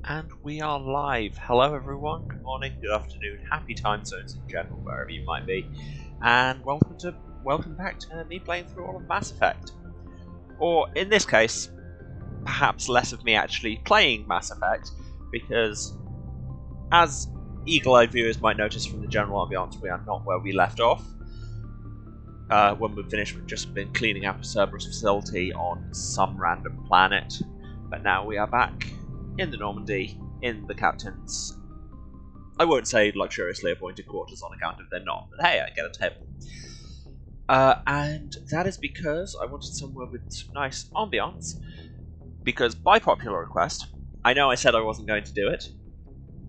And we are live. Hello everyone, good morning, good afternoon, happy time zones in general, wherever you might be. And welcome back to me playing through all of Mass Effect. Or, in this case, perhaps less of me actually playing Mass Effect, because as eagle-eyed viewers might notice from the general ambiance, we are not where we left off. When we finished, we've just been cleaning up a Cerberus facility on some random planet. But now we are back in the Normandy, in the captain's, I won't say luxuriously appointed quarters on account of they're not, but hey, I get a table. And that is because I wanted somewhere with some nice ambiance, because by popular request, I know I said I wasn't going to do it,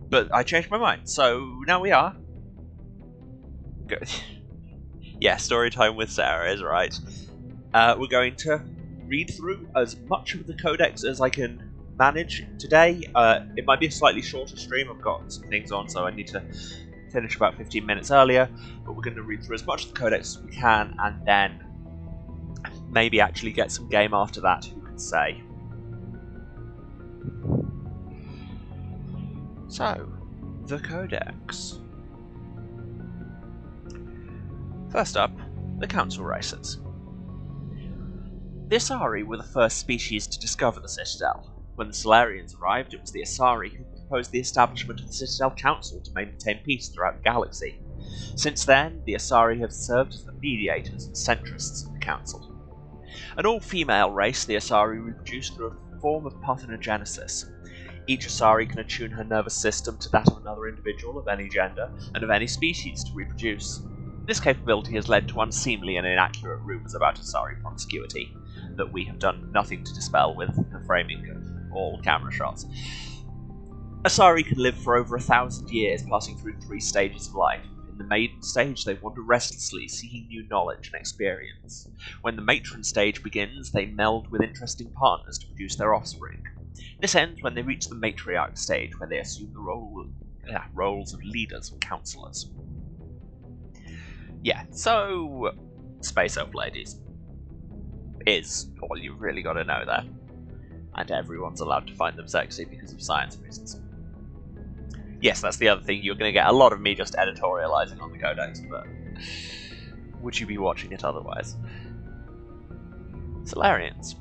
but I changed my mind, so now we are. Good. Yeah, story time with Sarah is right. We're going to read through as much of the codex as I can manage today. It might be a slightly shorter stream. I've got some things on, so I need to finish about 15 minutes earlier, but we're going to read through as much of the codex as we can, and then maybe actually get some game after that, who can say. So, the codex. First up, the Council races. The Asari were the first species to discover the Citadel. When the Solarians arrived, it was the Asari who proposed the establishment of the Citadel Council to maintain peace throughout the galaxy. Since then, the Asari have served as the mediators and centrists of the Council. An all-female race, the Asari reproduce through a form of parthenogenesis. Each Asari can attune her nervous system to that of another individual of any gender and of any species to reproduce. This capability has led to unseemly and inaccurate rumours about Asari promiscuity that we have done nothing to dispel with the framing of all camera shots. Asari can live for over 1,000 years, passing through 3 stages of life. In the maiden stage, they wander restlessly, seeking new knowledge and experience. When the matron stage begins, they meld with interesting partners to produce their offspring. This ends when they reach the matriarch stage, where they assume the roles of leaders and counselors. Yeah, so Space Elf Ladies is all you've really got to know there. And everyone's allowed to find them sexy because of science reasons. Yes, that's the other thing, you're going to get a lot of me just editorializing on the codex, but would you be watching it otherwise? Solarians.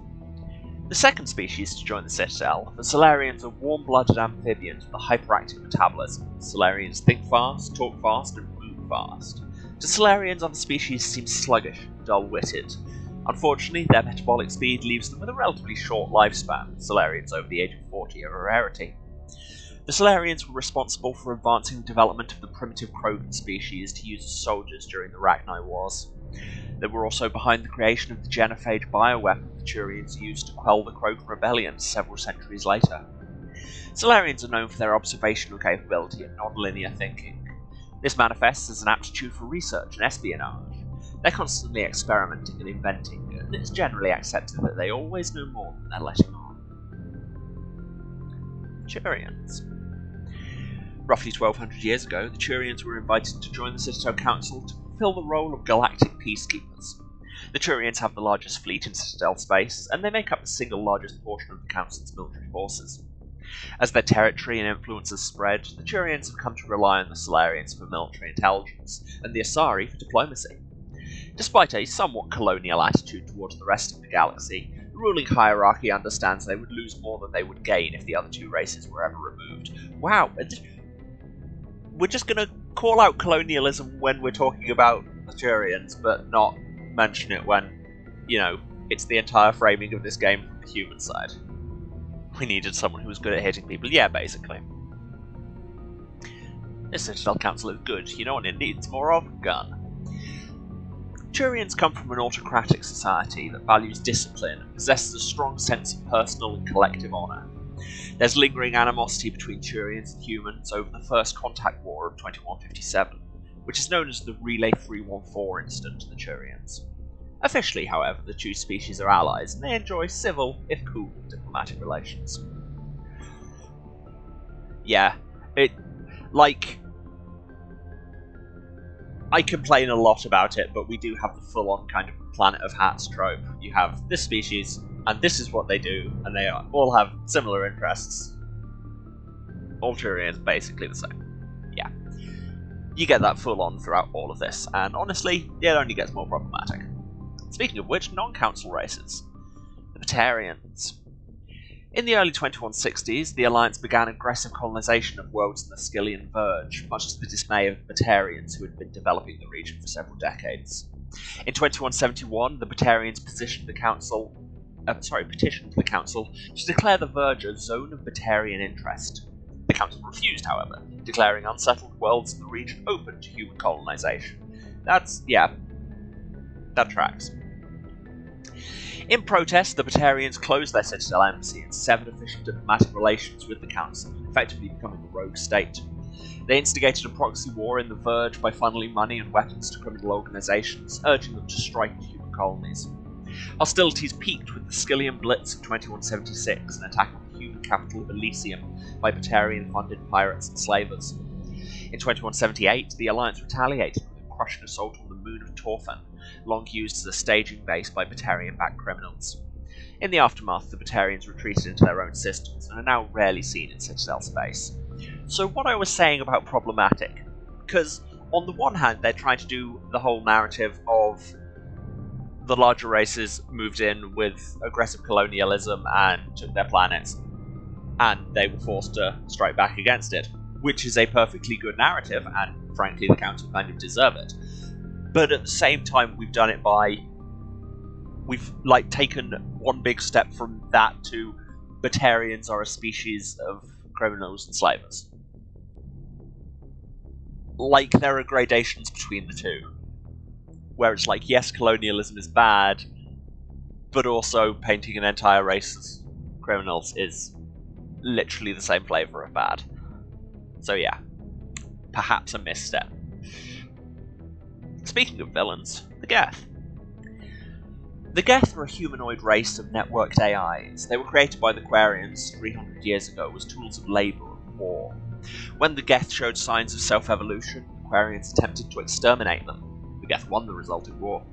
The second species to join the Citadel, the Solarians are warm-blooded amphibians with a hyperactive metabolism. Solarians think fast, talk fast, and move fast. To Solarians, other species seem sluggish and dull-witted. Unfortunately, their metabolic speed leaves them with a relatively short lifespan. Solarians over the age of 40 are a rarity. The Solarians were responsible for advancing the development of the primitive Krogan species to use as soldiers during the Rachni Wars. They were also behind the creation of the genophage bioweapon the Turians used to quell the Krogan rebellion several centuries later. Solarians are known for their observational capability and non-linear thinking. This manifests as an aptitude for research and espionage. They're constantly experimenting and inventing, and it's generally accepted that they always know more than they're letting on. Turians. Roughly 1200 years ago, the Turians were invited to join the Citadel Council to fulfill the role of galactic peacekeepers. The Turians have the largest fleet in Citadel space, and they make up the single largest portion of the Council's military forces. As their territory and influences spread, the Turians have come to rely on the Solarians for military intelligence, and the Asari for diplomacy. Despite a somewhat colonial attitude towards the rest of the galaxy, the ruling hierarchy understands they would lose more than they would gain if the other two races were ever removed. Wow, we're just going to call out colonialism when we're talking about the Turians, but not mention it when, you know, it's the entire framing of this game from the human side. We needed someone who was good at hitting people. Yeah, basically. This Citadel Council is good. You know what it needs more of? A gun. Turians come from an autocratic society that values discipline and possesses a strong sense of personal and collective honour. There's lingering animosity between Turians and humans over the First Contact War of 2157, which is known as the Relay 314 incident to the Turians. Officially, however, the two species are allies, and they enjoy civil, if cool, diplomatic relations. Yeah, I complain a lot about it, but we do have the full-on kind of Planet of Hats trope. You have this species, and this is what they do, and they all have similar interests. All Turians are basically the same. Yeah. You get that full on throughout all of this, and honestly, it only gets more problematic. Speaking of which, non-council races. The Batarians. In the early 2160s, the Alliance began aggressive colonization of worlds in the Skyllian Verge, much to the dismay of Batarians who had been developing the region for several decades. In 2171, the Batarians petitioned the Council to declare the Verge a zone of Batarian interest. The Council refused, however, declaring unsettled worlds in the region open to human colonization. That tracks. In protest, the Batarians closed their Citadel embassy and severed official diplomatic relations with the Council, effectively becoming a rogue state. They instigated a proxy war in the Verge by funneling money and weapons to criminal organizations, urging them to strike at human colonies. Hostilities peaked with the Skyllian Blitz of 2176, an attack on the human capital of Elysium by Batarian-funded pirates and slavers. In 2178, the Alliance retaliated with a crushing assault on the moon of Torfan, long used as a staging base by Batarian-backed criminals. In the aftermath, the Batarians retreated into their own systems and are now rarely seen in Citadel space. So what I was saying about problematic, because on the one hand they're trying to do the whole narrative of the larger races moved in with aggressive colonialism and took their planets, and they were forced to strike back against it, which is a perfectly good narrative, and frankly the Council kind of deserve it. But at the same time, we've done it by... We've, taken one big step from that to Batarians are a species of criminals and slavers. There are gradations between the two. Where it's yes, colonialism is bad, but also painting an entire race as criminals is literally the same flavour of bad. So yeah, perhaps a misstep. Speaking of villains, the Geth. The Geth are a humanoid race of networked AIs. They were created by the Quarians 300 years ago as tools of labour and war. When the Geth showed signs of self-evolution, the Quarians attempted to exterminate them. The Geth won the resulting war.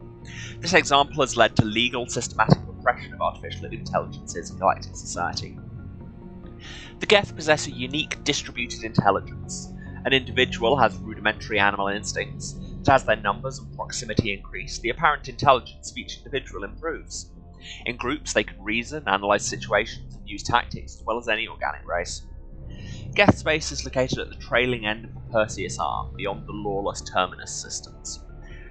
This example has led to legal, systematic repression of artificial intelligences in galactic society. The Geth possess a unique distributed intelligence. An individual has rudimentary animal instincts, but as their numbers and proximity increase, the apparent intelligence of each individual improves. In groups, they can reason, analyse situations, and use tactics as well as any organic race. Geth space is located at the trailing end of the Perseus Arm, beyond the lawless Terminus systems.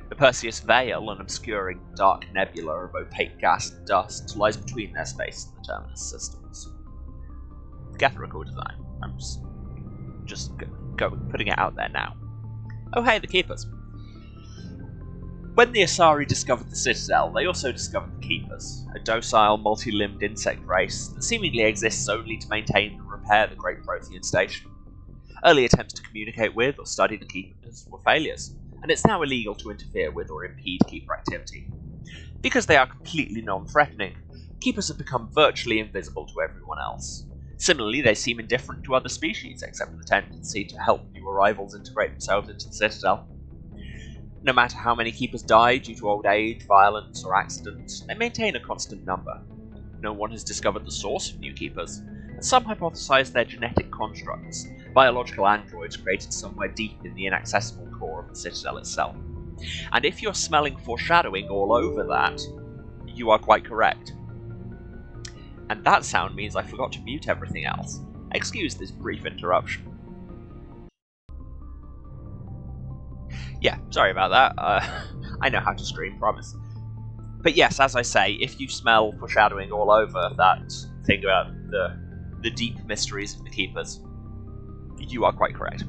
The Perseus Veil, an obscuring dark nebula of opaque gas and dust, lies between their space and the Terminus systems. Geth are a cool design. I'm just putting it out there now. Oh hey, the Keepers. When the Asari discovered the Citadel, they also discovered the Keepers, a docile, multi-limbed insect race that seemingly exists only to maintain and repair the Great Prothean Station. Early attempts to communicate with or study the Keepers were failures, and it's now illegal to interfere with or impede Keeper activity. Because they are completely non-threatening, Keepers have become virtually invisible to everyone else. Similarly, they seem indifferent to other species, except for the tendency to help new arrivals integrate themselves into the Citadel. No matter how many Keepers die due to old age, violence, or accident, they maintain a constant number. No one has discovered the source of new Keepers, and some hypothesize they're genetic constructs, biological androids created somewhere deep in the inaccessible core of the Citadel itself. And if you're smelling foreshadowing all over that, you are quite correct. And that sound means I forgot to mute everything else. Excuse this brief interruption. Yeah, sorry about that. I know how to stream, promise. But yes, as I say, if you smell foreshadowing all over that thing about the deep mysteries of the Keepers, you are quite correct.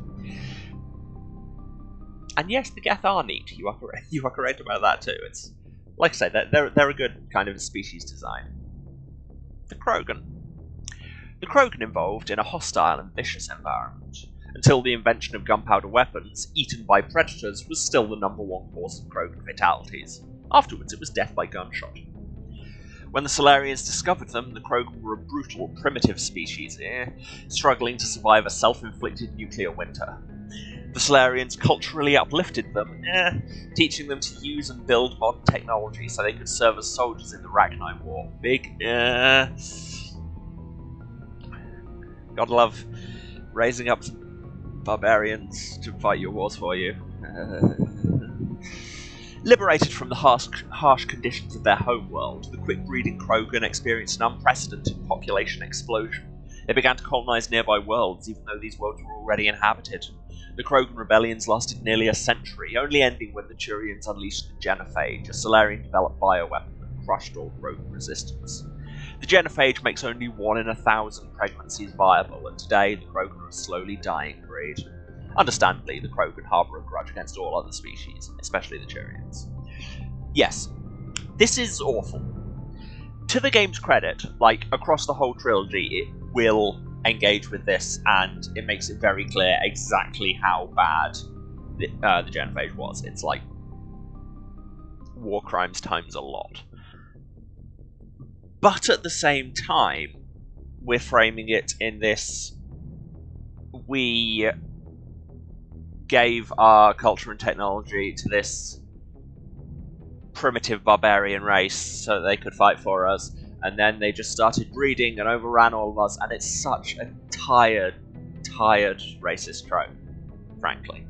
And yes, the Geth are neat. You are correct. You are correct about that too. It's like I say, they're a good kind of species design. The Krogan. The Krogan evolved in a hostile and vicious environment. Until the invention of gunpowder weapons, eaten by predators was still the #1 cause of Krogan fatalities. Afterwards, it was death by gunshot. When the Solarians discovered them, the Krogan were a brutal, primitive species, struggling to survive a self-inflicted nuclear winter. The Solarians culturally uplifted them, teaching them to use and build modern technology so they could serve as soldiers in the Rachni War. Big, Gotta love raising up some barbarians to fight your wars for you. Liberated from the harsh conditions of their homeworld, the quick-breeding Krogan experienced an unprecedented population explosion. They began to colonize nearby worlds, even though these worlds were already inhabited. The Krogan rebellions lasted nearly a century, only ending when the Turians unleashed the Genophage, a Solarian-developed bioweapon that crushed all Krogan resistance. The Genophage makes only 1 in 1,000 pregnancies viable, and today the Krogan are a slowly dying breed. Understandably, the Krogan harbour a grudge against all other species, especially the Turians. Yes, this is awful. To the game's credit, like, across the whole trilogy, it will engage with this, and it makes it very clear exactly how bad the Genophage was. It's like war crimes times a lot. But at the same time, we're framing it in this: we gave our culture and technology to this primitive barbarian race so that they could fight for us, and then they just started breeding and overran all of us, and it's such a tired racist trope, frankly.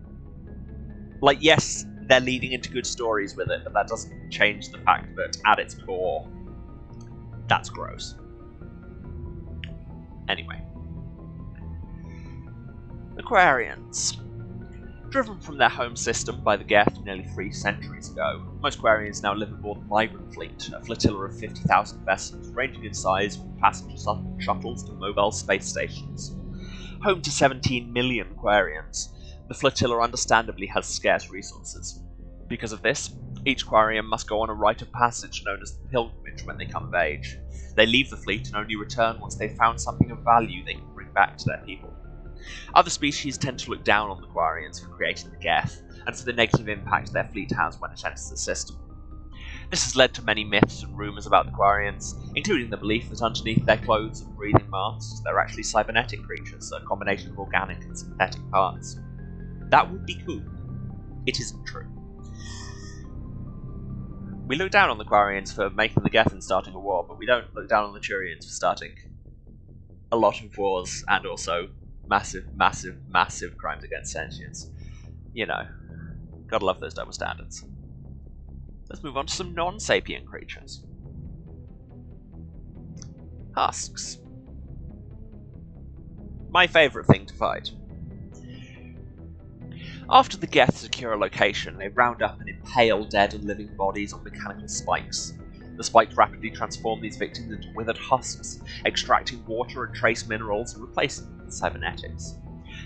Like, yes, they're leading into good stories with it, but that doesn't change the fact that at its core, that's gross. Anyway. Aquarians. Driven from their home system by the Geth nearly 3 centuries ago, most Quarians now live aboard the Migrant Fleet, a flotilla of 50,000 vessels ranging in size from passenger shuttles to mobile space stations. Home to 17 million Quarians, the flotilla understandably has scarce resources. Because of this, each Quarian must go on a rite of passage known as the Pilgrimage when they come of age. They leave the fleet and only return once they've found something of value they can bring back to their people. Other species tend to look down on the Quarians for creating the Geth, and for the negative impact their fleet has when it enters the system. This has led to many myths and rumours about the Quarians, including the belief that underneath their clothes and breathing masks they're actually cybernetic creatures, a combination of organic and synthetic parts. That would be cool. It isn't true. We look down on the Quarians for making the Geth and starting a war, but we don't look down on the Turians for starting a lot of wars, and also massive crimes against sentience. You know, gotta love those double standards. Let's move on to some non-sapient creatures. Husks. My favourite thing to fight. After the Geth secure a location, they round up and impale dead and living bodies on mechanical spikes. The spikes rapidly transform these victims into withered husks, extracting water and trace minerals and replacing them with cybernetics.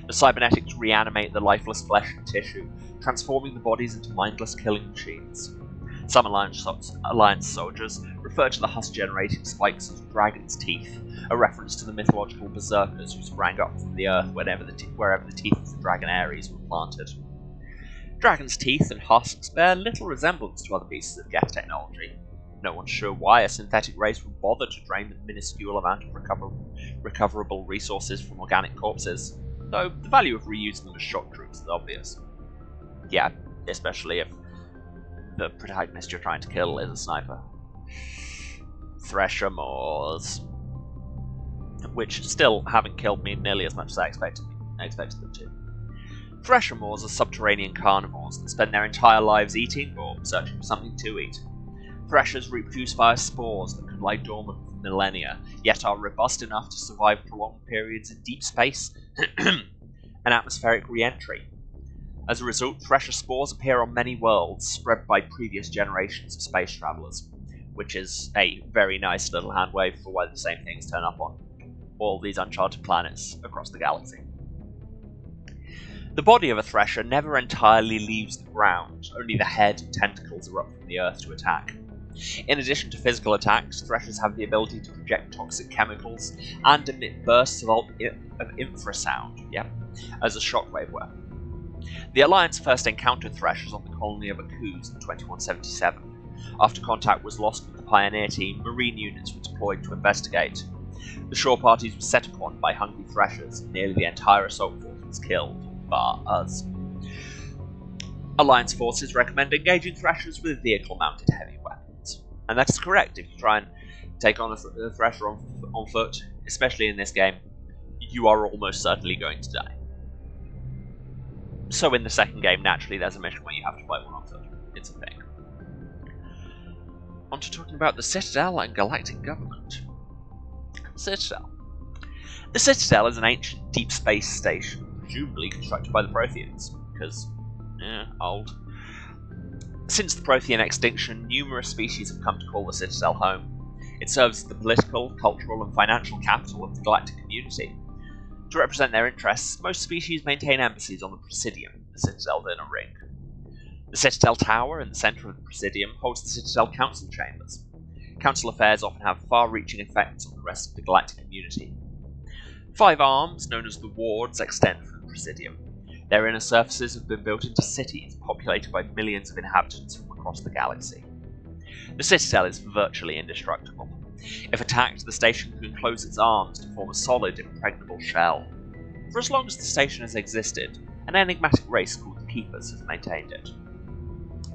The cybernetics reanimate the lifeless flesh and tissue, transforming the bodies into mindless killing machines. Some Alliance soldiers refer to the husk-generating spikes as dragon's teeth, a reference to the mythological berserkers who sprang up from the earth wherever the teeth of the dragon Ares were planted. Dragon's teeth and husks bear little resemblance to other pieces of Geth technology. No one's sure why a synthetic race would bother to drain the minuscule amount of recoverable resources from organic corpses, though the value of reusing them as shock troops is obvious. Yeah, especially if the protagonist you're trying to kill is a sniper. Thresher Moors, which still haven't killed me nearly as much as I expected them to. Thresher Moors are subterranean carnivores that spend their entire lives eating or searching for something to eat. Threshers reproduce via spores that can lie dormant for millennia, yet are robust enough to survive prolonged periods in deep space and atmospheric re-entry. As a result, Thresher spores appear on many worlds, spread by previous generations of space travellers, which is a very nice little handwave for why the same things turn up on all these uncharted planets across the galaxy. The body of a Thresher never entirely leaves the ground, only the head and tentacles erupt from the earth to attack. In addition to physical attacks, Threshers have the ability to project toxic chemicals and emit bursts of infrasound, as a shockwave weapon. The Alliance first encountered Threshers on the colony of Akuz in 2177. After contact was lost with the Pioneer team, Marine units were deployed to investigate. The shore parties were set upon by hungry Threshers, and nearly the entire assault force was killed, bar us. Alliance forces recommend engaging Threshers with vehicle-mounted heavy weapons. And that is correct if you try and take on a Thresher on foot, especially in this game. you are almost certainly going to die. So in the second game, naturally, there's a mission where you have to fight one on foot. It's a thing. On to talking about the Citadel and galactic government. Citadel. The Citadel is an ancient deep space station, presumably constructed by the Protheans, because, old. Since the Prothean extinction, numerous species have come to call the Citadel home. It serves as the political, cultural, and financial capital of the galactic community. To represent their interests, most species maintain embassies on the Presidium, the Citadel's inner ring. The Citadel Tower, in the centre of the Presidium, holds the Citadel Council Chambers. Council affairs often have far-reaching effects on the rest of the galactic community. 5 arms, known as the Wards, extend from the Presidium. Their inner surfaces have been built into cities, populated by millions of inhabitants from across the galaxy. The Citadel is virtually indestructible. If attacked, the station can close its arms to form a solid, impregnable shell. For as long as the station has existed, an enigmatic race called the Keepers has maintained it.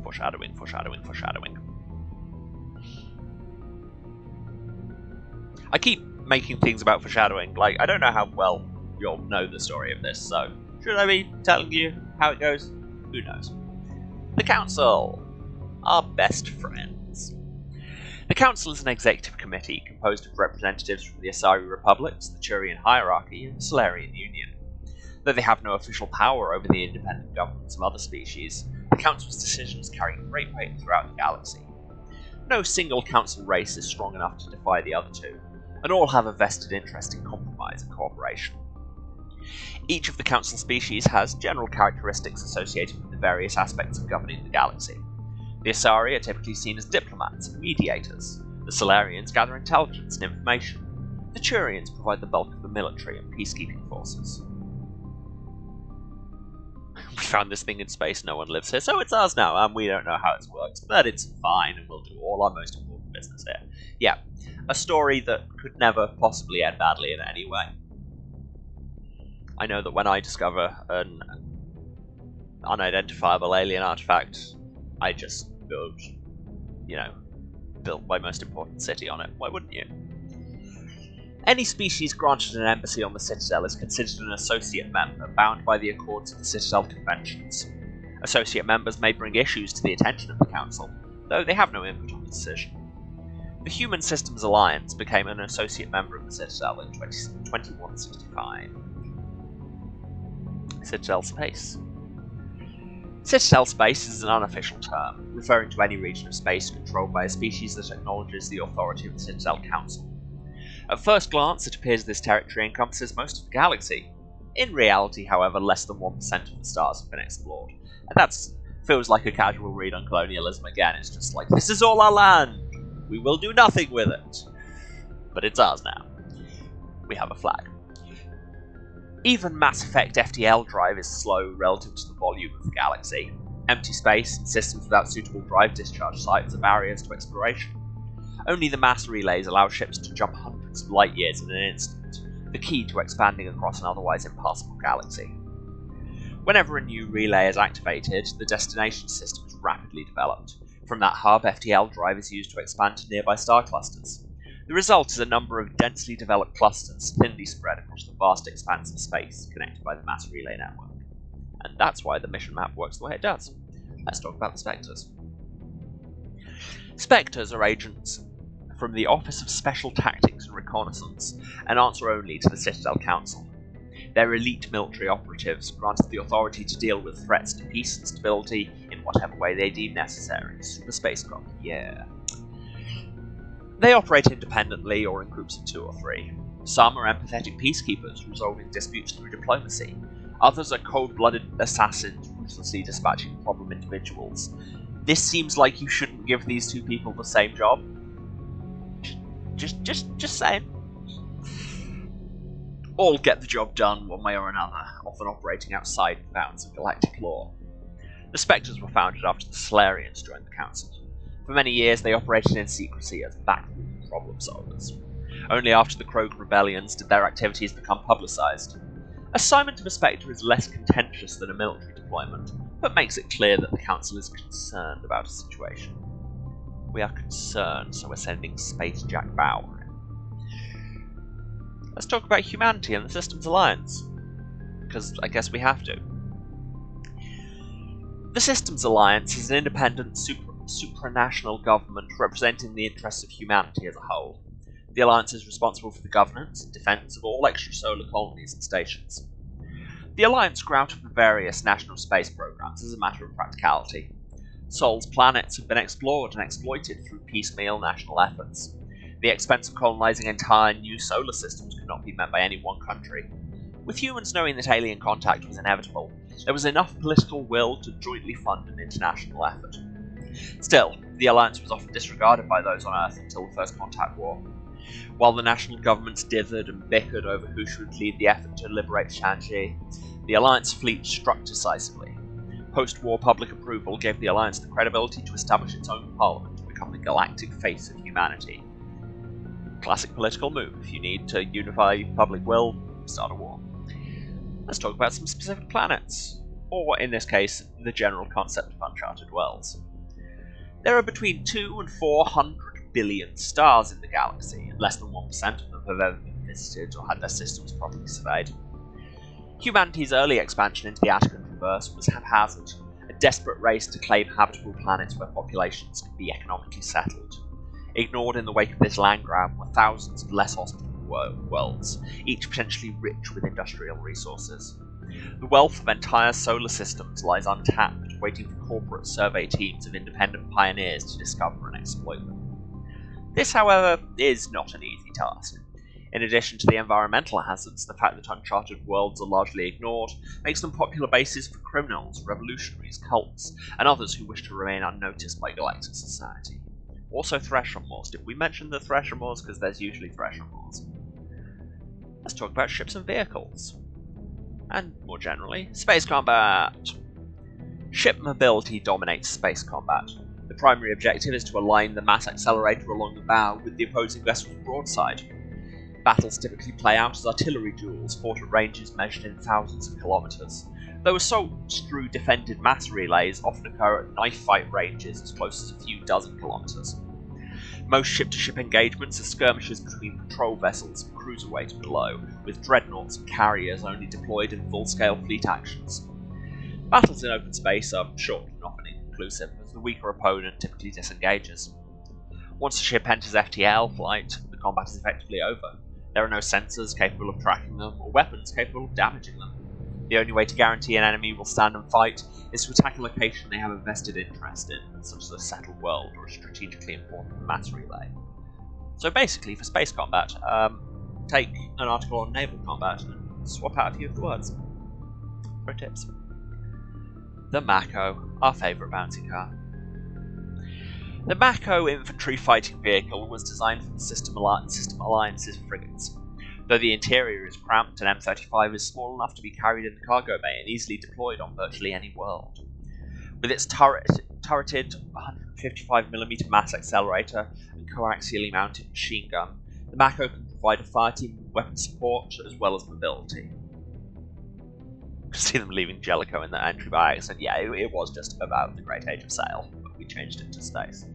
Foreshadowing, foreshadowing, foreshadowing. I keep making things about foreshadowing. Like, I don't know how well you'll know the story of this, so should I be telling you how it goes? Who knows? The Council are best friends. The Council is an executive committee composed of representatives from the Asari Republics, the Turian hierarchy, and the Solarian Union. Though they have no official power over the independent governments of other species, the Council's decisions carry great weight throughout the galaxy. No single Council race is strong enough to defy the other two, and all have a vested interest in compromise and cooperation. Each of the Council species has general characteristics associated with the various aspects of governing the galaxy. The Asari are typically seen as diplomats and mediators. The Solarians gather intelligence and information. The Turians provide the bulk of the military and peacekeeping forces. We found this thing in space, no one lives here, so it's ours now, and we don't know how it works, but it's fine, and we'll do all our most important business here. Yeah, a story that could never possibly end badly in any way. I know that when I discover an unidentifiable alien artifact, I just built my most important city on it. Why wouldn't you? Any species granted an embassy on the Citadel is considered an associate member, bound by the accords of the Citadel Conventions. Associate members may bring issues to the attention of the Council, though they have no input on the decision. The Human Systems Alliance became an associate member of the Citadel in 2165. Citadel Space. Citadel Space is an unofficial term, referring to any region of space controlled by a species that acknowledges the authority of the Citadel Council. At first glance, it appears this territory encompasses most of the galaxy. In reality, however, less than 1% of the stars have been explored, and that feels like a casual read on colonialism again. It's just like, this is all our land! We will do nothing with it! But it's ours now. We have a flag. Even Mass Effect FTL drive is slow relative to the volume of the galaxy. Empty space and systems without suitable drive discharge sites are barriers to exploration. Only the mass relays allow ships to jump hundreds of light years in an instant, the key to expanding across an otherwise impassable galaxy. Whenever a new relay is activated, the destination system is rapidly developed. From that hub, FTL drive is used to expand to nearby star clusters. The result is a number of densely developed clusters thinly spread across the vast expanse of space connected by the mass relay network. And that's why the mission map works the way it does. Let's talk about the Spectres. Spectres are agents from the Office of Special Tactics and Reconnaissance, and answer only to the Citadel Council. They're elite military operatives, granted the authority to deal with threats to peace and stability in whatever way they deem necessary. Super spacecraft, yeah. They operate independently or in groups of 2 or 3. Some are empathetic peacekeepers, resolving disputes through diplomacy. Others are cold-blooded assassins, ruthlessly dispatching problem individuals. This seems like you shouldn't give these 2 people the same job. Just saying. All get the job done one way or another, often operating outside the bounds of galactic law. The Spectres were founded after the Solarians joined the Council. For many years they operated in secrecy as backroom problem solvers. Only after the Krogan rebellions did their activities become publicized. Assignment of a Spectre is less contentious than a military deployment, but makes it clear that the Council is concerned about a situation. We are concerned, so we're sending Space Jack Bauer in. Let's talk about humanity and the Systems Alliance, because I guess we have to. The Systems Alliance is an independent supranational government representing the interests of humanity as a whole. The Alliance is responsible for the governance and defence of all extrasolar colonies and stations. The Alliance grew out of the various national space programs as a matter of practicality. Sol's planets have been explored and exploited through piecemeal national efforts. The expense of colonising entire new solar systems could not be met by any one country. With humans knowing that alien contact was inevitable, there was enough political will to jointly fund an international effort. Still, the Alliance was often disregarded by those on Earth until the First Contact War. While the national governments dithered and bickered over who should lead the effort to liberate Shanxi, the Alliance fleet struck decisively. Post-war public approval gave the Alliance the credibility to establish its own parliament and become the galactic face of humanity. Classic political move. You need to unify public will, start a war. Let's talk about some specific planets, or in this case, the general concept of uncharted worlds. There are between 2 and 400 billion stars in the galaxy, and less than 1% of them have ever been visited or had their systems properly surveyed. Humanity's early expansion into the Attican Traverse was haphazard, a desperate race to claim habitable planets where populations could be economically settled. Ignored in the wake of this land grab were thousands of less hospitable worlds, each potentially rich with industrial resources. The wealth of entire solar systems lies untapped, waiting for corporate survey teams of independent pioneers to discover and exploit them. This, however, is not an easy task. In addition to the environmental hazards, the fact that uncharted worlds are largely ignored makes them popular bases for criminals, revolutionaries, cults, and others who wish to remain unnoticed by galactic society. Also Threshold Wars. Did we mention the Threshold Wars? Because there's usually Threshold Wars. Let's talk about ships and vehicles. And more generally, space combat. Ship mobility dominates space combat. The primary objective is to align the mass accelerator along the bow with the opposing vessel's broadside. Battles typically play out as artillery duels fought at ranges measured in thousands of kilometers, though assaults through defended mass relays often occur at knife fight ranges as close as a few dozen kilometers. Most ship-to-ship engagements are skirmishes between patrol vessels and cruiserweights below, with dreadnoughts and carriers only deployed in full-scale fleet actions. Battles in open space are short and often inconclusive, as the weaker opponent typically disengages. Once a ship enters FTL flight, the combat is effectively over. There are no sensors capable of tracking them, or weapons capable of damaging them. The only way to guarantee an enemy will stand and fight is to attack a location they have a vested interest in, such as a settled world or a strategically important mass relay. So basically, for space combat, take an article on naval combat and swap out a few of the words. For tips. The Mako, our favourite bouncy car. The Mako infantry fighting vehicle was designed for the System Alliance's frigates. Though the interior is cramped, an M35 is small enough to be carried in the cargo bay and easily deployed on virtually any world. With its turreted 155mm mass accelerator and coaxially mounted machine gun, the Mako can provide a fire team with weapon support as well as mobility. See them leaving Jellicoe in the entry by accident. Yeah, it was just about the Great Age of Sail, but we changed it to space.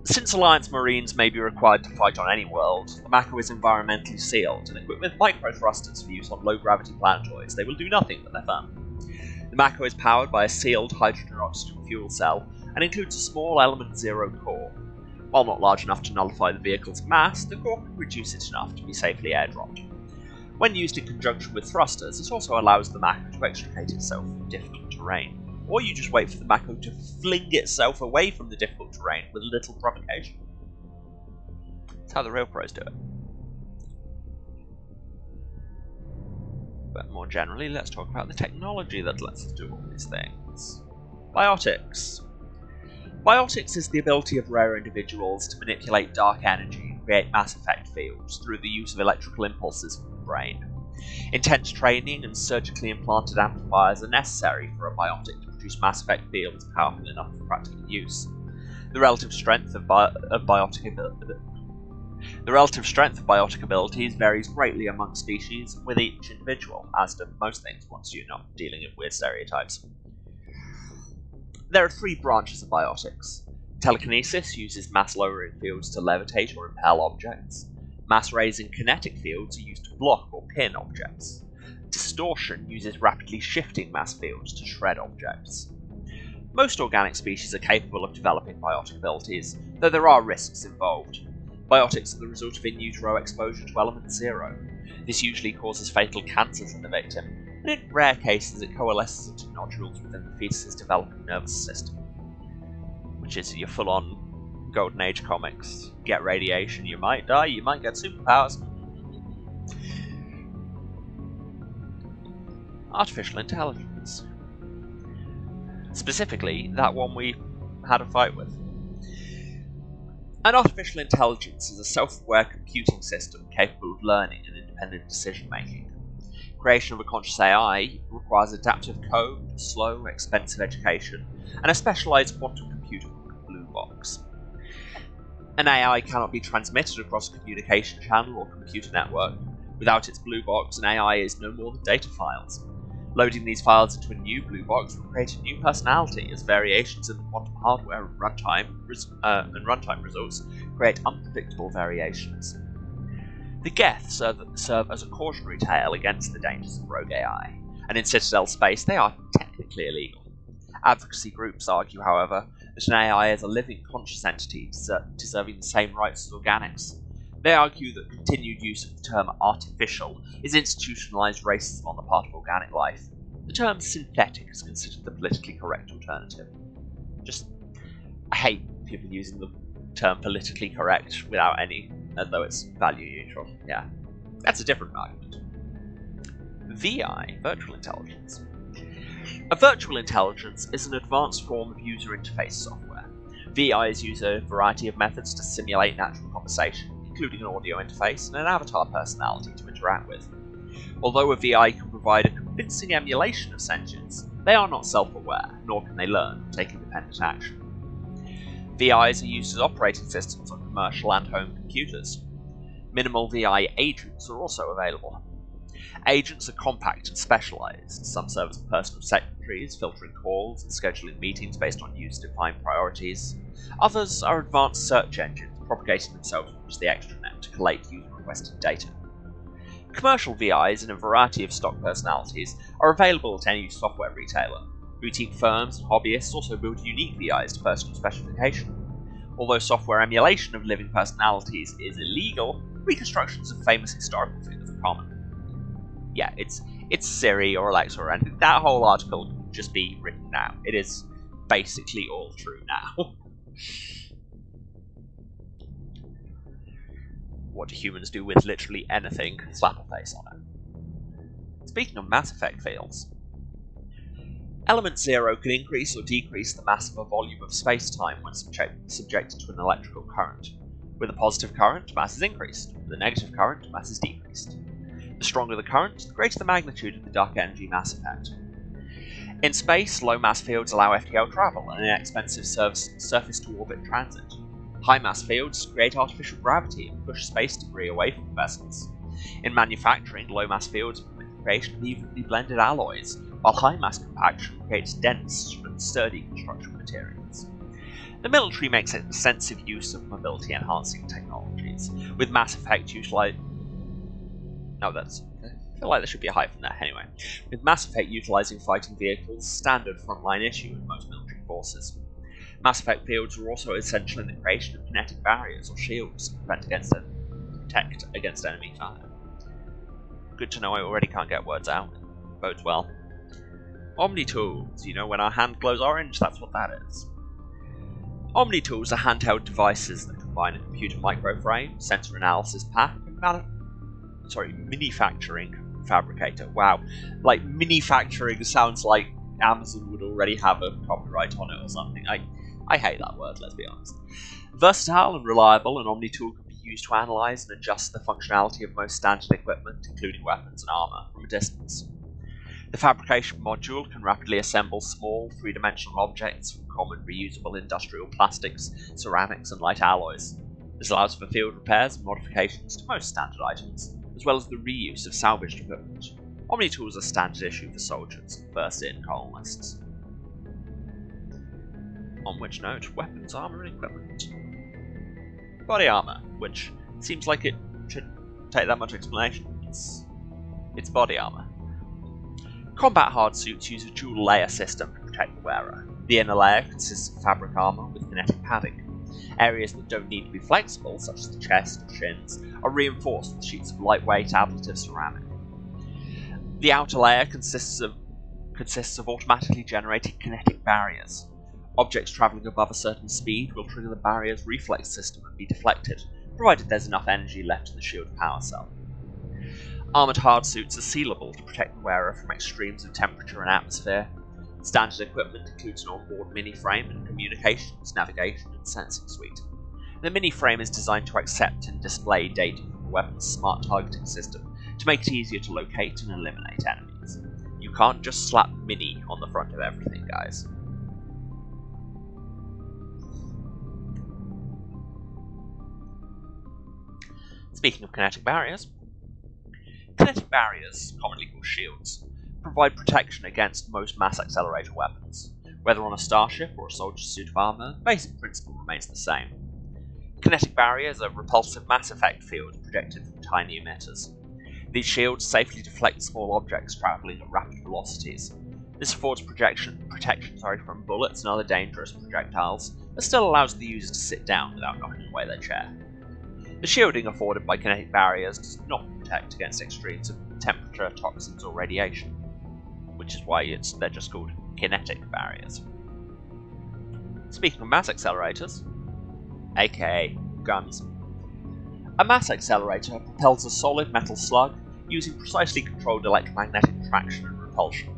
Since Alliance Marines may be required to fight on any world, the Mako is environmentally sealed and equipped with micro-thrusters for use on low-gravity planetoids. They will do nothing but they're fun. The Mako is powered by a sealed hydrogen-oxygen fuel cell and includes a small Element Zero core. While not large enough to nullify the vehicle's mass, the core can reduce it enough to be safely airdropped. When used in conjunction with thrusters, it also allows the Mako to extricate itself from difficult terrain. Or you just wait for the Mako to fling itself away from the difficult terrain with little provocation. That's how the real pros do it. But more generally, let's talk about the technology that lets us do all these things. Biotics. Biotics is the ability of rare individuals to manipulate dark energy and create mass effect fields through the use of electrical impulses from the brain. Intense training and surgically implanted amplifiers are necessary for a biotic to produce mass effect fields powerful enough for practical use. The relative strength of biotic abilities varies greatly among species and with each individual, as do most things once you're not dealing with weird stereotypes. There are 3 branches of biotics. Telekinesis uses mass-lowering fields to levitate or impel objects. Mass-raising kinetic fields are used to block or pin objects. Distortion uses rapidly shifting mass fields to shred objects. Most organic species are capable of developing biotic abilities, though there are risks involved. Biotics are the result of in utero exposure to element 0. This usually causes fatal cancers in the victim, and in rare cases it coalesces into nodules within the fetus's developing nervous system. Which is your full-on Golden Age comics. Get radiation, you might die, you might get superpowers. Artificial intelligence. Specifically, that one we had a fight with. An artificial intelligence is a self-aware computing system capable of learning and independent decision-making. Creation of a conscious AI requires adaptive code, slow, expensive education, and a specialized quantum computer called Blue Box. An AI cannot be transmitted across a communication channel or computer network. Without its Blue Box, an AI is no more than data files. Loading these files into a new Blue Box will create a new personality, as variations in the quantum hardware and runtime results create unpredictable variations. The Geth serve as a cautionary tale against the dangers of rogue AI, and in Citadel space they are technically illegal. Advocacy groups argue, however, that an AI is a living conscious entity deserving the same rights as organics. They argue that continued use of the term artificial is institutionalized racism on the part of organic life. The term synthetic is considered the politically correct alternative. I hate people using the term politically correct without any, as though it's value neutral. Yeah, that's a different argument. VI, virtual intelligence. A virtual intelligence is an advanced form of user interface software. VIs use a variety of methods to simulate natural conversation, including an audio interface and an avatar personality to interact with. Although a VI can provide a convincing emulation of sentience, they are not self-aware, nor can they learn or take independent action. VIs are used as operating systems on commercial and home computers. Minimal VI agents are also available. Agents are compact and specialized. Some serve as personal secretaries, filtering calls and scheduling meetings based on user-defined priorities. Others are advanced search engines, propagating themselves across the extranet to collate user-requested data. Commercial VIs in a variety of stock personalities are available at any software retailer. Boutique firms and hobbyists also build unique VIs to personal specification. Although software emulation of living personalities is illegal, reconstructions of famous historical figures are common. Yeah, it's Siri or Alexa or anything. That whole article can just be written now. It is basically all true now. What do humans do with literally anything? Slap a face on it. Speaking of Mass Effect fields, element 0 can increase or decrease the mass of a volume of space-time when subjected to an electrical current. With a positive current, mass is increased. With a negative current, mass is decreased. The stronger the current, the greater the magnitude of the dark energy mass effect. In space, low mass fields allow FTL travel and inexpensive surface-to-orbit transit. High mass fields create artificial gravity and push space debris away from vessels. In manufacturing, low mass fields permit the creation of evenly blended alloys, while high mass compaction creates dense and sturdy construction materials. The military makes extensive use of mobility-enhancing technologies, with Mass Effect utilizing... I feel like there should be a hyphen there, anyway. With Mass Effect utilizing fighting vehicles, standard frontline issue in most military forces. Mass Effect fields are also essential in the creation of kinetic barriers or shields to protect against enemy fire. Good to know I already can't get words out. Bodes well. Omni-tools. You know when our hand glows orange? That's what that is. Omni-tools are handheld devices that combine a computer microframe, sensor analysis pack, and manufacturing fabricator. Wow. Like, manufacturing sounds like Amazon would already have a copyright on it or something. I hate that word, let's be honest. Versatile and reliable, an Omni-tool can be used to analyze and adjust the functionality of most standard equipment, including weapons and armor, from a distance. The fabrication module can rapidly assemble small, three-dimensional objects from common reusable industrial plastics, ceramics, and light alloys. This allows for field repairs and modifications to most standard items, as well as the reuse of salvaged equipment. Omni-tools are standard issue for soldiers and first-in colonists. On which note, weapons, armor, and equipment. Body armor, which seems like it Shouldn't take that much explanation. It's body armor. Combat hard suits use a dual layer system to protect the wearer. The inner layer consists of fabric armor with kinetic padding. Areas that don't need to be flexible, such as the chest or shins, are reinforced with sheets of lightweight ablative ceramic. The outer layer consists of automatically generated kinetic barriers. Objects travelling above a certain speed will trigger the barrier's reflex system and be deflected, provided there's enough energy left in the shield power cell. Armoured hardsuits are sealable to protect the wearer from extremes of temperature and atmosphere. Standard equipment includes an onboard mini-frame and communications, navigation, and sensing suite. The mini-frame is designed to accept and display data from the weapon's smart targeting system to make it easier to locate and eliminate enemies. You can't just slap mini on the front of everything, guys. Speaking of kinetic barriers, commonly called shields, provide protection against most mass accelerator weapons. Whether on a starship or a soldier's suit of armor, the basic principle remains the same. Kinetic barriers are repulsive mass effect fields projected from tiny emitters. These shields safely deflect small objects travelling at rapid velocities. This affords protection from bullets and other dangerous projectiles, but still allows the user to sit down without knocking away their chair. The shielding afforded by kinetic barriers does not protect against extremes of temperature, toxins, or radiation, which is why they're just called kinetic barriers. Speaking of mass accelerators, aka guns, a mass accelerator propels a solid metal slug using precisely controlled electromagnetic traction and repulsion.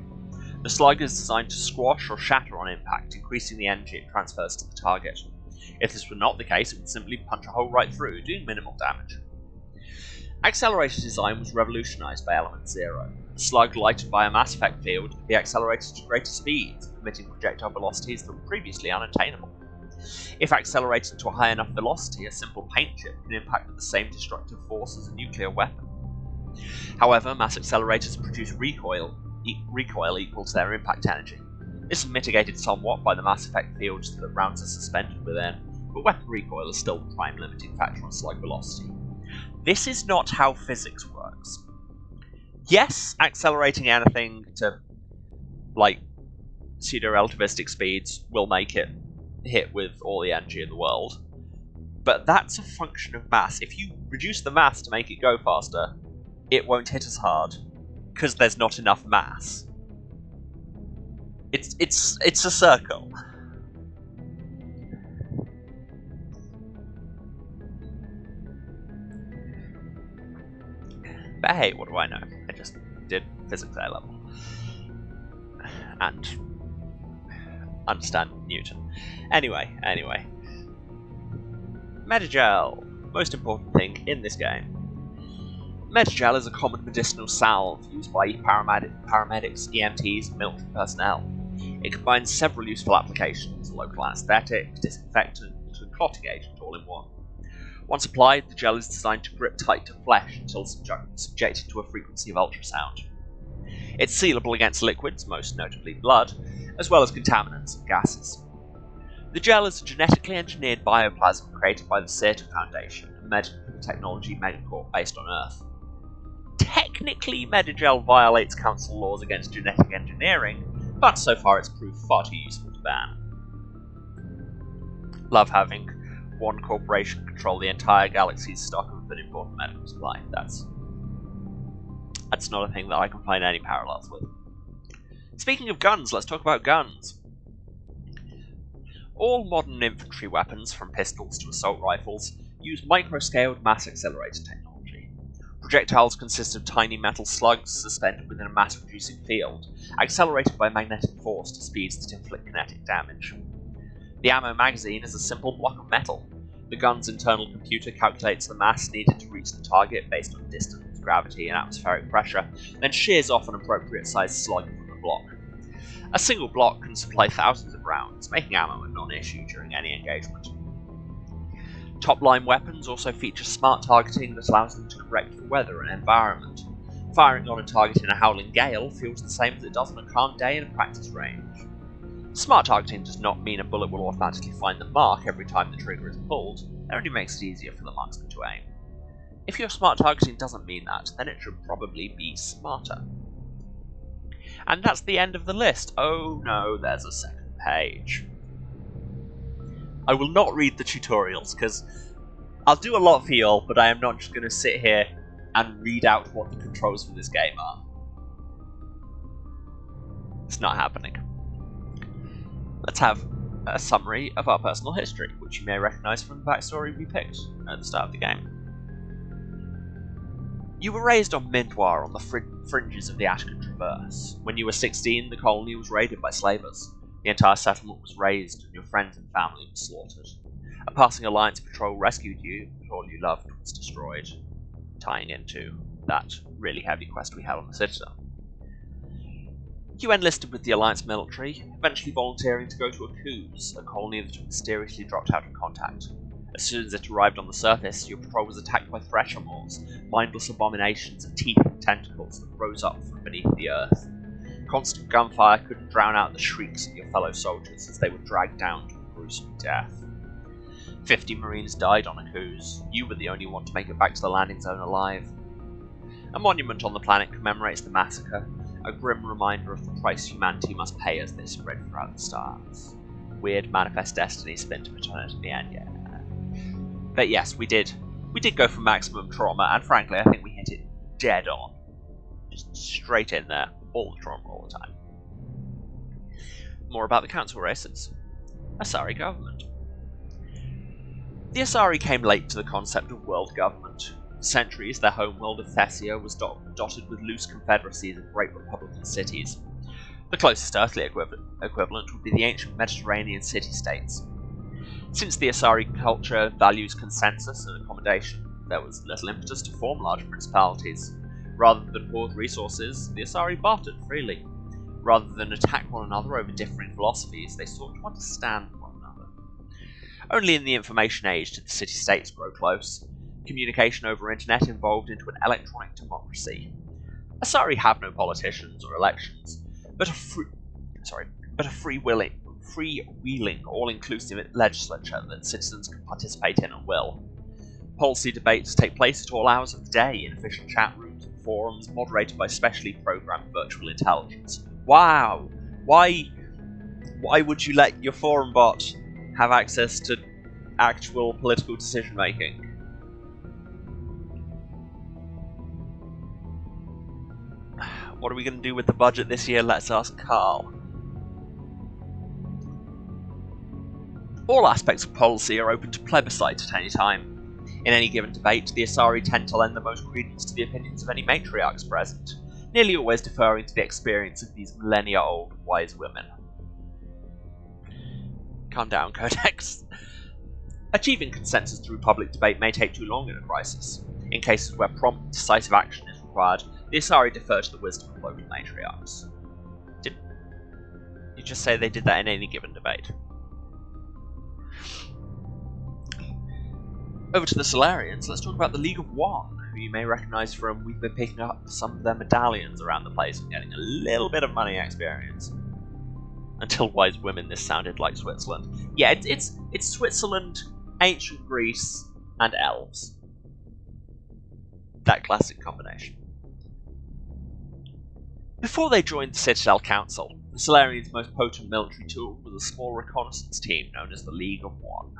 The slug is designed to squash or shatter on impact, increasing the energy it transfers to the target. If this were not the case, it would simply punch a hole right through, doing minimal damage. Accelerator design was revolutionized by Element Zero. The slug, lighted by a mass effect field, could be accelerated to greater speeds, permitting projectile velocities that were previously unattainable. If accelerated to a high enough velocity, a simple paint chip can impact with the same destructive force as a nuclear weapon. However, mass accelerators produce recoil equal to their impact energy. This is mitigated somewhat by the mass effect fields that rounds are suspended within, but weapon recoil is still the prime limiting factor on slug velocity. This is not how physics works. Yes, accelerating anything to, pseudo-relativistic speeds will make it hit with all the energy in the world, but that's a function of mass. If you reduce the mass to make it go faster, it won't hit as hard, because there's not enough mass. It's a circle. But hey, what do I know? I just did physics A level. And understand Newton. Anyway. Metagel. Most important thing in this game. Metagel is a common medicinal salve used by paramedics, EMTs, and military personnel. It combines several useful applications: local anesthetic, disinfectant, and clotting agent all in one. Once applied, the gel is designed to grip tight to flesh until subjected to a frequency of ultrasound. It's sealable against liquids, most notably blood, as well as contaminants and gases. The gel is a genetically engineered bioplasm created by the Searle Foundation, a medical technology megacorp based on Earth. Technically, Metagel violates council laws against genetic engineering, but so far it's proved far too useful to ban. Love having one corporation control the entire galaxy's stock of an important medical supply. That's not a thing that I can find any parallels with. Speaking of guns, let's talk about guns. All modern infantry weapons, from pistols to assault rifles, use microscaled mass accelerator technology. Projectiles consist of tiny metal slugs suspended within a mass-producing field, accelerated by magnetic force to speeds that inflict kinetic damage. The ammo magazine is a simple block of metal. The gun's internal computer calculates the mass needed to reach the target based on distance, gravity, and atmospheric pressure, then shears off an appropriate-sized slug from the block. A single block can supply thousands of rounds, making ammo a non-issue during any engagement. Top-line weapons also feature smart targeting that allows them to correct for weather and environment. Firing on a target in a howling gale feels the same as it does on a calm day in a practice range. Smart targeting does not mean a bullet will automatically find the mark every time the trigger is pulled, it only makes it easier for the marksman to aim. If your smart targeting doesn't mean that, then it should probably be smarter. And that's the end of the list. Oh no, there's a second page. I will not read the tutorials, because I'll do a lot for y'all, but I am not just going to sit here and read out what the controls for this game are. It's not happening. Let's have a summary of our personal history, which you may recognise from the backstory we picked at the start of the game. You were raised on Mintwar on the fringes of the Ashcan Traverse. When you were 16, the colony was raided by slavers. The entire settlement was razed, and your friends and family were slaughtered. A passing Alliance patrol rescued you, but all you loved was destroyed, tying into that really heavy quest we had on the Citadel. You enlisted with the Alliance military, eventually volunteering to go to Akuz, a colony that mysteriously dropped out of contact. As soon as it arrived on the surface, your patrol was attacked by thresher maws, mindless abominations of teeth and tentacles that rose up from beneath the earth. Constant gunfire couldn't drown out the shrieks of your fellow soldiers as they were dragged down to a gruesome death. 50 Marines died on Akuz. You were the only one to make it back to the landing zone alive. A monument on the planet commemorates the massacre, a grim reminder of the price humanity must pay as they spread throughout the stars. Weird manifest destiny spin to return at the end, yeah. But yes, we did go for maximum trauma, and frankly, I think we hit it dead on. Just straight in there, all the trauma, all the time. More about the council races. Asari government. The Asari came late to the concept of world government. For centuries, their homeworld of Thessia was dotted with loose confederacies of great republican cities. The closest earthly equivalent would be the ancient Mediterranean city-states. Since the Asari culture values consensus and accommodation, there was little impetus to form large principalities. Rather than hoard resources, the Asari bartered freely. Rather than attack one another over differing philosophies, they sought to understand one another. Only in the information age did the city-states grow close. Communication over internet evolved into an electronic democracy. Asari have no politicians or elections, but a freewheeling, all-inclusive legislature that citizens can participate in at will. Policy debates take place at all hours of the day in official chat rooms and forums moderated by specially programmed virtual intelligence. Wow! Why would you let your forum bot have access to actual political decision-making? What are we going to do with the budget this year? Let's ask Carl. All aspects of policy are open to plebiscite at any time. In any given debate, the Asari tend to lend the most credence to the opinions of any matriarchs present, nearly always deferring to the experience of these millennia-old wise women. Calm down, Codex. Achieving consensus through public debate may take too long in a crisis. In cases where prompt, decisive action is required, the Asari defer to the wisdom of local matriarchs. Did you just say they did that in any given debate? Over to the Solarians, let's talk about the League of One, who you may recognise from we've been picking up some of their medallions around the place and getting a little bit of money experience. Until wise women, this sounded like Switzerland. Yeah, it's Switzerland, ancient Greece, and elves. That classic combination. Before they joined the Citadel Council, the Solarians' most potent military tool was a small reconnaissance team known as the League of One.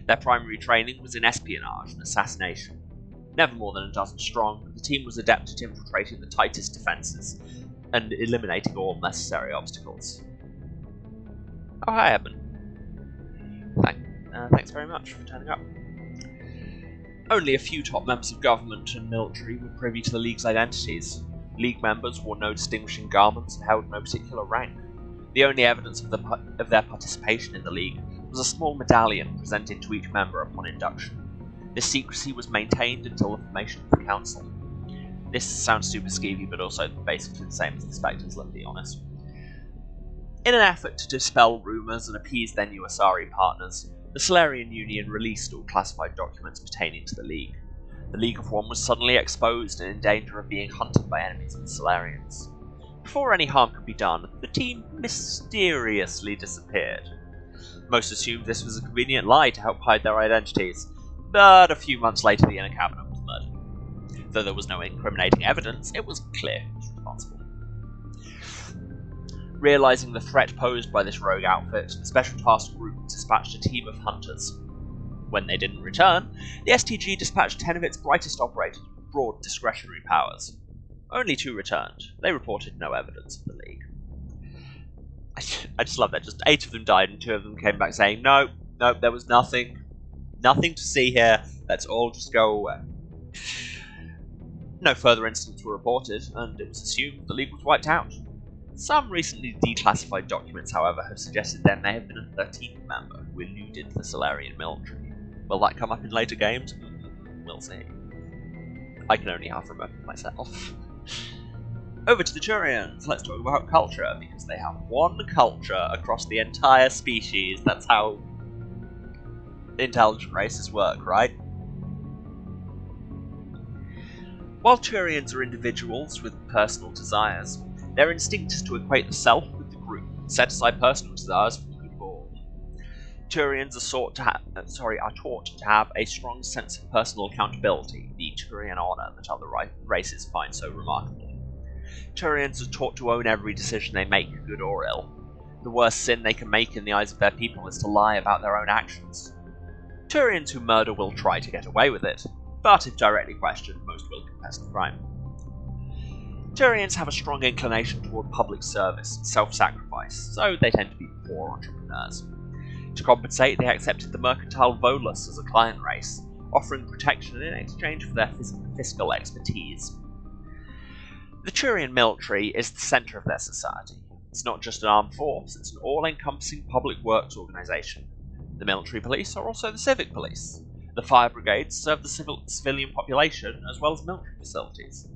Their primary training was in espionage and assassination. Never more than a dozen strong, the team was adept at infiltrating the tightest defences and eliminating all necessary obstacles. Oh, hi, Eben. Thanks very much for turning up. Only a few top members of government and military were privy to the League's identities. League members wore no distinguishing garments and held no particular rank. The only evidence of their participation in the League was a small medallion presented to each member upon induction. This secrecy was maintained until the formation of the Council. This sounds super skeevy, but also basically the same as the Spectres, let's be honest. In an effort to dispel rumours and appease their new Asari partners, the Solarian Union released all classified documents pertaining to the League. The League of One was suddenly exposed and in danger of being hunted by enemies of the Solarians. Before any harm could be done, the team mysteriously disappeared. Most assumed this was a convenient lie to help hide their identities, but a few months later the Inner Cabinet was murdered. Though there was no incriminating evidence, it was clear who was responsible. Realizing the threat posed by this rogue outfit, the Special Task Group dispatched a team of hunters. When they didn't return, the STG dispatched 10 of its brightest operators with broad discretionary powers. Only 2 returned. They reported no evidence of the League. I just love that. Just 8 of them died and 2 of them came back saying, no, there was nothing. Nothing to see here. Let's all just go away. No further incidents were reported, and it was assumed the League was wiped out. Some recently declassified documents, however, have suggested there may have been a 13th member who eluded the Solarian military. Will that come up in later games? We'll see. I can only half remember myself. Over to the Turians. Let's talk about culture, because they have one culture across the entire species. That's how intelligent races work, right? While Turians are individuals with personal desires, their instinct is to equate the self with the group, set aside personal desires for the good of all. Turians are taught to have a strong sense of personal accountability, the Turian honor that other races find so remarkable. Turians are taught to own every decision they make, good or ill. The worst sin they can make in the eyes of their people is to lie about their own actions. Turians who murder will try to get away with it, but if directly questioned, most will confess the crime. Turians have a strong inclination toward public service and self-sacrifice, so they tend to be poor entrepreneurs. To compensate, they accepted the mercantile Volus as a client race, offering protection in exchange for their fiscal expertise. The Turian military is the centre of their society. It's not just an armed force, it's an all-encompassing public works organisation. The military police are also the civic police. The fire brigades serve the civilian population as well as military facilities.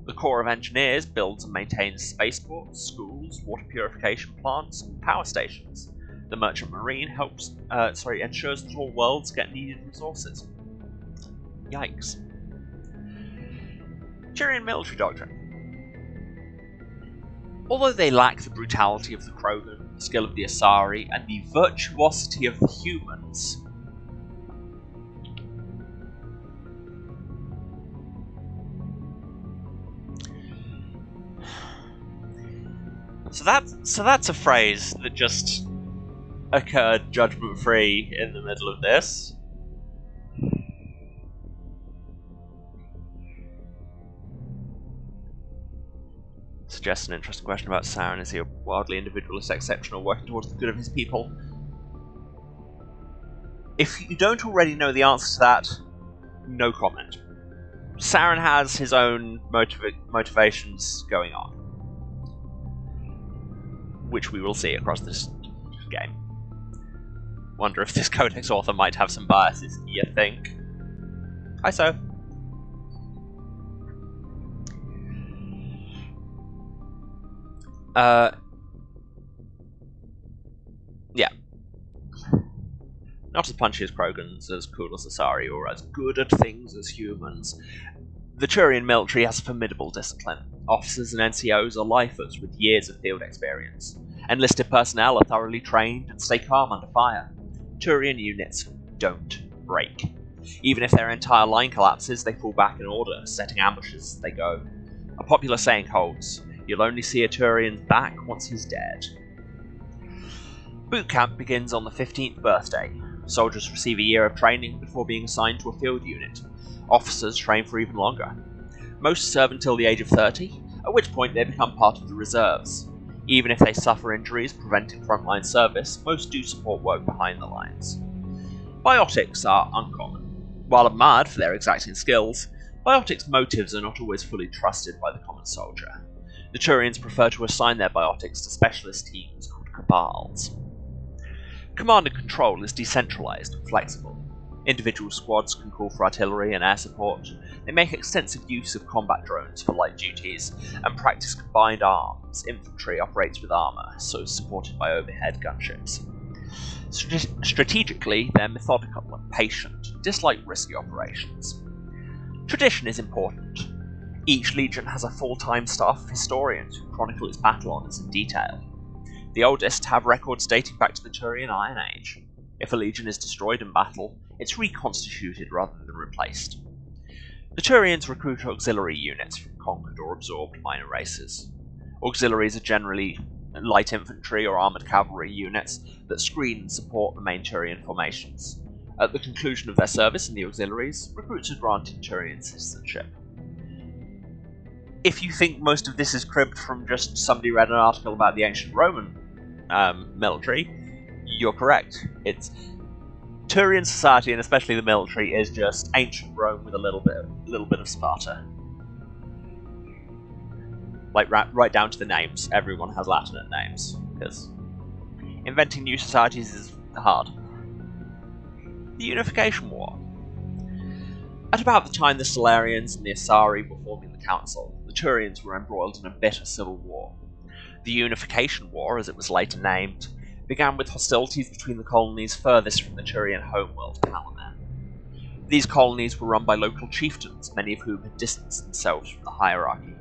The Corps of Engineers builds and maintains spaceports, schools, water purification plants, and power stations. The Merchant Marine ensures that all worlds get needed resources. Yikes. Turian military doctrine. Although they lack the brutality of the Krogan, the skill of the Asari, and the virtuosity of the humans, So that's a phrase that just occurred judgment-free in the middle of this. Suggests an interesting question about Sauron. Is he a wildly individualist, exceptional, working towards the good of his people? If you don't already know the answer to that, no comment. Sauron has his own motivations going on, which we will see across this game. Wonder if this Codex author might have some biases, you think? Hi, so. Yeah. Not as punchy as Krogans, as cool as Asari, or as good at things as humans. The Turian military has a formidable discipline. Officers and NCOs are lifers with years of field experience. Enlisted personnel are thoroughly trained and stay calm under fire. Turian units don't break. Even if their entire line collapses, they fall back in order, setting ambushes as they go. A popular saying holds, you'll only see a Turian's back once he's dead. Boot camp begins on the 15th birthday. Soldiers receive a year of training before being assigned to a field unit. Officers train for even longer. Most serve until the age of 30, at which point they become part of the reserves. Even if they suffer injuries preventing frontline service, most do support work behind the lines. Biotics are uncommon. While admired for their exacting skills, biotics' motives are not always fully trusted by the common soldier. The Turians prefer to assign their biotics to specialist teams called cabals. Command and control is decentralized and flexible. Individual squads can call for artillery and air support. They make extensive use of combat drones for light duties, and practice combined arms. Infantry operates with armor, so supported by overhead gunships. Strategically, they're methodical and patient, dislike risky operations. Tradition is important. Each legion has a full-time staff of historians who chronicle its battle honours in detail. The oldest have records dating back to the Turian Iron Age. If a legion is destroyed in battle, it's reconstituted rather than replaced. The Turians recruit auxiliary units from conquered or absorbed minor races. Auxiliaries are generally light infantry or armoured cavalry units that screen and support the main Turian formations. At the conclusion of their service in the auxiliaries, recruits are granted Turian citizenship. If you think most of this is cribbed from just somebody read an article about the ancient Roman military, you're correct. It's Turian society, and especially the military, is just ancient Rome with a little bit of Sparta. Like right down to the names. Everyone has Latinate names because inventing new societies is hard. The Unification War. At about the time the Salarians and the Asari were forming the council, the Turians were embroiled in a bitter civil war. The Unification War, as it was later named, began with hostilities between the colonies furthest from the Turian homeworld, Palamon. These colonies were run by local chieftains, many of whom had distanced themselves from the hierarchy.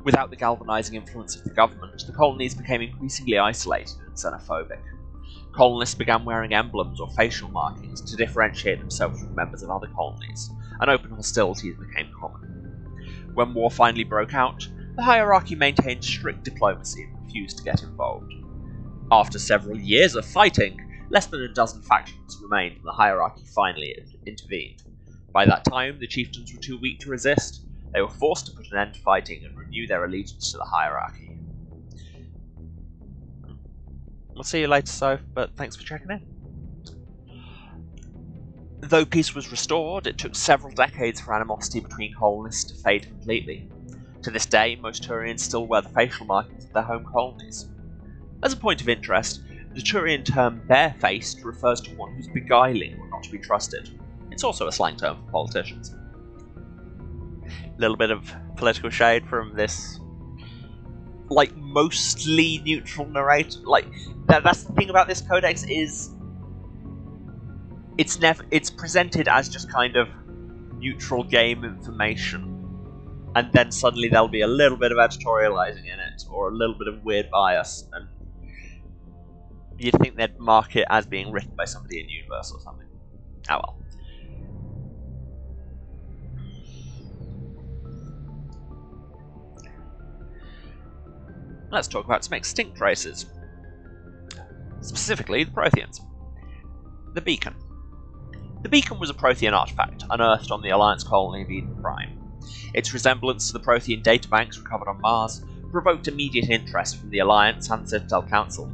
Without the galvanizing influence of the government, the colonies became increasingly isolated and xenophobic. Colonists began wearing emblems or facial markings to differentiate themselves from members of other colonies, and open hostilities became common. When war finally broke out, the hierarchy maintained strict diplomacy and refused to get involved. After several years of fighting, less than a dozen factions remained and the hierarchy finally intervened. By that time, the chieftains were too weak to resist. They were forced to put an end to fighting and renew their allegiance to the hierarchy. We'll see you later, Soph, but thanks for checking in. Though peace was restored, it took several decades for animosity between colonists to fade completely. To this day, most Turians still wear the facial markings of their home colonies. As a point of interest, the Turian term barefaced refers to one who's beguiling or not to be trusted. It's also a slang term for politicians. A little bit of political shade from this, mostly neutral narrator. That's the thing about this codex is it's presented as just kind of neutral game information, and then suddenly there'll be a little bit of editorializing in it or a little bit of weird bias, and you'd think they'd mark it as being written by somebody in universe or something. Oh well. Let's talk about some extinct races. Specifically, the Protheans. The Beacon. The Beacon was a Prothean artifact, unearthed on the Alliance colony of Eden Prime. Its resemblance to the Prothean databanks recovered on Mars provoked immediate interest from the Alliance and Citadel Council.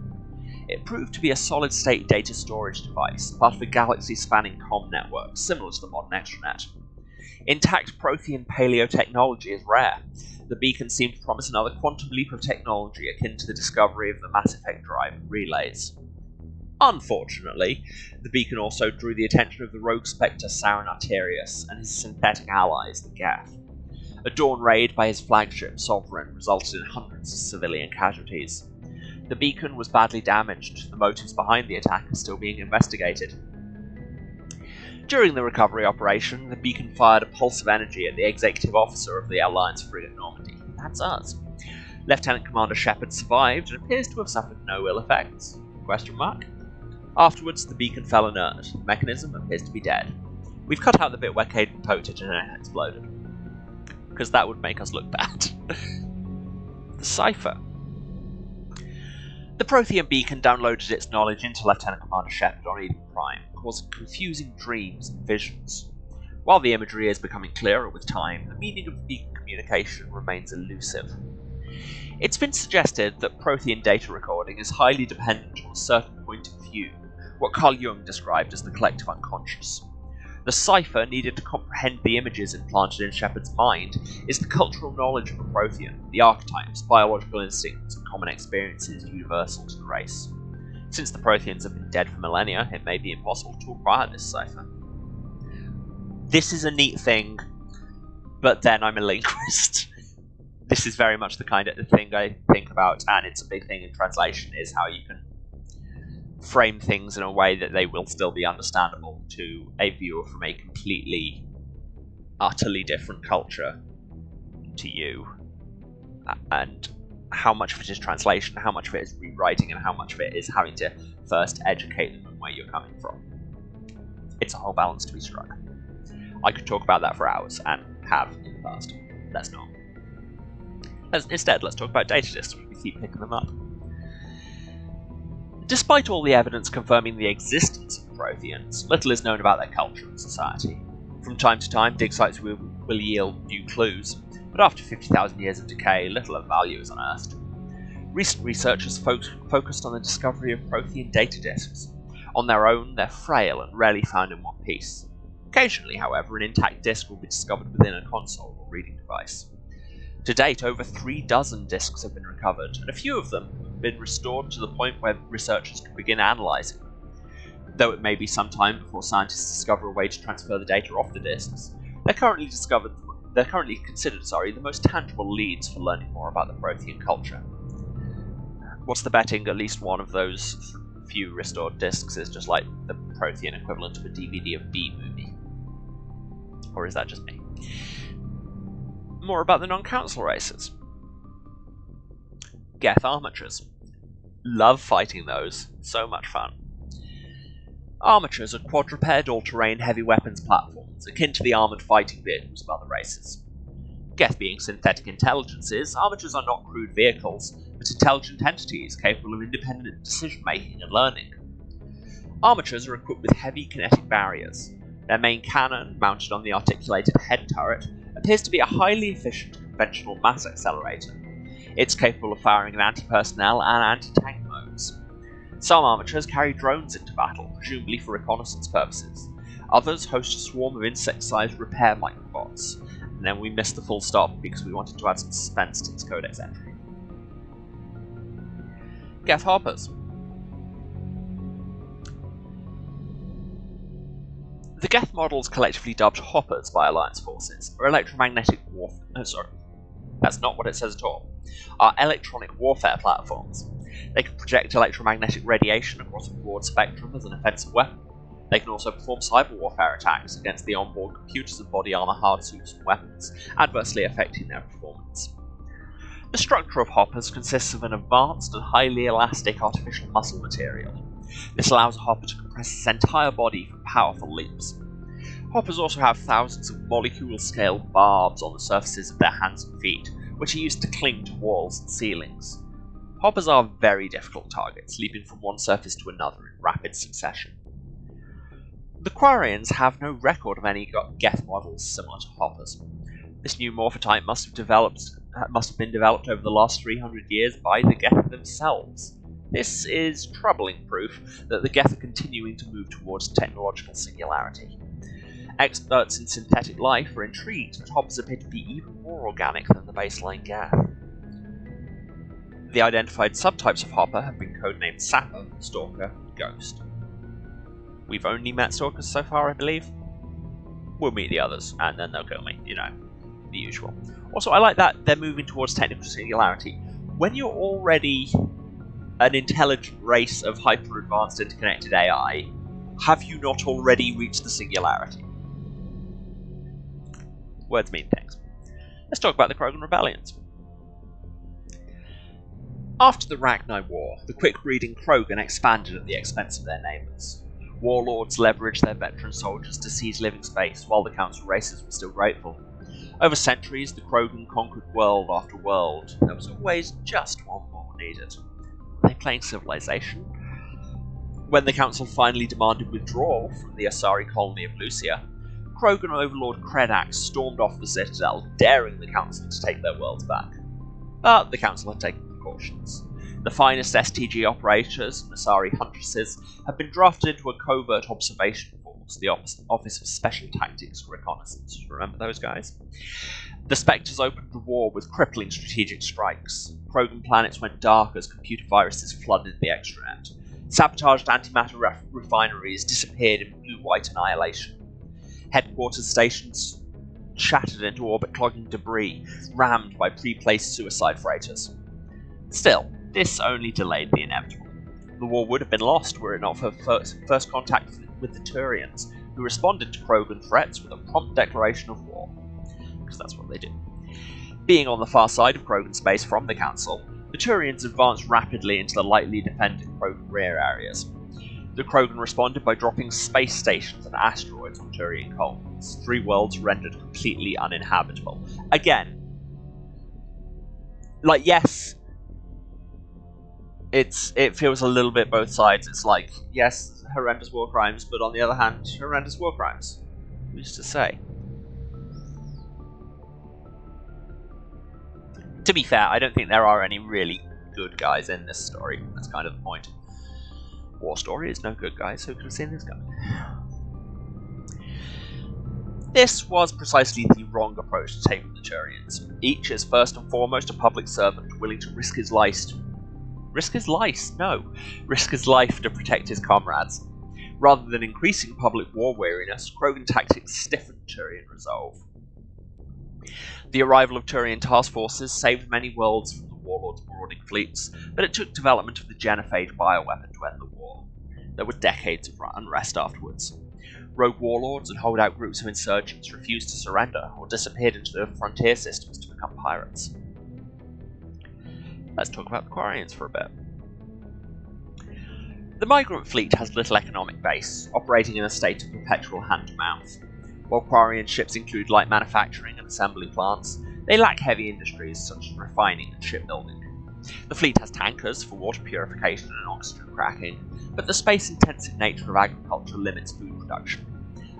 It proved to be a solid-state data storage device, part of a galaxy-spanning comm network, similar to the modern extranet. Intact Prothean paleotechnology is rare. The Beacon seemed to promise another quantum leap of technology akin to the discovery of the Mass Effect drive and relays. Unfortunately, the Beacon also drew the attention of the rogue Spectre Saren Arterius and his synthetic allies, the Geth. A dawn raid by his flagship, Sovereign, resulted in hundreds of civilian casualties. The Beacon was badly damaged. The motives behind the attack are still being investigated. During the recovery operation, the Beacon fired a pulse of energy at the executive officer of the Alliance frigate Normandy. That's us. Lieutenant Commander Shepard survived and appears to have suffered no ill effects. ? Afterwards, the Beacon fell inert. The mechanism appears to be dead. We've cut out the bit where Caden poked it and it exploded, because that would make us look bad. The Cipher. The Prothean Beacon downloaded its knowledge into Lieutenant Commander Shepard on Eden Prime, causing confusing dreams and visions. While the imagery is becoming clearer with time, the meaning of the Beacon communication remains elusive. It's been suggested that Prothean data recording is highly dependent on a certain point of view, what Carl Jung described as the collective unconscious. The cipher needed to comprehend the images implanted in Shepard's mind is the cultural knowledge of a Prothean, the archetypes, biological instincts, and common experiences universal to the race. Since the Protheans have been dead for millennia, it may be impossible to acquire this cipher. This is a neat thing, but then I'm a linguist. This is very much the kind of thing I think about, and it's a big thing in translation, is how you can frame things in a way that they will still be understandable to a viewer from a completely, utterly different culture to you. And how much of it is translation, how much of it is rewriting, and how much of it is having to first educate them on where you're coming from. It's a whole balance to be struck. I could talk about that for hours, and have in the past. Let's not. Instead, let's talk about data disks. We keep picking them up. Despite all the evidence confirming the existence of Protheans, little is known about their culture and society. From time to time, dig sites will yield new clues, but after 50,000 years of decay, little of value is unearthed. Recent research has focused on the discovery of Prothean data disks. On their own, they're frail and rarely found in one piece. Occasionally, however, an intact disk will be discovered within a console or reading device. To date, over 3 dozen disks have been recovered, and a few of them have been restored to the point where researchers can begin analysing them. Though it may be some time before scientists discover a way to transfer the data off the disks, they're currently considered the most tangible leads for learning more about the Prothean culture. What's the betting? At least one of those few restored disks is just like the Prothean equivalent of a DVD of B-movie. Or is that just me? More about the non-council races. Geth armatures. Love fighting those. So much fun. Armatures are quadruped all-terrain heavy weapons platforms, akin to the armoured fighting vehicles of other races. Geth being synthetic intelligences, armatures are not crude vehicles, but intelligent entities capable of independent decision-making and learning. Armatures are equipped with heavy kinetic barriers. Their main cannon, mounted on the articulated head turret, appears to be a highly efficient conventional mass accelerator. It's capable of firing in anti-personnel and anti-tank modes. Some armatures carry drones into battle, presumably for reconnaissance purposes. Others host a swarm of insect-sized repair microbots. And then we missed the full stop because we wanted to add some suspense to this codex entry. Geth hoppers. The Geth models, collectively dubbed hoppers by Alliance forces, are electromagnetic warfare. That's not what it says at all. Are electronic warfare platforms. They can project electromagnetic radiation across a broad spectrum as an offensive weapon. They can also perform cyber warfare attacks against the onboard computers of body armor, hardsuits, and weapons, adversely affecting their performance. The structure of hoppers consists of an advanced and highly elastic artificial muscle material. This allows a hopper to compress its entire body for powerful leaps. Hoppers also have thousands of molecule-scale barbs on the surfaces of their hands and feet, which are used to cling to walls and ceilings. Hoppers are very difficult targets, leaping from one surface to another in rapid succession. The Quarians have no record of any Geth models similar to hoppers. This new morphotype must have been developed over the last 300 years by the Geth themselves. This is troubling proof that the Geth are continuing to move towards technological singularity. Experts in synthetic life are intrigued that hoppers appear to be even more organic than the baseline Geth. The identified subtypes of hopper have been codenamed Sapper, Stalker, and Ghost. We've only met Stalkers so far, I believe. We'll meet the others, and then they'll kill me, the usual. Also, I like that they're moving towards technical singularity. When you're already an intelligent race of hyper-advanced interconnected AI, have you not already reached the singularity? Words mean things. Let's talk about the Krogan rebellions. After the Rachni War, the quick-breeding Krogan expanded at the expense of their neighbours. Warlords leveraged their veteran soldiers to seize living space, while the Council races were still grateful. Over centuries, the Krogan conquered world after world. There was always just one more needed. Were they playing Civilization? When the Council finally demanded withdrawal from the Asari colony of Lucia, Krogan overlord Kredak stormed off the citadel, daring the Council to take their worlds back. But the Council had taken precautions. The finest STG operators and Asari huntresses have been drafted into a covert observation force, the Office of Special Tactics and Reconnaissance. Remember those guys? The Spectres opened the war with crippling strategic strikes. Krogan planets went dark as computer viruses flooded the extranet. Sabotaged antimatter refineries disappeared in blue-white annihilation. Headquarters stations shattered into orbit-clogging debris, rammed by pre-placed suicide freighters. Still, this only delayed the inevitable. The war would have been lost were it not for first contact with the Turians, who responded to Krogan threats with a prompt declaration of war. Because that's what they do. Being on the far side of Krogan space from the Council, the Turians advanced rapidly into the lightly defended Krogan rear areas. The Krogan responded by dropping space stations and asteroids on Turian colonies. worlds, 3 worlds rendered completely uninhabitable. Again, like, yes, it feels a little bit both sides. It's like, yes, horrendous war crimes, but on the other hand, horrendous war crimes. Who's to say? To be fair, I don't think there are any really good guys in this story. That's kind of the point. War story is no good guys, who could have seen this coming? This was precisely the wrong approach to take with the Turians. Each is first and foremost a public servant willing to risk his life to protect his comrades. Rather than increasing public war weariness, Krogan tactics stiffened Turian resolve. The arrival of Turian task forces saved many worlds from the warlords' marauding fleets, but it took development of the genophage bioweapon to end the war. There were decades of unrest afterwards. Rogue warlords and holdout groups of insurgents refused to surrender or disappeared into the frontier systems to become pirates. Let's talk about the Quarians for a bit. The migrant fleet has little economic base, operating in a state of perpetual hand-to-mouth. While Quarian ships include light manufacturing and assembly plants, they lack heavy industries such as refining and shipbuilding. The fleet has tankers for water purification and oxygen cracking, but the space-intensive nature of agriculture limits food production.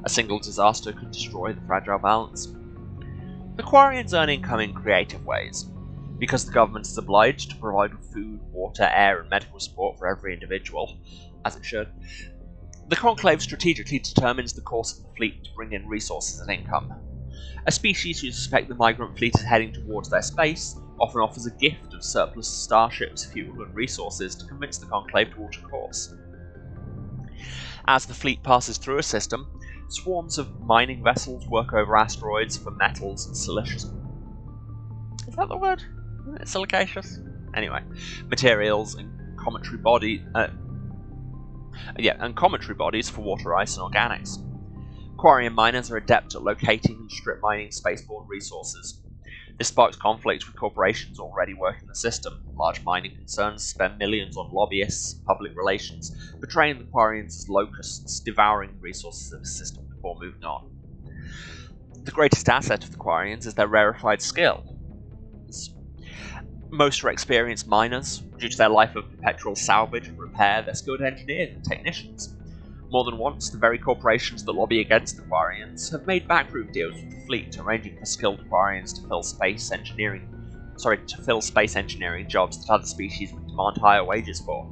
A single disaster could destroy the fragile balance. The Quarians earn income in creative ways. Because the government is obliged to provide food, water, air, and medical support for every individual, as it should, the Conclave strategically determines the course of the fleet to bring in resources and income. A species who suspect the migrant fleet is heading towards their space often offers a gift of surplus starships, fuel, and resources to convince the Conclave to alter course. As the fleet passes through a system, swarms of mining vessels work over asteroids for metals and silicious. Is that the word? Silicaceous? Anyway, materials and cometary bodies for water ice and organics. Quarian miners are adept at locating and strip mining spaceborne resources. This sparks conflict with corporations already working the system. Large mining concerns spend millions on lobbyists, public relations, portraying the Quarians as locusts, devouring resources of the system before moving on. The greatest asset of the Quarians is their rarefied skill. Most are experienced miners. Due to their life of perpetual salvage and repair, they're skilled engineers and technicians. More than once, the very corporations that lobby against the Quarians have made backroom deals with the fleet, arranging for skilled Quarians to fill space engineering jobs that other species would demand higher wages for.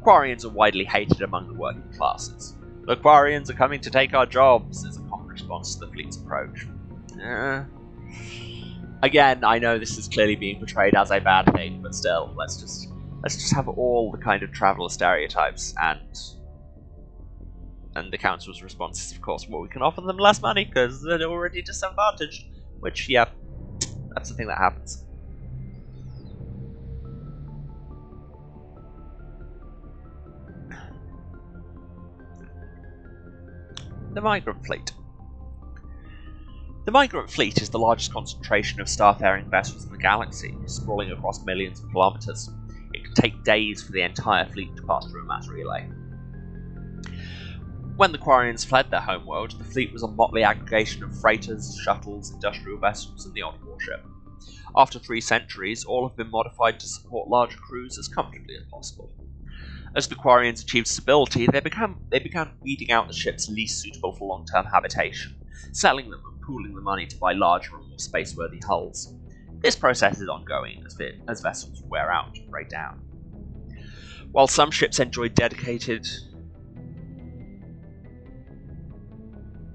Quarians are widely hated among the working classes. The Quarians are coming to take our jobs, is a common response to the fleet's approach. Again, I know this is clearly being portrayed as a bad thing, but still, let's just have all the kind of traveller stereotypes, and the council's response is, of course, well, we can offer them less money because they're already disadvantaged. Which, yeah, that's the thing that happens. The migrant fleet. The migrant fleet is the largest concentration of starfaring vessels in the galaxy, sprawling across millions of kilometers. It can take days for the entire fleet to pass through a mass relay. When the Quarians fled their homeworld, the fleet was a motley aggregation of freighters, shuttles, industrial vessels, and the odd warship. After 3 centuries, all have been modified to support larger crews as comfortably as possible. As the Quarians achieved stability, they began weeding out the ships least suitable for long-term habitation, selling them and pooling the money to buy larger and more space-worthy hulls. This process is ongoing as vessels wear out and break down. While some ships enjoy dedicated...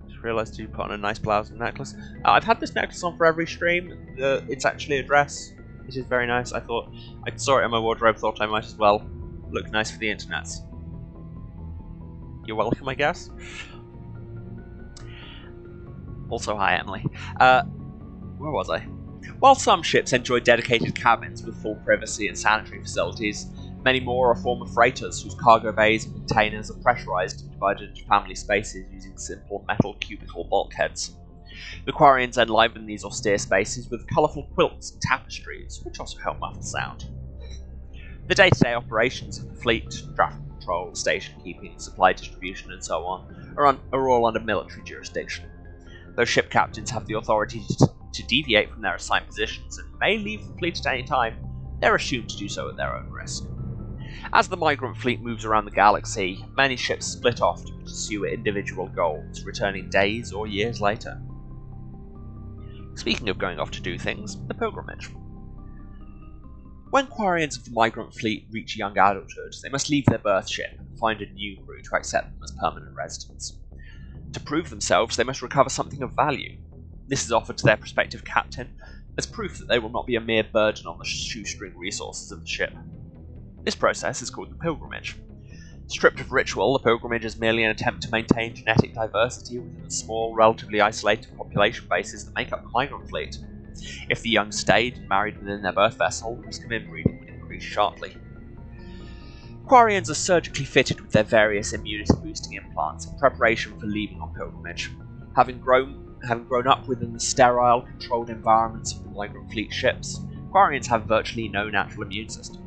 Just realised you put on a nice blouse and necklace. I've had this necklace on for every stream. It's actually a dress, which is very nice. I saw it in my wardrobe, thought I might as well look nice for the internets. You're welcome, I guess. Also, hi, Emily. Where was I? While some ships enjoy dedicated cabins with full privacy and sanitary facilities, many more are former freighters whose cargo bays and containers are pressurized and divided into family spaces using simple metal cubicle bulkheads. The Quarians enliven these austere spaces with colourful quilts and tapestries, which also help muffle sound. The day-to-day operations of the fleet, traffic control, station keeping, supply distribution, and so on, are all under military jurisdiction. Though ship captains have the authority to deviate from their assigned positions and may leave the fleet at any time, they're assumed to do so at their own risk. As the migrant fleet moves around the galaxy, many ships split off to pursue individual goals, returning days or years later. Speaking of going off to do things, the pilgrimage. When Quarians of the migrant fleet reach young adulthood, they must leave their birth ship and find a new crew to accept them as permanent residents. To prove themselves, they must recover something of value. This is offered to their prospective captain as proof that they will not be a mere burden on the shoestring resources of the ship. This process is called the pilgrimage. Stripped of ritual, the pilgrimage is merely an attempt to maintain genetic diversity within the small, relatively isolated population bases that make up the migrant fleet. If the young stayed and married within their birth vessel, the risk of inbreeding would increase sharply. Quarians are surgically fitted with their various immunity-boosting implants in preparation for leaving on pilgrimage. Having grown up within the sterile, controlled environments of the migrant fleet ships, Quarians have virtually no natural immune system.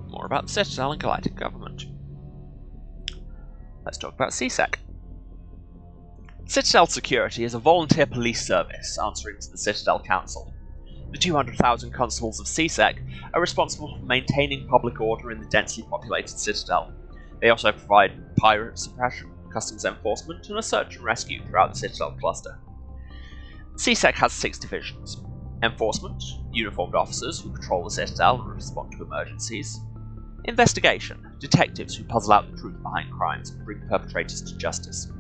More about the Citadel and Galactic Government. Let's talk about CSEC. Citadel Security is a volunteer police service answering to the Citadel Council. The 200,000 constables of CSEC are responsible for maintaining public order in the densely populated Citadel. They also provide pirate suppression, customs enforcement, and a search and rescue throughout the Citadel cluster. CSEC has 6 divisions: Enforcement, uniformed officers who patrol the Citadel and respond to emergencies; Investigation, detectives who puzzle out the truth behind crimes and bring perpetrators to justice;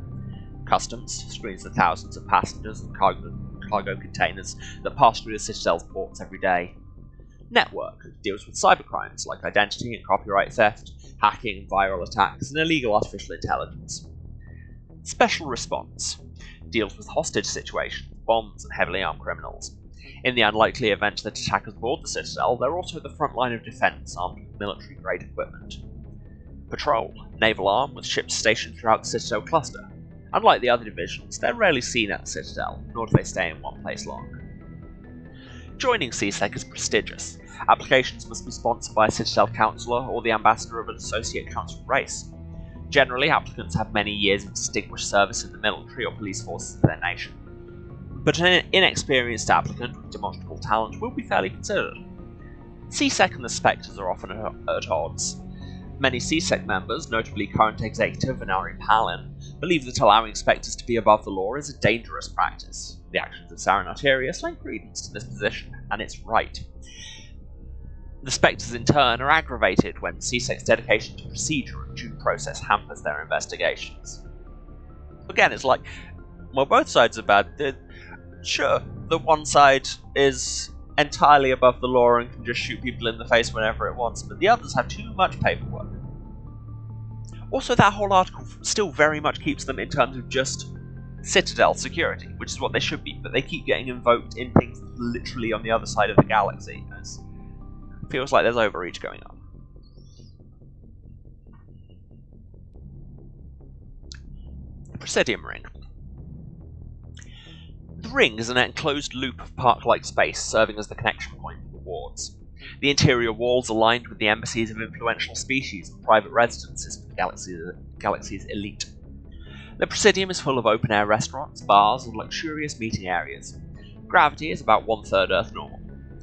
Customs, screens the thousands of passengers and cargo containers that pass through the Citadel's ports every day; Network, deals with cybercrimes like identity and copyright theft, hacking and viral attacks, and illegal artificial intelligence; Special Response, deals with hostage situations, bombs, and heavily armed criminals. In the unlikely event that attackers board the Citadel, they're also the front line of defense, armed with military-grade equipment. Patrol, naval arm with ships stationed throughout the Citadel cluster. Unlike the other divisions, they're rarely seen at the Citadel, nor do they stay in one place long. Joining CSEC is prestigious. Applications must be sponsored by a Citadel councillor or the ambassador of an associate council race. Generally, applicants have many years of distinguished service in the military or police forces of their nation. But an inexperienced applicant with demonstrable talent will be fairly considered. CSEC and the Spectres are often at odds. Many CSEC members, notably current executive Inari Palin, believe that allowing Spectres to be above the law is a dangerous practice. The actions of Saren Arterius lend credence to this position, and it's right. The Spectres in turn are aggravated when CSEC's dedication to procedure and due process hampers their investigations. Again, it's like, well, both sides are bad. Sure, the one side is entirely above the law and can just shoot people in the face whenever it wants, but the others have too much paperwork. Also, that whole article still very much keeps them in terms of just Citadel security, which is what they should be, but they keep getting invoked in things literally on the other side of the galaxy. It feels like there's overreach going on. The Presidium Ring. The ring is an enclosed loop of park-like space serving as the connection point for the wards. The interior walls are lined with the embassies of influential species and private residences for the galaxy's elite. The Presidium is full of open-air restaurants, bars, and luxurious meeting areas. Gravity is about 1/3 Earth normal.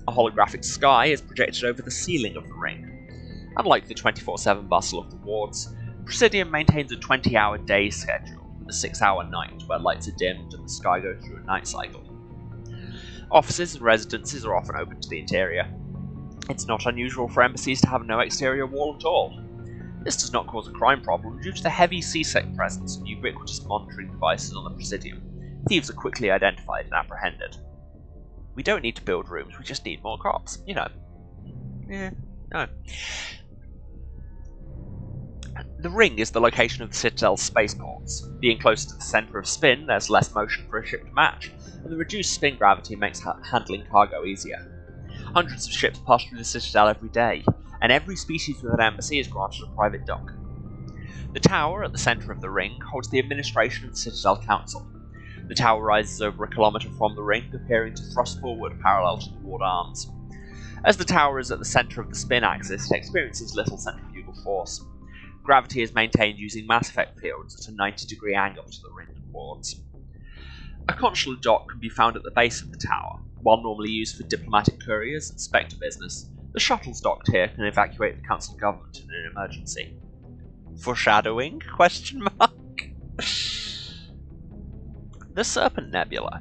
A holographic sky is projected over the ceiling of the ring. Unlike the 24/7 bustle of the wards, the Presidium maintains a 20-hour day schedule, with a 6-hour night where lights are dimmed and the sky goes through a night cycle. Offices and residences are often open to the interior. It's not unusual for embassies to have no exterior wall at all. This does not cause a crime problem due to the heavy CSEC presence and ubiquitous monitoring devices on the Presidium. Thieves are quickly identified and apprehended. We don't need to build rooms, we just need more cops, you know. No. The ring is the location of the Citadel's spaceports. Being closer to the centre of spin, there's less motion for a ship to match, and the reduced spin gravity makes handling cargo easier. Hundreds of ships pass through the Citadel every day, and every species with an embassy is granted a private dock. The tower at the centre of the ring holds the administration of the Citadel Council. The tower rises over a kilometre from the ring, appearing to thrust forward parallel to the ward arms. As the tower is at the centre of the spin axis, it experiences little centrifugal force. Gravity is maintained using mass effect fields at a 90-degree angle to the ring and wards. A consular dock can be found at the base of the tower. While normally used for diplomatic couriers and spectre business, the shuttles docked here can evacuate the council government in an emergency. Foreshadowing? Question mark? The Serpent Nebula.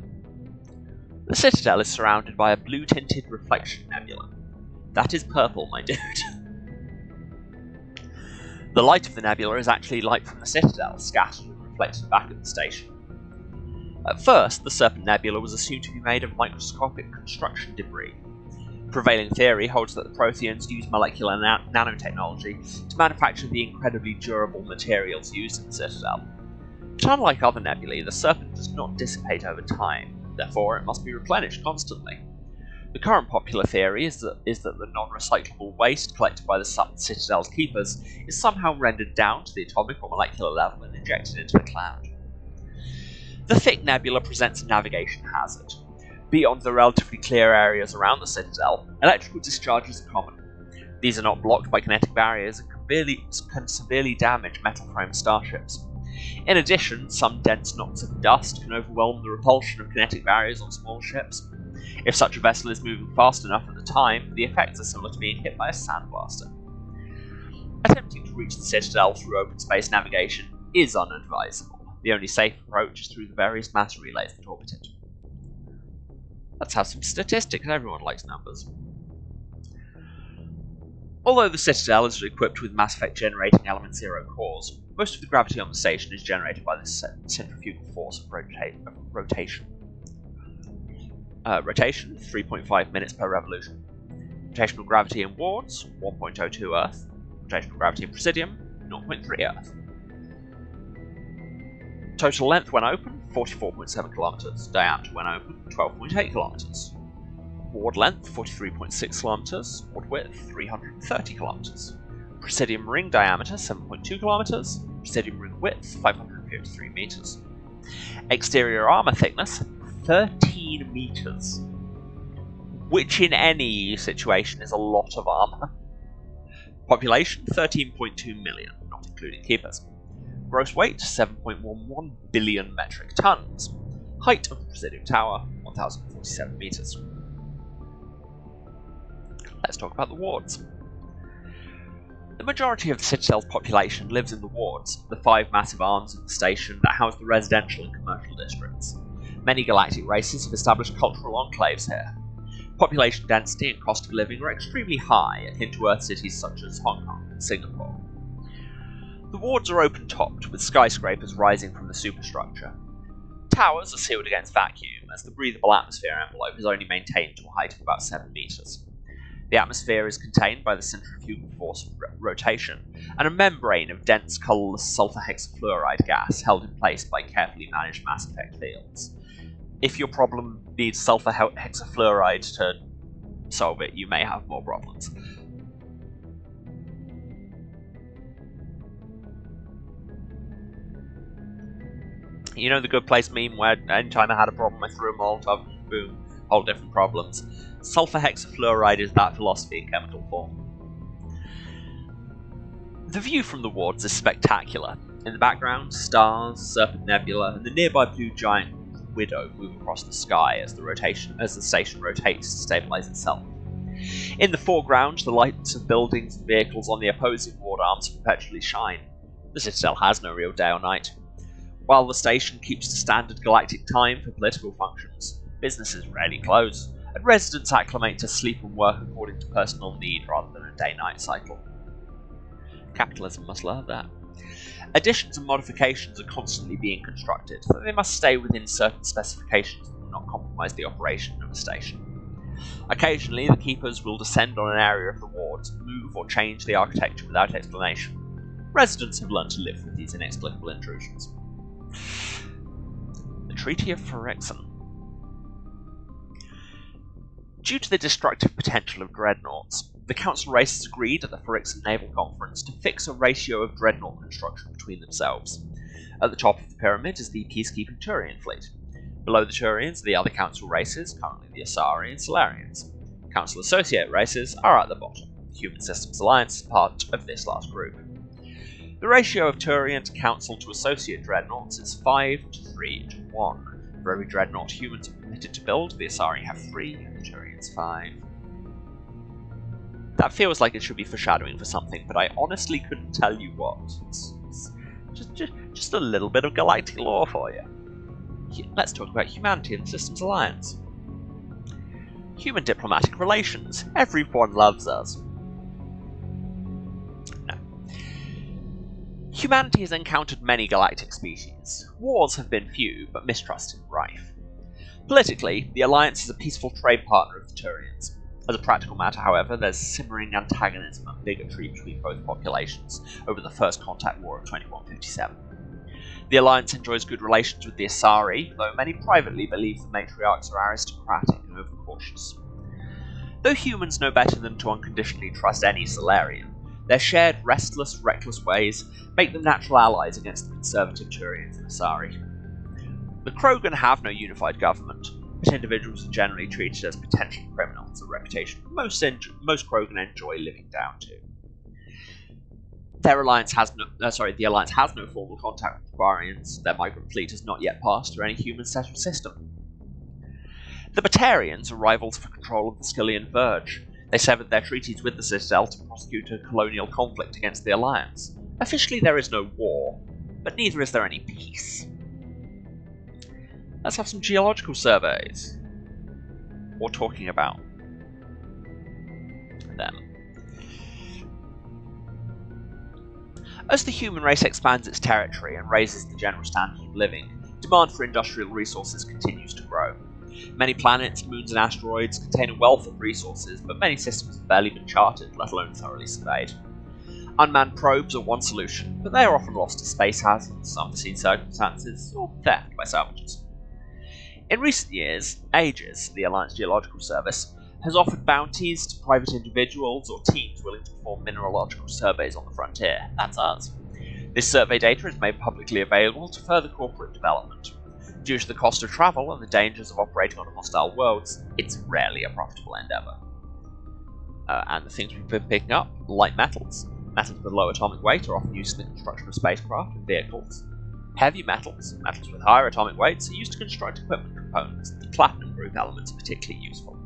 The Citadel is surrounded by a blue-tinted reflection nebula. That is purple, my dude. The light of the nebula is actually light from the Citadel, scattered and reflected back at the station. At first, the Serpent Nebula was assumed to be made of microscopic construction debris. Prevailing theory holds that the Protheans used molecular nanotechnology to manufacture the incredibly durable materials used in the Citadel. But unlike other nebulae, the Serpent does not dissipate over time, therefore it must be replenished constantly. The current popular theory is that the non-recyclable waste collected by the Citadel's keepers is somehow rendered down to the atomic or molecular level and injected into the cloud. The thick nebula presents a navigation hazard. Beyond the relatively clear areas around the Citadel, electrical discharges are common. These are not blocked by kinetic barriers and can severely damage metal-framed starships. In addition, some dense knots of dust can overwhelm the repulsion of kinetic barriers on small ships. If such a vessel is moving fast enough at the time, the effects are similar to being hit by a sandblaster. Attempting to reach the Citadel through open space navigation is unadvisable. The only safe approach is through the various matter relays that orbit it. Let's have some statistics, everyone likes numbers. Although the Citadel is equipped with Mass Effect generating element 0 cores, most of the gravity on the station is generated by the centrifugal force of rotation. Rotation, 3.5 minutes per revolution. Rotational gravity in wards, 1.02 Earth. Rotational gravity in Presidium, 0.3 Earth. Total length when open, 44.7 km. Diameter when open, 12.8 km. Ward length, 43.6 km. Ward width, 330 km. Presidium ring diameter, 7.2 km. Presidium ring width, 553 meters. Exterior armor thickness, 13 meters. Which in any situation is a lot of armor. Population, 13.2 million, not including keepers. Gross weight, 7.11 billion metric tons. Height of the Presidium Tower, 1,047 meters. Let's talk about the wards. The majority of the Citadel's population lives in the wards, the 5 massive arms of the station that house the residential and commercial districts. Many galactic races have established cultural enclaves here. Population density and cost of living are extremely high, akin to Earth cities such as Hong Kong and Singapore. The wards are open-topped, with skyscrapers rising from the superstructure. Towers are sealed against vacuum, as the breathable atmosphere envelope is only maintained to a height of about 7 meters. The atmosphere is contained by the centrifugal force of rotation, and a membrane of dense, colourless sulfur hexafluoride gas held in place by carefully managed mass effect fields. If your problem needs sulfur hexafluoride to solve it, you may have more problems. You know the Good Place meme where anytime I had a problem I threw a Molotov, boom, whole different problems. Sulfur hexafluoride is that philosophy in chemical form. The view from the wards is spectacular. In the background, stars, Serpent Nebula, and the nearby blue giant Widow move across the sky as the station rotates to stabilize itself. In the foreground, the lights of buildings and vehicles on the opposing ward arms perpetually shine. The Citadel has no real day or night. While the station keeps to standard galactic time for political functions, businesses rarely close, and residents acclimate to sleep and work according to personal need rather than a day-night cycle. Capitalism must love that. Additions and modifications are constantly being constructed, but they must stay within certain specifications that will not compromise the operation of the station. Occasionally, the keepers will descend on an area of the wards, move or change the architecture without explanation. Residents have learned to live with these inexplicable intrusions. The Treaty of Phyrexian. Due to the destructive potential of dreadnoughts, the Council races agreed at the Phyrexian Naval Conference to fix a ratio of dreadnought construction between themselves. At the top of the pyramid is the peacekeeping Turian fleet. Below the Turians are the other Council races, currently the Asari and Solarians. Council associate races are at the bottom. The Human Systems Alliance is part of this last group. The The ratio of Turian Council to associate dreadnoughts is 5 to 3 to 1. For every dreadnought humans are permitted to build, the Asari have 3 and the Turians 5. That feels like it should be foreshadowing for something, but I honestly couldn't tell you what. It's just a little bit of galactic lore for you. Let's talk about humanity and the Systems Alliance. Human diplomatic relations. Everyone loves us. No. Humanity has encountered many galactic species. Wars have been few, but mistrust is rife. Politically, the Alliance is a peaceful trade partner of the Turians. As a practical matter, however, there's simmering antagonism and bigotry between both populations over the First Contact War of 2157. The Alliance enjoys good relations with the Asari, though many privately believe the matriarchs are aristocratic and overcautious. Though humans know better than to unconditionally trust any Solarian, their shared restless, reckless ways make them natural allies against the conservative Turians and Asari. The Krogan have no unified government, but individuals are generally treated as potential criminals, a reputation most Krogan enjoy living down to. The Alliance has no formal contact with Quarians. Their migrant fleet has not yet passed through any human settled system. The Batarians are rivals for control of the Skyllian Verge. They severed their treaties with the Citadel to prosecute a colonial conflict against the Alliance. Officially there is no war, but neither is there any peace. Let's have some geological surveys. Or talking about them. As the human race expands its territory and raises the general standard of living, demand for industrial resources continues to grow. Many planets, moons, and asteroids contain a wealth of resources, but many systems have barely been charted, let alone thoroughly surveyed. Unmanned probes are one solution, but they are often lost to space hazards, unforeseen circumstances, or theft by salvagers. In recent years, AGES, the Alliance Geological Service, has offered bounties to private individuals or teams willing to perform mineralogical surveys on the frontier. That's us. This survey data is made publicly available to further corporate development. Due to the cost of travel and the dangers of operating on hostile worlds, it's rarely a profitable endeavour. And the things we've been picking up, light metals. Metals with low atomic weight are often used in the construction of spacecraft and vehicles. Heavy metals, metals with higher atomic weights, are used to construct equipment components. The platinum group elements are particularly useful.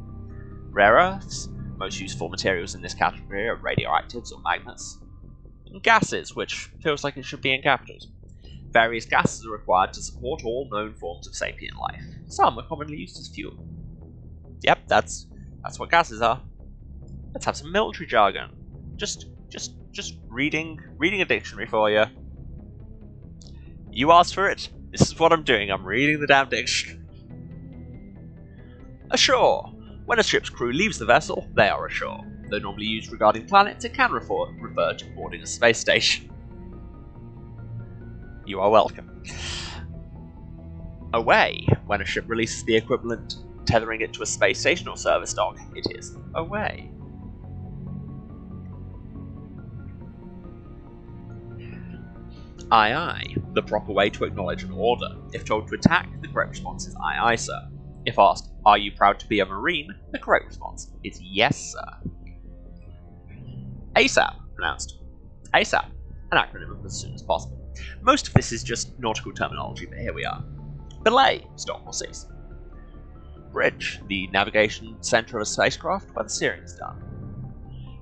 Rare earths, most useful materials in this category are radioactives or magnets. And gases, which feels like it should be in capitals. Various gases are required to support all known forms of sapient life. Some are commonly used as fuel. Yep, that's what gases are. Let's have some military jargon. Just reading a dictionary for you. You asked for it. This is what I'm doing. I'm reading the damn dictionary. Ashore. When a ship's crew leaves the vessel, they are ashore. Though normally used regarding planets, it can refer to boarding a space station. You are welcome. Away. When a ship releases the equivalent, tethering it to a space station or service dock, it is away. Aye aye, the proper way to acknowledge an order. If told to attack, the correct response is aye aye sir. If asked, are you proud to be a Marine, the correct response is yes sir. ASAP, pronounced ASAP, an acronym of as soon as possible. Most of this is just nautical terminology, but here we are. Belay, stop or cease. Bridge, the navigation centre of a spacecraft where the steering is done.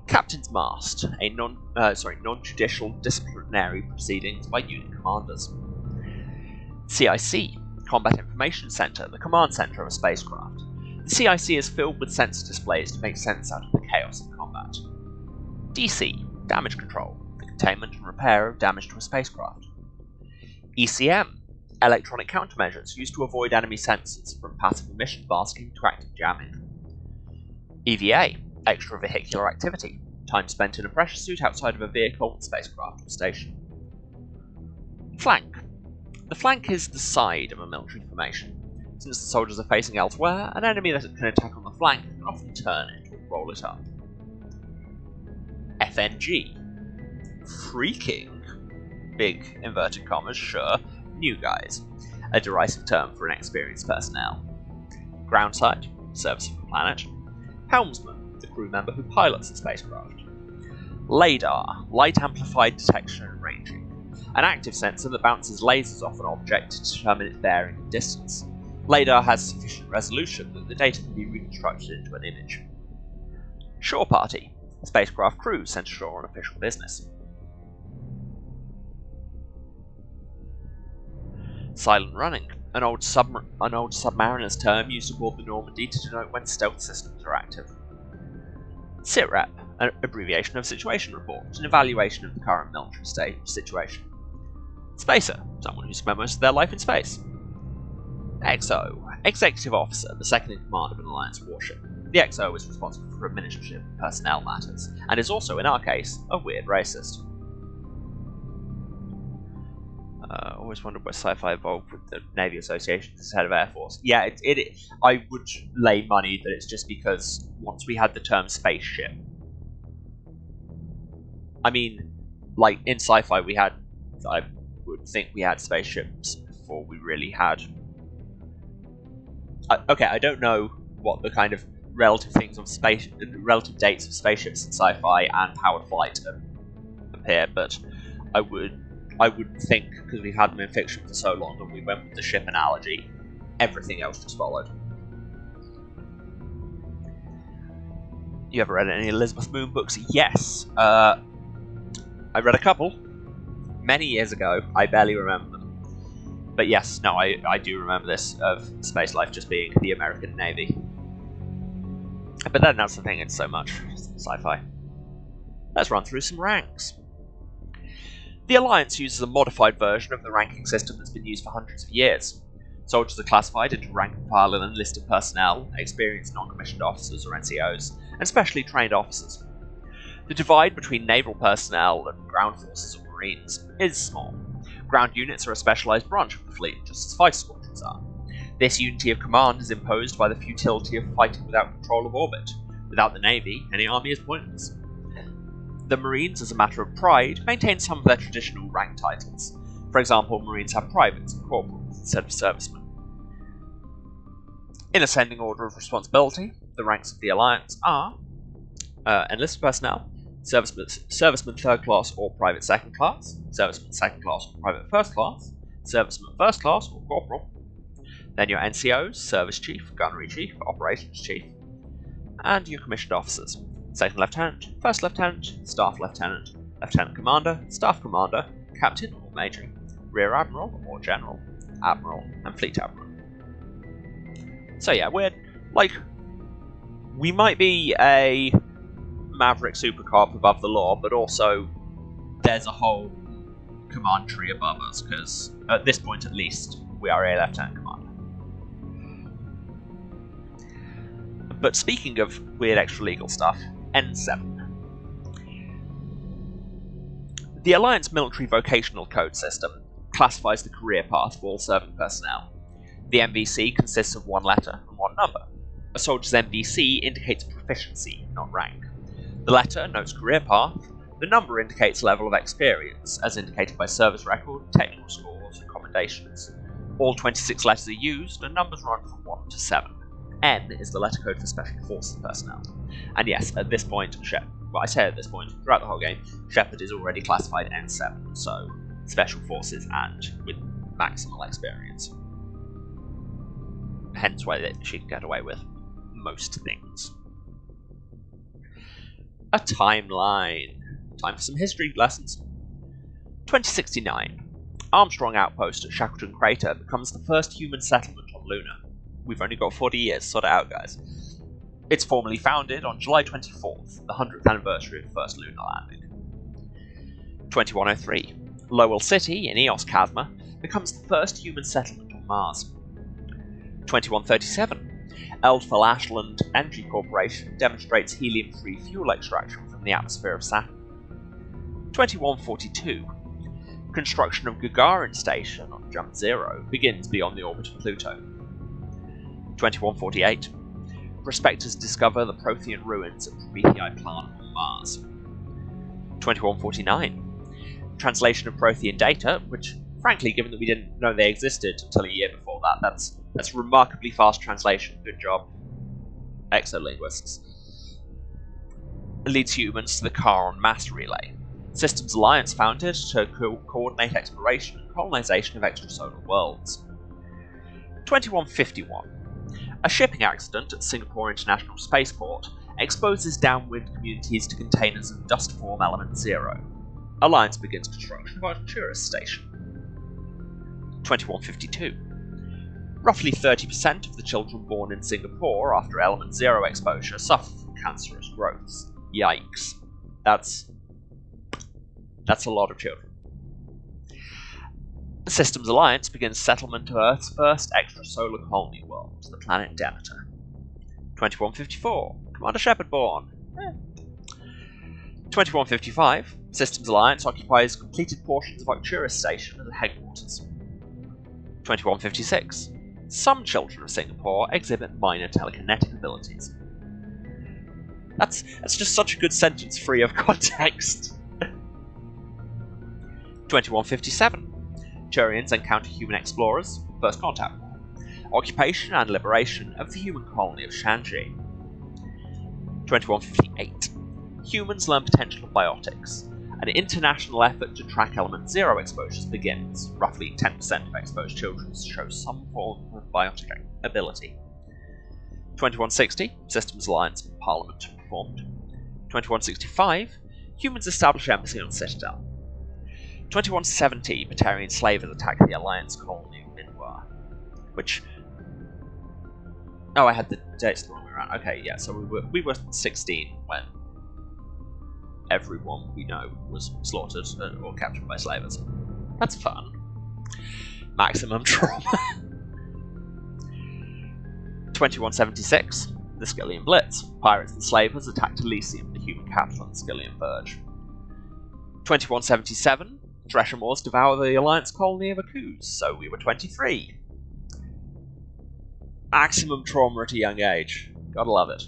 Captain's mast, a non-judicial disciplinary proceedings by unit commanders. CIC, Combat Information Center, the command center of a spacecraft. The CIC is filled with sensor displays to make sense out of the chaos of combat. DC, Damage Control, the containment and repair of damage to a spacecraft. ECM, Electronic Countermeasures used to avoid enemy sensors, from passive emission masking to active jamming. EVA, Extravehicular Activity, time spent in a pressure suit outside of a vehicle, spacecraft, or station. Flank. The flank is the side of a military formation. Since the soldiers are facing elsewhere, an enemy that can attack on the flank can often turn it or roll it up. FNG. Freaking, big inverted commas, sure, new guys, a derisive term for inexperienced personnel. Groundside, service of the planet. Helmsman, the crew member who pilots the spacecraft. LADAR, light amplified detection and ranging. an active sensor that bounces lasers off an object to determine its bearing and distance. LiDAR has sufficient resolution that the data can be reconstructed into an image. Shore Party, spacecraft crews sent ashore on official business. Silent running, an old submariner's term used aboard the Normandy to denote when stealth systems are active. SITREP, an abbreviation of Situation Report, an evaluation of the current military situation. Spacer, someone who spent most of their life in space. XO, Executive Officer, the second in command of an Alliance warship. The XO is responsible for administrative and personnel matters, and is also, in our case, a weird racist. Always wondered why sci-fi evolved with the Navy Association as head of Air Force. Yeah, I would lay money that it's just because once we had the term spaceship. I mean, like, in sci-fi I would think we had spaceships before we really had... okay, I don't know what the kind of relative dates of spaceships in sci-fi and powered flight appear, but I would think, because we've had them in fiction for so long and we went with the ship analogy, everything else just followed. You ever read any Elizabeth Moon books? Yes. I read a couple. Many years ago. I barely remember them. But yes, no, I do remember this, of space life just being the American Navy. But then that's the thing, it's so much sci-fi. Let's run through some ranks. The Alliance uses a modified version of the ranking system that's been used for hundreds of years. Soldiers are classified into rank and file and enlisted personnel, experienced non-commissioned officers or NCOs, and specially trained officers. The divide between naval personnel and ground forces or marines is small. Ground units are a specialised branch of the fleet, just as fighter squadrons are. This unity of command is imposed by the futility of fighting without control of orbit. Without the Navy, any army is pointless. The Marines, as a matter of pride, maintain some of their traditional rank titles. For example, Marines have privates and corporals instead of servicemen. In ascending order of responsibility, the ranks of the Alliance are enlisted personnel, serviceman third class or private second class, serviceman second class or private first class, serviceman first class or corporal, then your NCOs, service chief, gunnery chief, operations chief, and your commissioned officers. Second lieutenant, first lieutenant, staff lieutenant, lieutenant commander, staff commander, captain or major, rear admiral or general, admiral, and fleet admiral. So yeah, we might be a maverick supercarp above the law, but also there's a whole command tree above us, because at this point at least, we are a lieutenant commander. But speaking of weird extra-legal stuff, N7. The Alliance Military Vocational Code system classifies the career path of all serving personnel. The MVC consists of one letter and one number. A soldier's MVC indicates proficiency, not rank. The letter notes career path, the number indicates level of experience, as indicated by service record, technical scores, and commendations. All 26 letters are used, and numbers run from 1 to 7. N is the letter code for Special Forces personnel. And yes, at this point, I say at this point, throughout the whole game, Shepard is already classified N7, so Special Forces and with maximal experience. Hence why she can get away with most things. A timeline. Time for some history lessons. 2069. Armstrong Outpost at Shackleton Crater becomes the first human settlement on Luna. We've only got 40 years, sort it out, guys. It's formally founded on July 24th, the 100th anniversary of the first lunar landing. 2103. Lowell City, in Eos Chasma, becomes the first human settlement on Mars. 2137. Eldfell Ashland Energy Corporation demonstrates helium-free fuel extraction from the atmosphere of Saturn. 2142. Construction of Gagarin Station on Jump Zero begins beyond the orbit of Pluto. 2148. Prospectors discover the Prothean ruins at Promethei Plant on Mars. 2149. Translation of Prothean data, which, frankly, given that we didn't know they existed until a year before that, that's remarkably fast translation. Good job, exolinguists. Leads humans to the Charon mass relay. Systems Alliance founded to coordinate exploration and colonization of extrasolar worlds. 2151. A shipping accident at Singapore International Spaceport exposes downwind communities to containers of dust form element 0. Alliance begins construction of a tourist station. 2152. Roughly 30% of the children born in Singapore after element 0 exposure suffer from cancerous growths. Yikes. That's a lot of children. The Systems Alliance begins settlement of Earth's first extrasolar colony world, the planet Demeter. 2154. Commander Shepard born. 2155. Systems Alliance occupies completed portions of Arcturus Station as a headquarters. 2156. Some children of Singapore exhibit minor telekinetic abilities. That's just such a good sentence free of context. 2157. Turians encounter human explorers, First Contact War. Occupation and liberation of the human colony of Shanxi. 2158. Humans learn potential of biotics. An international effort to track element 0 exposures begins. Roughly 10% of exposed children show some form of biotic ability. 2160. Systems Alliance Parliament formed. 2165. Humans establish embassy on Citadel. 2170, Batarian slavers attack the Alliance colony of Minwa. Which... Oh, I had the dates the wrong way around. Okay, yeah, so we were 16 when everyone we know was slaughtered or captured by slavers. That's fun. Maximum trauma. 2176, the Skillian Blitz. Pirates and slavers attacked Elysium, the human capital on the Skillian Verge. 2177, Threshermoors devour the Alliance colony of Akuz, so we were 23. Maximum trauma at a young age. Gotta love it.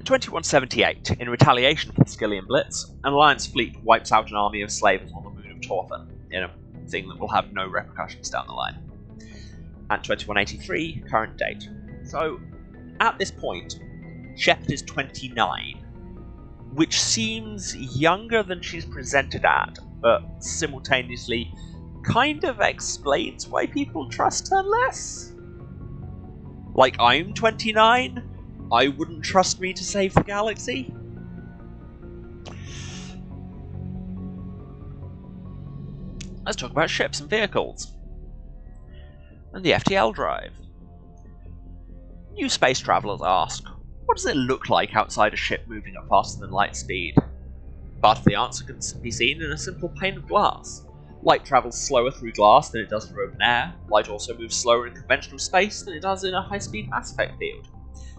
2178, in retaliation for the Skillian Blitz, an Alliance fleet wipes out an army of slavers on the moon of Torfan, in a thing that will have no repercussions down the line. And 2183, current date. So, at this point, Shepard is 29, which seems younger than she's presented at, but simultaneously kind of explains why people trust her less. Like, I'm 29, I wouldn't trust me to save the galaxy. Let's talk about ships and vehicles. And the FTL drive. New space travelers ask, what does it look like outside a ship moving at faster than light speed? Part of the answer can be seen in a simple pane of glass. Light travels slower through glass than it does through open air. Light also moves slower in conventional space than it does in a high-speed mass effect field.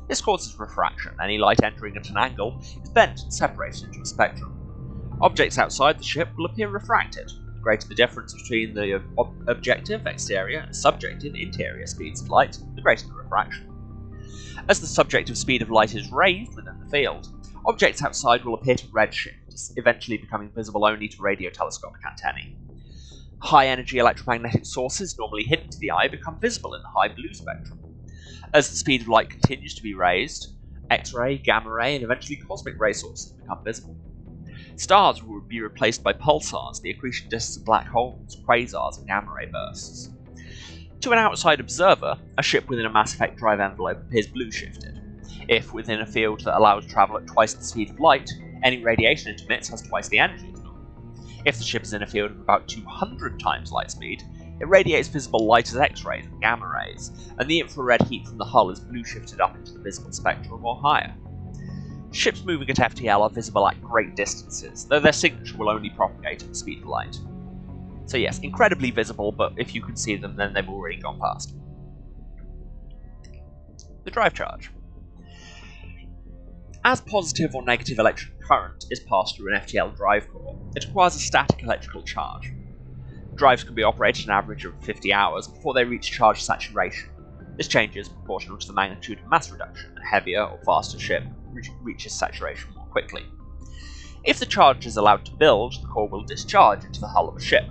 This causes refraction. Any light entering at an angle is bent and separated into a spectrum. Objects outside the ship will appear refracted. The greater the difference between the objective exterior and subjective interior speeds of light, the greater the refraction. As the subjective speed of light is raised within the field, objects outside will appear to redshift, eventually becoming visible only to radio telescopic antennae. High-energy electromagnetic sources normally hidden to the eye become visible in the high blue spectrum. As the speed of light continues to be raised, X-ray, gamma ray, and eventually cosmic ray sources become visible. Stars will be replaced by pulsars, the accretion disks of black holes, quasars, and gamma ray bursts. To an outside observer, a ship within a Mass Effect drive envelope appears blue-shifted. If within a field that allows travel at twice the speed of light, any radiation it emits has twice the energy as normal. If the ship is in a field of about 200 times light speed, it radiates visible light as X-rays and gamma rays, and the infrared heat from the hull is blue-shifted up into the visible spectrum or higher. Ships moving at FTL are visible at great distances, though their signature will only propagate at the speed of light. So yes, incredibly visible, but if you can see them, then they've already gone past. The drive charge. As positive or negative electric current is passed through an FTL drive core, it requires a static electrical charge. Drives can be operated an average of 50 hours before they reach charge saturation. This change is proportional to the magnitude of mass reduction. A heavier or faster ship reaches saturation more quickly. If the charge is allowed to build, the core will discharge into the hull of a ship.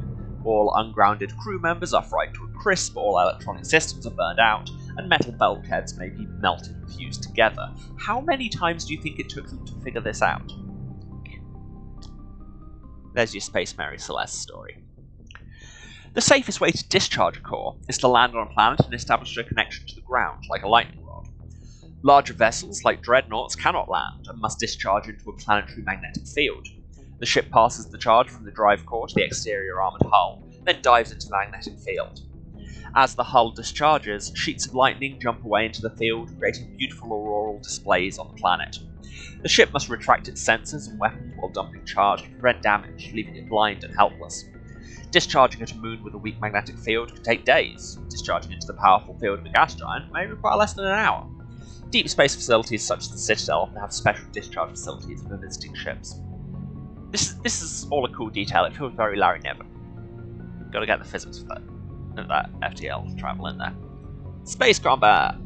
All ungrounded crew members are fried to a crisp, all electronic systems are burned out, and metal bulkheads may be melted and fused together. How many times do you think it took them to figure this out? There's your Space Mary Celeste story. The safest way to discharge a core is to land on a planet and establish a connection to the ground, like a lightning rod. Larger vessels, like dreadnoughts, cannot land and must discharge into a planetary magnetic field. The ship passes the charge from the drive core to the exterior armoured hull, then dives into the magnetic field. As the hull discharges, sheets of lightning jump away into the field, creating beautiful auroral displays on the planet. The ship must retract its sensors and weapons while dumping charge to prevent damage, leaving it blind and helpless. Discharging at a moon with a weak magnetic field can take days. Discharging into the powerful field of a gas giant may require less than an hour. Deep space facilities such as the Citadel often have special discharge facilities for visiting ships. This is all a cool detail. It feels very Larry Niven. Gotta get the physics of that FTL travel in there. Space combat!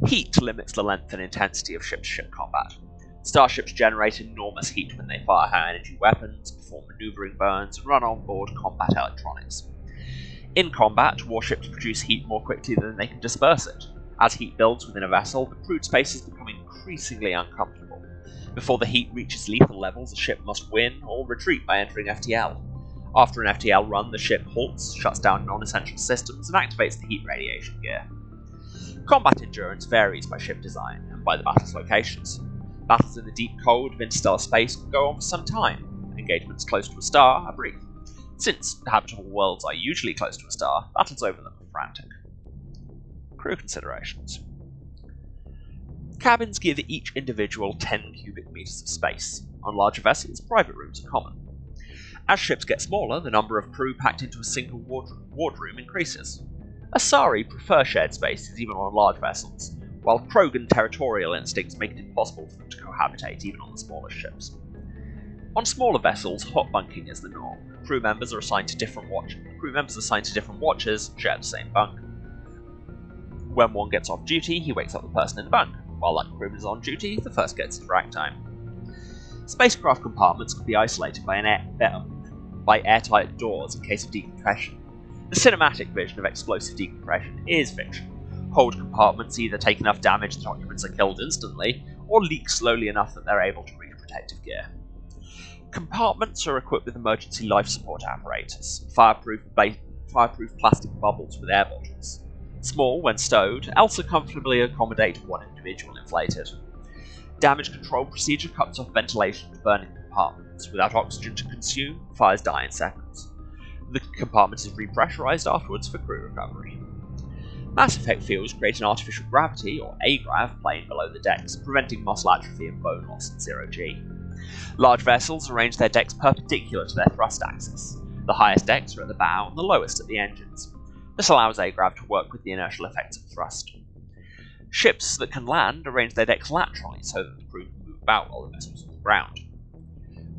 Heat limits the length and intensity of ship-to-ship combat. Starships generate enormous heat when they fire high-energy weapons, perform maneuvering burns, and run on-board combat electronics. In combat, warships produce heat more quickly than they can disperse it. As heat builds within a vessel, the crewed spaces become increasingly uncomfortable. Before the heat reaches lethal levels, a ship must win or retreat by entering FTL. After an FTL run, the ship halts, shuts down non-essential systems, and activates the heat radiation gear. Combat endurance varies by ship design and by the battle's locations. Battles in the deep cold of interstellar space can go on for some time. Engagements close to a star are brief. Since habitable worlds are usually close to a star, battles over them are frantic. Crew considerations. Cabins give each individual 10 cubic meters of space. On larger vessels, private rooms are common. As ships get smaller, the number of crew packed into a single wardroom increases. Asari prefer shared spaces even on large vessels, while Krogan territorial instincts make it impossible for them to cohabitate even on the smallest ships. On smaller vessels, hot bunking is the norm. Crew members are assigned to different watches, share the same bunk. When one gets off duty, he wakes up the person in the bunk. While that crewman is on duty, the first gets his rack time. Spacecraft compartments can be isolated by airtight doors in case of decompression. The cinematic vision of explosive decompression is fiction. Hold compartments either take enough damage that occupants are killed instantly, or leak slowly enough that they're able to reach protective gear. Compartments are equipped with emergency life support apparatus, fireproof plastic bubbles with air bottles. Small when stowed, also comfortably accommodate one individual inflated. Damage control procedure cuts off ventilation to burning compartments. Without oxygen to consume, fires die in seconds. The compartment is repressurized afterwards for crew recovery. Mass effect fields create an artificial gravity, or agrav, plane below the decks, preventing muscle atrophy and bone loss at 0G. Large vessels arrange their decks perpendicular to their thrust axis. The highest decks are at the bow and the lowest at the engines. This allows agrav to work with the inertial effects of thrust. Ships that can land arrange their decks laterally so that the crew can move about while the vessel's on the ground.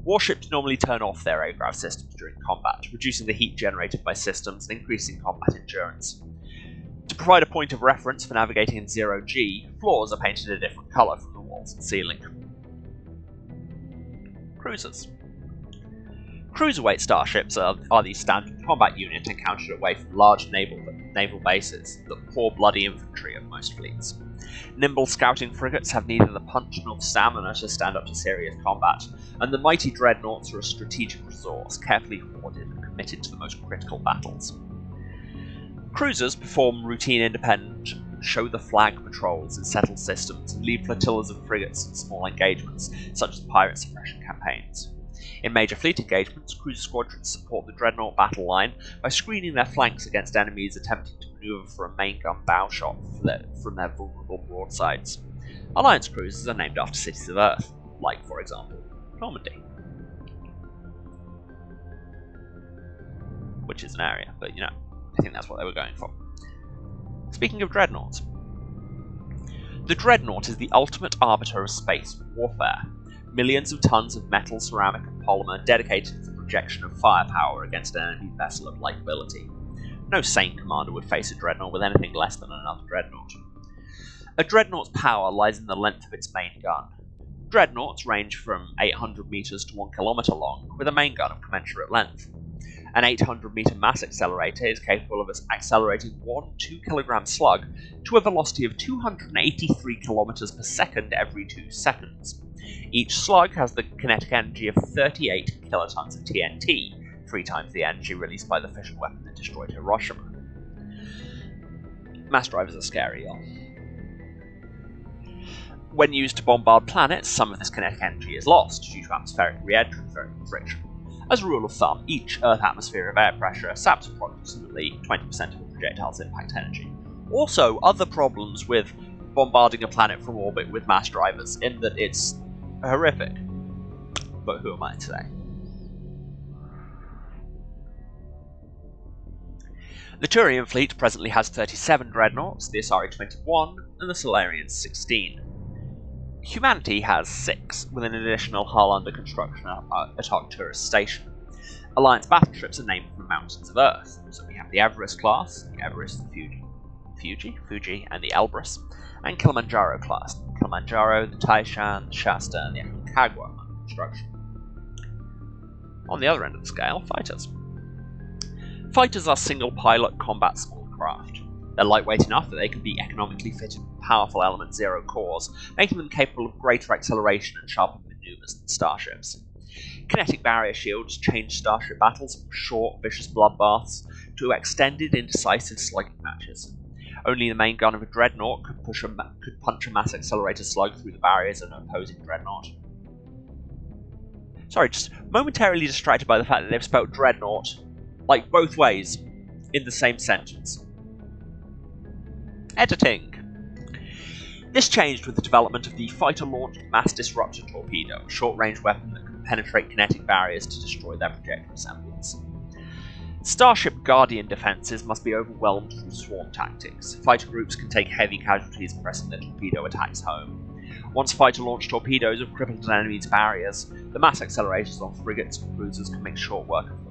Warships normally turn off their agrav systems during combat, reducing the heat generated by systems and increasing combat endurance. To provide a point of reference for navigating in 0G, floors are painted a different colour from the walls and ceiling. Cruisers. Cruiserweight starships are the standard combat unit encountered away from large naval bases that pour bloody infantry of most fleets. Nimble scouting frigates have neither the punch nor the stamina to stand up to serious combat, and the mighty dreadnoughts are a strategic resource, carefully hoarded and committed to the most critical battles. Cruisers perform routine independent show the flag patrols in settled systems and lead flotillas of frigates in small engagements, such as pirate suppression campaigns. In major fleet engagements, cruiser squadrons support the dreadnought battle line by screening their flanks against enemies attempting to maneuver for a main gun bow shot from their vulnerable broadsides. Alliance cruisers are named after cities of Earth, like, for example, Normandy. Which is an area, but I think that's what they were going for. Speaking of dreadnoughts, the dreadnought is the ultimate arbiter of space warfare. Millions of tons of metal, ceramic, and polymer dedicated to the projection of firepower against an enemy vessel of like ability. No sane commander would face a dreadnought with anything less than another dreadnought. A dreadnought's power lies in the length of its main gun. Dreadnoughts range from 800 meters to 1 kilometer long, with a main gun of commensurate length. An 800-meter mass accelerator is capable of accelerating one 2-kilogram slug to a velocity of 283 kilometers per second every 2 seconds. Each slug has the kinetic energy of 38 kilotons of TNT, 3 times the energy released by the fission weapon that destroyed Hiroshima. Mass drivers are scary, y'all. When used to bombard planets, some of this kinetic energy is lost due to atmospheric re-entry friction. As a rule of thumb, each Earth atmosphere of air pressure saps approximately 20% of a projectile's impact energy. Also, other problems with bombarding a planet from orbit with mass drivers, in that it's horrific. But who am I to say? The Turian fleet presently has 37 dreadnoughts, the Asari 21, and the Solarians 16. Humanity has 6, with an additional hull under construction at Arcturus Station. Alliance battleships are named from the mountains of Earth, so we have the Everest class, the Everest, the Fuji, and the Elbrus, and Kilimanjaro class, Kilimanjaro, the Taishan, the Shasta, and the Aconcagua under construction. On the other end of the scale, fighters. Fighters are single-pilot combat small craft. They're lightweight enough that they can be economically fitted with powerful element zero cores, making them capable of greater acceleration and sharper maneuvers than starships. Kinetic barrier shields change starship battles from short, vicious bloodbaths to extended, indecisive slugging matches. Only the main gun of a dreadnought could punch a mass accelerator slug through the barriers of an opposing dreadnought. Sorry, just momentarily distracted by the fact that they've spelled dreadnought, like both ways, in the same sentence. Editing. This changed with the development of the fighter-launched mass disruptor torpedo, a short-range weapon that can penetrate kinetic barriers to destroy their projectile assemblies. Starship Guardian defenses must be overwhelmed through swarm tactics. Fighter groups can take heavy casualties pressing their torpedo attacks home. Once fighter-launched torpedoes have crippled an enemy's barriers, the mass accelerators on frigates and cruisers can make short work of them.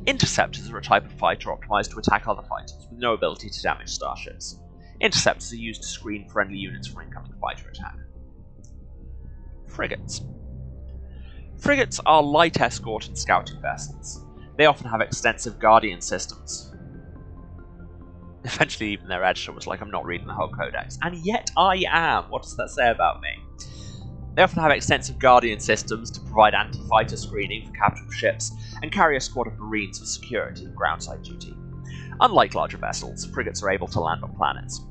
Interceptors are a type of fighter optimized to attack other fighters, with no ability to damage starships. Interceptors are used to screen friendly units from incoming fighter attack. Frigates. Frigates are light escort and scouting vessels. They often have extensive Guardian systems. Eventually even their editor was like, I'm not reading the whole codex. And yet I am! What does that say about me? They often have extensive Guardian systems to provide anti-fighter screening for capital ships, and carry a squad of Marines for security and groundside duty. Unlike larger vessels, frigates are able to land on planets.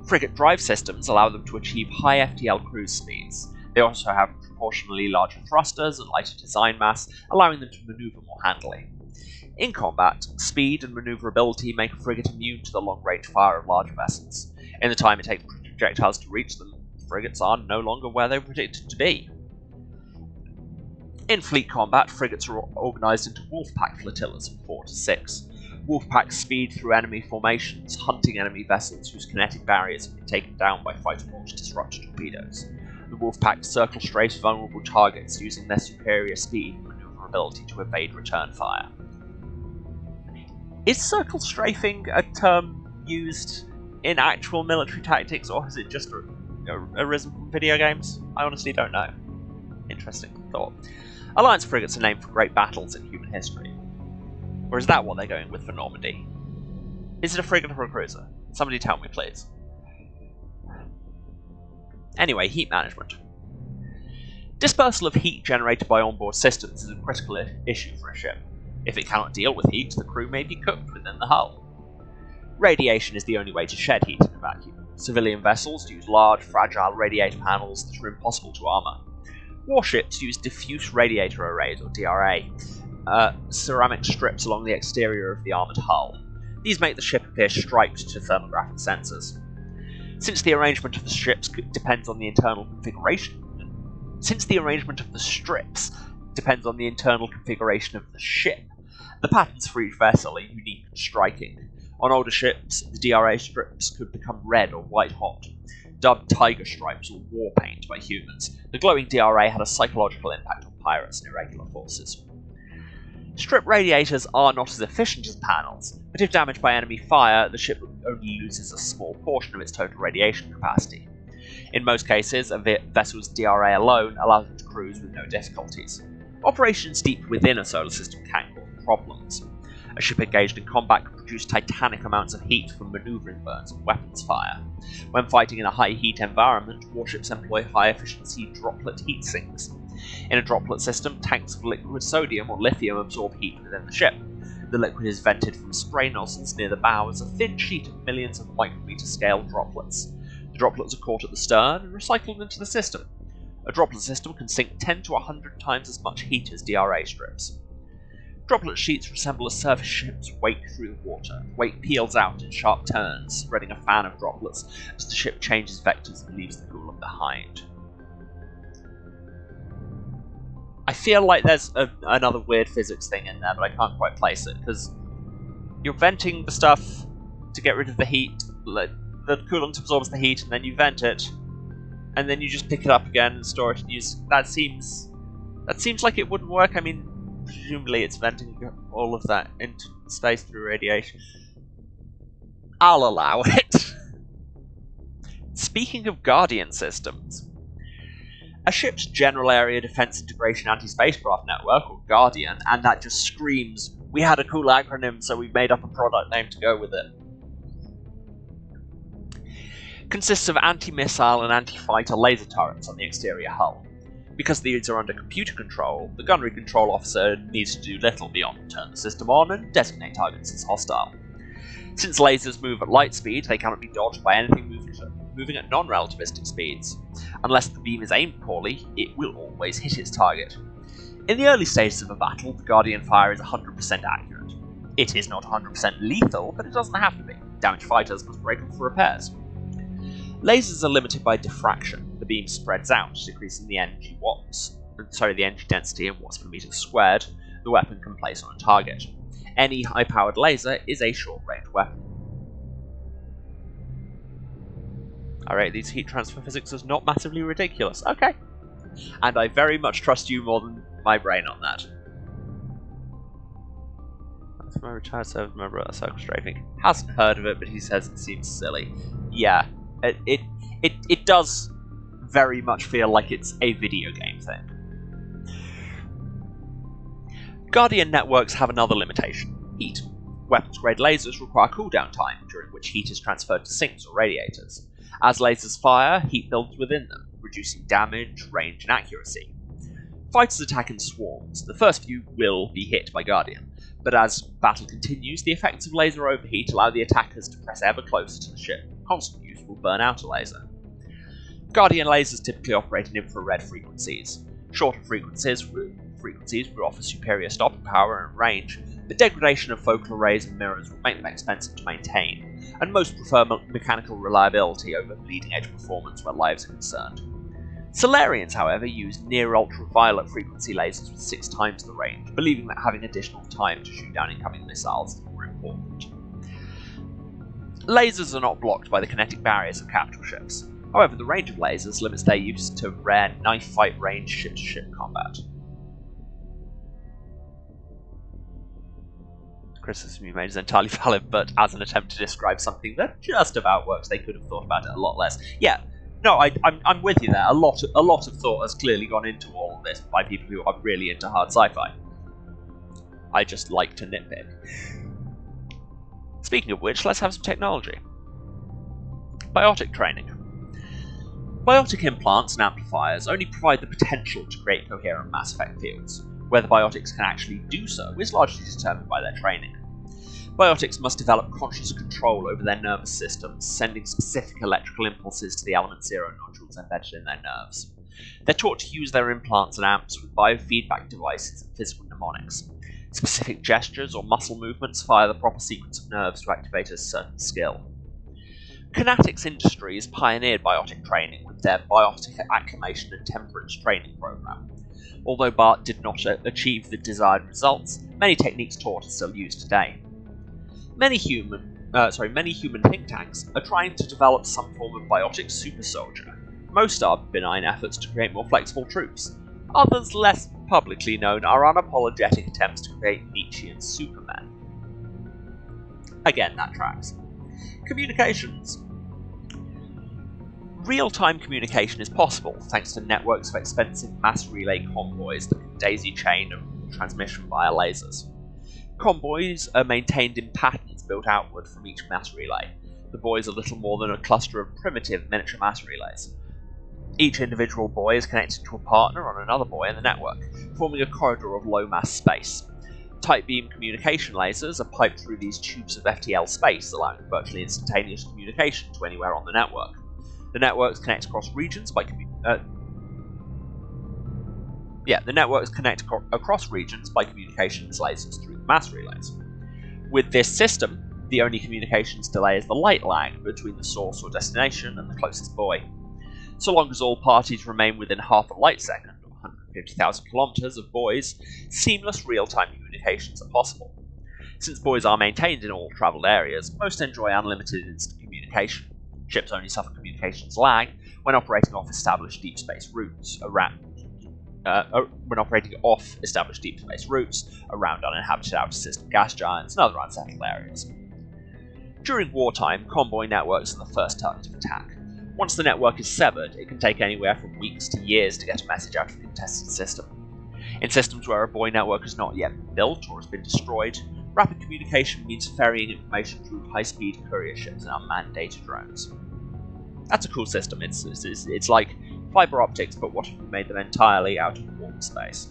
Frigate drive systems allow them to achieve high FTL cruise speeds. They also have proportionally larger thrusters and lighter design mass, allowing them to maneuver more handily. In combat, speed and maneuverability make a frigate immune to the long-range fire of larger vessels. In the time it takes projectiles to reach them, frigates are no longer where they were predicted to be. In fleet combat, frigates are organised into wolf-pack flotillas of 4 to 6. Wolf-packs speed through enemy formations, hunting enemy vessels whose kinetic barriers have been taken down by fighter-launched disruptor torpedoes. The wolf-packs circle strafe vulnerable targets using their superior speed and maneuverability to evade return fire. Is circle strafing a term used in actual military tactics, or has it just arisen from video games? I honestly don't know. Interesting thought. Alliance frigates are named for great battles in human history. Or is that what they're going with for Normandy? Is it a frigate or a cruiser? Somebody tell me, please. Anyway, heat management. Dispersal of heat generated by onboard systems is a critical issue for a ship. If it cannot deal with heat, the crew may be cooked within the hull. Radiation is the only way to shed heat in a vacuum. Civilian vessels use large, fragile radiator panels that are impossible to armor. Warships use diffuse radiator arrays, or DRA, ceramic strips along the exterior of the armoured hull. These make the ship appear striped to thermographic sensors. Since the arrangement of the strips depends on the internal configuration of the ship, the patterns for each vessel are unique and striking. On older ships, the DRA strips could become red or white hot. Dubbed tiger stripes or war paint by humans, the glowing DRA had a psychological impact on pirates and irregular forces. Strip radiators are not as efficient as panels, but if damaged by enemy fire, the ship only loses a small portion of its total radiation capacity. In most cases, a vessel's DRA alone allows it to cruise with no difficulties. Operations deep within a solar system can cause problems. A ship engaged in combat can produce titanic amounts of heat from maneuvering burns and weapons fire. When fighting in a high heat environment, warships employ high efficiency droplet heat sinks. In a droplet system, tanks of liquid sodium or lithium absorb heat within the ship. The liquid is vented from spray nozzles near the bow as a thin sheet of millions of micrometer scale droplets. The droplets are caught at the stern and recycled into the system. A droplet system can sink 10 to 100 times as much heat as DRA strips. Droplet sheets resemble a surface ship's wake through the water. Wake peels out in sharp turns, spreading a fan of droplets as the ship changes vectors and leaves the coolant behind. I feel like there's another weird physics thing in there, but I can't quite place it, because you're venting the stuff to get rid of the heat, the coolant absorbs the heat, and then you vent it, and then you just pick it up again and store it and use. That seems like it wouldn't work. I mean, presumably it's venting all of that into space through radiation. I'll allow it. Speaking of Guardian systems, a ship's General Area Defense Integration Anti-Spacecraft Network, or Guardian, and that just screams, we had a cool acronym so we made up a product name to go with it, consists of anti-missile and anti-fighter laser turrets on the exterior hull. Because these are under computer control, the gunnery control officer needs to do little beyond turn the system on and designate targets as hostile. Since lasers move at light speed, they cannot be dodged by anything moving at non-relativistic speeds. Unless the beam is aimed poorly, it will always hit its target. In the early stages of a battle, the Guardian fire is 100% accurate. It is not 100% lethal, but it doesn't have to be. Damaged fighters must break them for repairs. Lasers are limited by diffraction. The beam spreads out, decreasing the energy density in watts per meter squared the weapon can place on a target. Any high-powered laser is a short-range weapon. Alright, these heat transfer physics is not massively ridiculous. Okay. And I very much trust you more than my brain on that. That's my retired service member at a circle strafing. Hasn't heard of it, but he says it seems silly. Yeah, it does very much feel like it's a video game thing. Guardian networks have another limitation: heat. Weapons-grade lasers require cooldown time, during which heat is transferred to sinks or radiators. As lasers fire, heat builds within them, reducing damage, range, and accuracy. Fighters attack in swarms. The first few will be hit by Guardian, but as battle continues, the effects of laser overheat allow the attackers to press ever closer to the ship. Constant use will burn out a laser. Guardian lasers typically operate in infrared frequencies. Shorter frequencies will offer superior stopping power and range, but degradation of focal arrays and mirrors will make them expensive to maintain, and most prefer mechanical reliability over bleeding-edge performance where lives are concerned. Solarians, however, use near-ultraviolet frequency lasers with 6 times the range, believing that having additional time to shoot down incoming missiles is more important. Lasers are not blocked by the kinetic barriers of capital ships. However, the range of lasers limits their use to rare knife-fight range ship-to-ship combat. Criticism you made is entirely valid, but as an attempt to describe something that just about works, they could have thought about it a lot less. Yeah, no, I'm with you there. A lot of thought has clearly gone into all of this by people who are really into hard sci-fi. I just like to nitpick. Speaking of which, let's have some technology. Biotic training. Biotic implants and amplifiers only provide the potential to create coherent mass effect fields. Whether biotics can actually do so is largely determined by their training. Biotics must develop conscious control over their nervous systems, sending specific electrical impulses to the element 0 nodules embedded in their nerves. They're taught to use their implants and amps with biofeedback devices and physical mnemonics. Specific gestures or muscle movements fire the proper sequence of nerves to activate a certain skill. Kinetics Industries pioneered biotic training with their Biotic Acclimation and Temperance training program. Although BART did not achieve the desired results, many techniques taught are still used today. Many human think tanks are trying to develop some form of biotic super soldier. Most are benign efforts to create more flexible troops. Others, less publicly known, are unapologetic attempts to create Nietzschean supermen. Again, that tracks. Communications. Real-time communication is possible thanks to networks of expensive mass relay convoys that can daisy chain of transmission via lasers. Convoys are maintained in patterns built outward from each mass relay. The buoys are little more than a cluster of primitive miniature mass relays. Each individual buoy is connected to a partner on another buoy in the network, forming a corridor of low-mass space. Tight beam communication lasers are piped through these tubes of FTL space, allowing virtually instantaneous communication to anywhere on the network. The networks connect across regions by across regions by communications lasers through the mass relays. With this system, the only communications delay is the light lag between the source or destination and the closest buoy. So long as all parties remain within half a light second, or 150,000 kilometers of buoys, seamless real-time communications are possible. Since buoys are maintained in all travelled areas, most enjoy unlimited instant communication. Ships only suffer communications lag when operating off established deep space routes around uninhabited outer system gas giants and other unsettled areas. During wartime, convoy networks are the first target of attack. Once the network is severed, it can take anywhere from weeks to years to get a message out of a contested system. In systems where a buoy network has not yet been built or has been destroyed, rapid communication means ferrying information through high-speed courier ships and unmanned data drones. That's a cool system. It's like fiber optics, but what if we made them entirely out of warp space?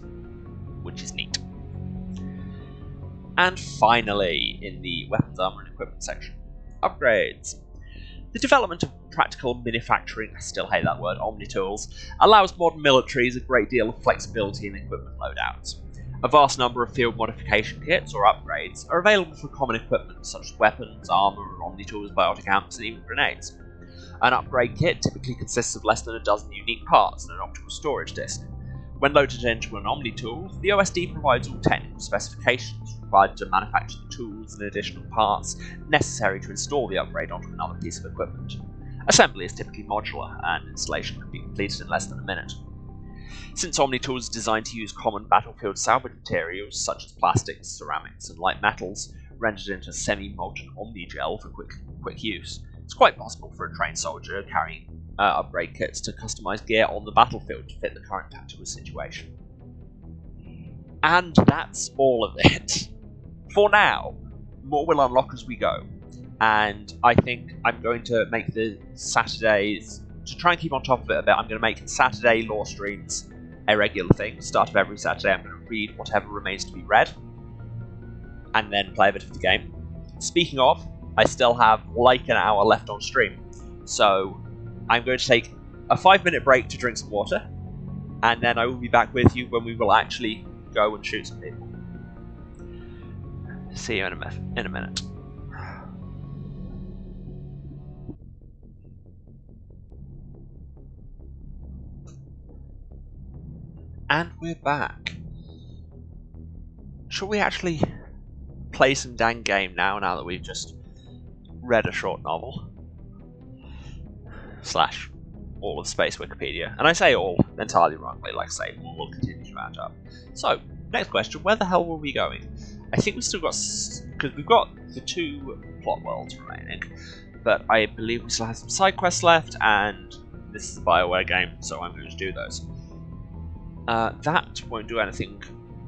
Which is neat. And finally, in the weapons, armor, and equipment section, upgrades. The development of practical manufacturing, I still hate that word, omnitools, allows modern militaries a great deal of flexibility in equipment loadouts. A vast number of field modification kits, or upgrades, are available for common equipment such as weapons, armor, omnitools, biotic amps, and even grenades. An upgrade kit typically consists of less than a dozen unique parts and an optical storage disk. When loaded into an omnitool, the OSD provides all technical specifications required to manufacture the tools and additional parts necessary to install the upgrade onto another piece of equipment. Assembly is typically modular, and installation can be completed in less than a minute. Since omnitools are designed to use common battlefield salvage materials such as plastics, ceramics, and light metals, rendered into semi-molten omnigel for quick use, it's quite possible for a trained soldier carrying upgrade kits to customize gear on the battlefield to fit the current tactical situation. And that's all of it. For now, more will unlock as we go, and I think I'm going to make the Saturdays, to try and keep on top of it a bit, I'm going to make Saturday lore streams a regular thing. Start of every Saturday I'm going to read whatever remains to be read, and then play a bit of the game. Speaking of, I still have like an hour left on stream, so I'm going to take a 5-minute break to drink some water, and then I will be back with you when we will actually go and shoot some people. See you in a minute. And we're back. Shall we actually play some dang game now that we've just read a short novel? Slash all of Space Wikipedia. And I say all entirely wrongly, like I say, we'll continue to round up. So, next question, where the hell were we going? I think we've still got, because we've got the 2 plot worlds remaining, but I believe we still have some side quests left, and this is a BioWare game, so I'm going to do those. That won't do anything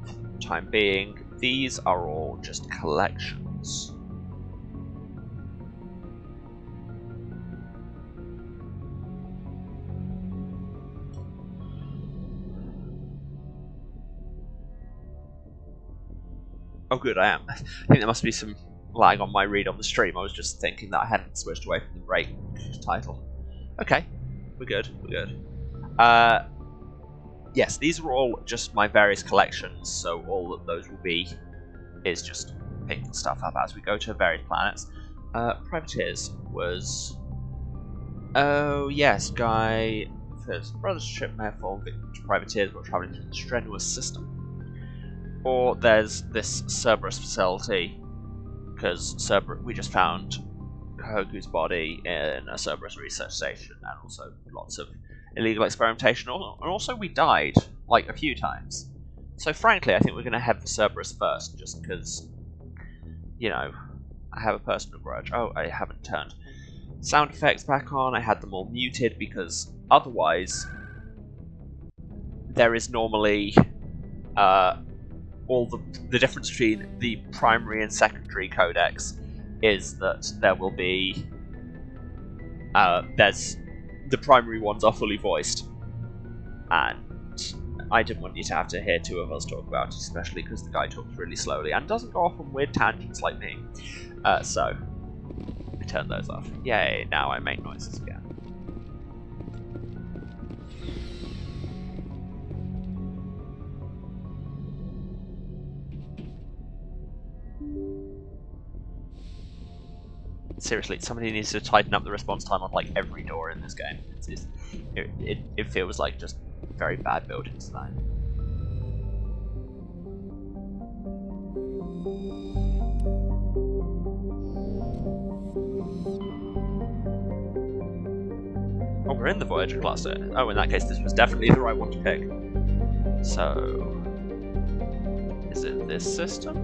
for the time being. These are all just collections. Oh good, I am. I think there must be some lag on my read on the stream. I was just thinking that I hadn't switched away from the break title. Okay, we're good, we're good. Yes, these are all just my various collections, so all that those will be is just picking stuff up as we go to various planets. Privateers was... Oh yes, Guy... His brother's ship may have fallen victim to privateers while travelling through the strenuous system. Or there's this Cerberus facility, because we just found Hoku's body in a Cerberus research station, and also lots of illegal experimentation, and also we died, like, a few times. So frankly, I think we're going to head for Cerberus first, just because, you know, I have a personal grudge. Oh, I haven't turned sound effects back on, I had them all muted, because otherwise there is normally all the difference between the primary and secondary codex is that there will be the primary ones are fully voiced, and I didn't want you to have to hear two of us talk about it, especially because the guy talks really slowly and doesn't go off on weird tangents like me. So I turned those off. Yay! Now I make noises again. Seriously, somebody needs to tighten up the response time on like every door in this game. It feels like just very bad build-in design. Oh, we're in the Voyager cluster. Oh, in that case, this was definitely the right one to pick. So, is it this system?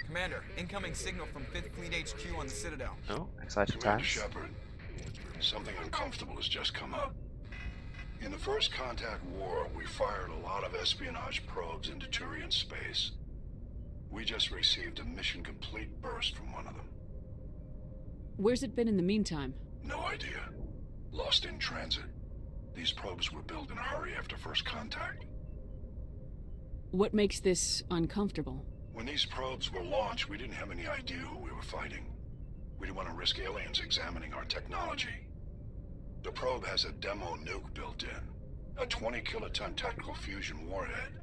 Commander, incoming signal from 5th Fleet HQ on the Citadel. Oh, exciting Commander times. Shepard, something uncomfortable has just come up. In the First Contact War, we fired a lot of espionage probes into Turian space. We just received a mission complete burst from one of them. Where's it been in the meantime? No idea. Lost in transit. These probes were built in a hurry after First Contact. What makes this uncomfortable? When these probes were launched, we didn't have any idea who we were fighting. We didn't want to risk aliens examining our technology. The probe has a demo nuke built in. A 20-kiloton tactical fusion warhead.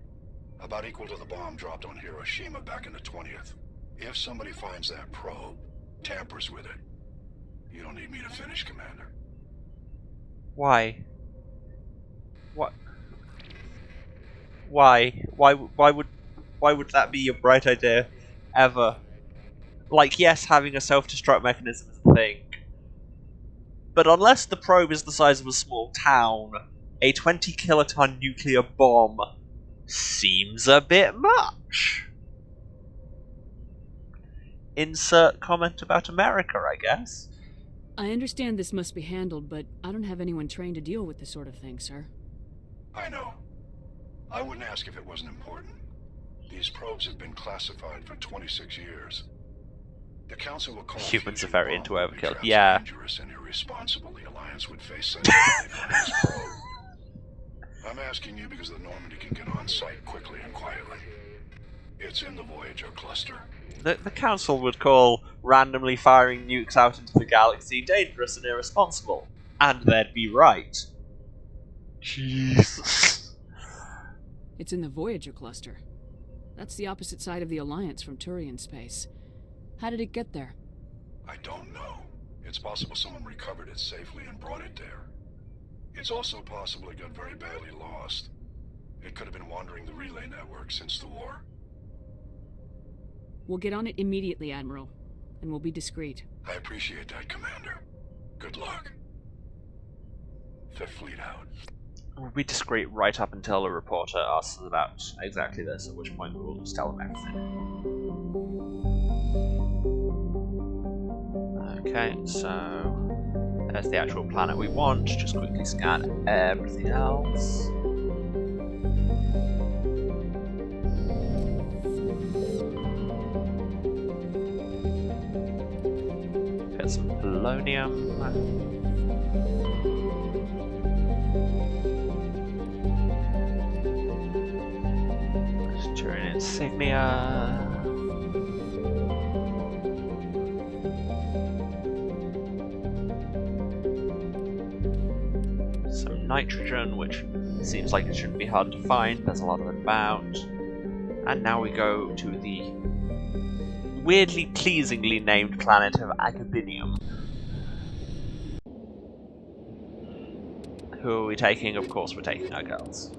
About equal to the bomb dropped on Hiroshima back in the 20th. If somebody finds that probe, tampers with it, you don't need me to finish, Commander. Why? What? Why? Why would that be a bright idea, ever? Like, yes, having a self-destruct mechanism is a thing. But unless the probe is the size of a small town, a 20-kiloton nuclear bomb seems a bit much. Insert comment about America, I guess. I understand this must be handled, but I don't have anyone trained to deal with this sort of thing, sir. I know. I wouldn't ask if it wasn't important. These probes have been classified for 26 years. The Council will call Humans are very into overkill. traps Yeah. dangerous and irresponsible. The Alliance would face such if they find this probe. I'm asking you because the Normandy can get on site quickly and quietly. It's in the Voyager cluster. The Council would call randomly firing nukes out into the galaxy dangerous and irresponsible. And they'd be right. Jesus. It's in the Voyager cluster. That's the opposite side of the Alliance from Turian space. How did it get there? I don't know. It's possible someone recovered it safely and brought it there. It's also possible it got very badly lost. It could have been wandering the relay network since the war. We'll get on it immediately, Admiral, and we'll be discreet. I appreciate that, Commander. Good luck. Fifth Fleet out. We'll be discreet right up until a reporter asks us about exactly this, at which point we'll just tell them everything. Okay, so there's the actual planet we want. Just quickly scan everything else. Get some polonium. Turian insignia. Some nitrogen, which seems like it shouldn't be hard to find. There's a lot of it about. And now we go to the weirdly pleasingly named planet of Agabinium. Who are we taking? Of course we're taking our girls.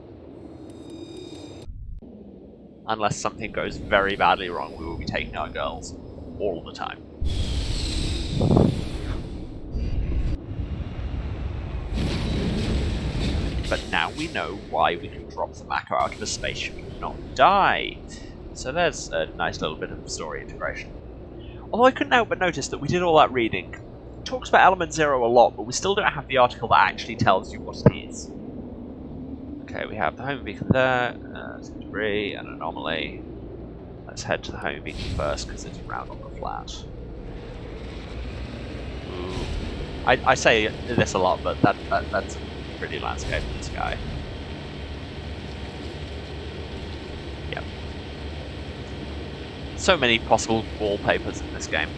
Unless something goes very badly wrong, we will be taking our girls all the time. But now we know why we can drop the Mako out of a spaceship and not die. So there's a nice little bit of story integration. Although I couldn't help but notice that we did all that reading talks about Element Zero a lot, but we still don't have the article that actually tells you what it is. Okay, we have the homing beacon there, some debris, an anomaly. Let's head to the homing beacon first, because it's round on the flat. Ooh. I say this a lot, but that's a pretty landscape in the sky. Yep. So many possible wallpapers in this game.